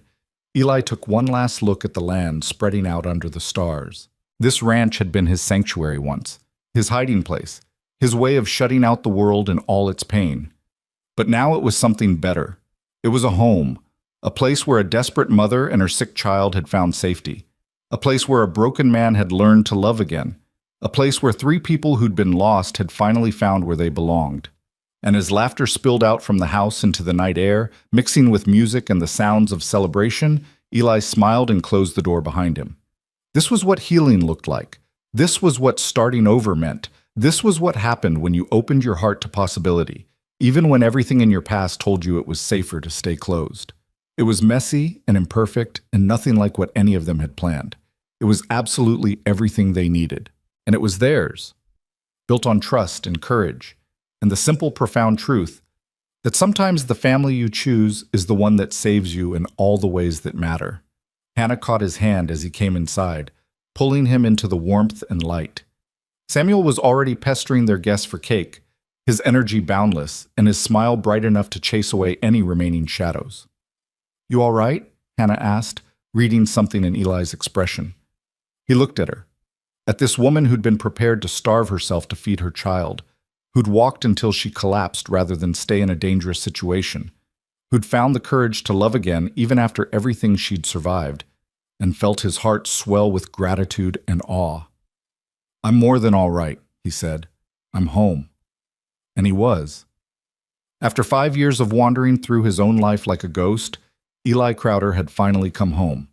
Eli took one last look at the land spreading out under the stars. This ranch had been his sanctuary once, his hiding place, his way of shutting out the world and all its pain. But now it was something better. It was a home, a place where a desperate mother and her sick child had found safety, a place where a broken man had learned to love again, a place where three people who'd been lost had finally found where they belonged. And as laughter spilled out from the house into the night air, mixing with music and the sounds of celebration, Eli smiled and closed the door behind him. This was what healing looked like. This was what starting over meant. This was what happened when you opened your heart to possibility, even when everything in your past told you it was safer to stay closed. It was messy and imperfect and nothing like what any of them had planned. It was absolutely everything they needed. And it was theirs, built on trust and courage, and the simple, profound truth that sometimes the family you choose is the one that saves you in all the ways that matter. Hannah caught his hand as he came inside, pulling him into the warmth and light. Samuel was already pestering their guests for cake, his energy boundless, and his smile bright enough to chase away any remaining shadows. "You all right?" Hannah asked, reading something in Eli's expression. He looked at her. At this woman who'd been prepared to starve herself to feed her child, who'd walked until she collapsed rather than stay in a dangerous situation, who'd found the courage to love again even after everything she'd survived, and felt his heart swell with gratitude and awe. "I'm more than all right," he said. "I'm home." And he was. After 5 years of wandering through his own life like a ghost, Eli Crowder had finally come home.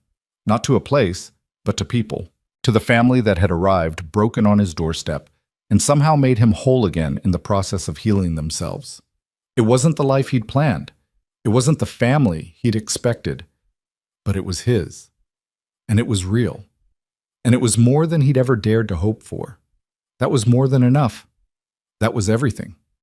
Not to a place, but to people. To the family that had arrived, broken on his doorstep, and somehow made him whole again in the process of healing themselves. It wasn't the life he'd planned. It wasn't the family he'd expected. But it was his. And it was real. And it was more than he'd ever dared to hope for. That was more than enough. That was everything.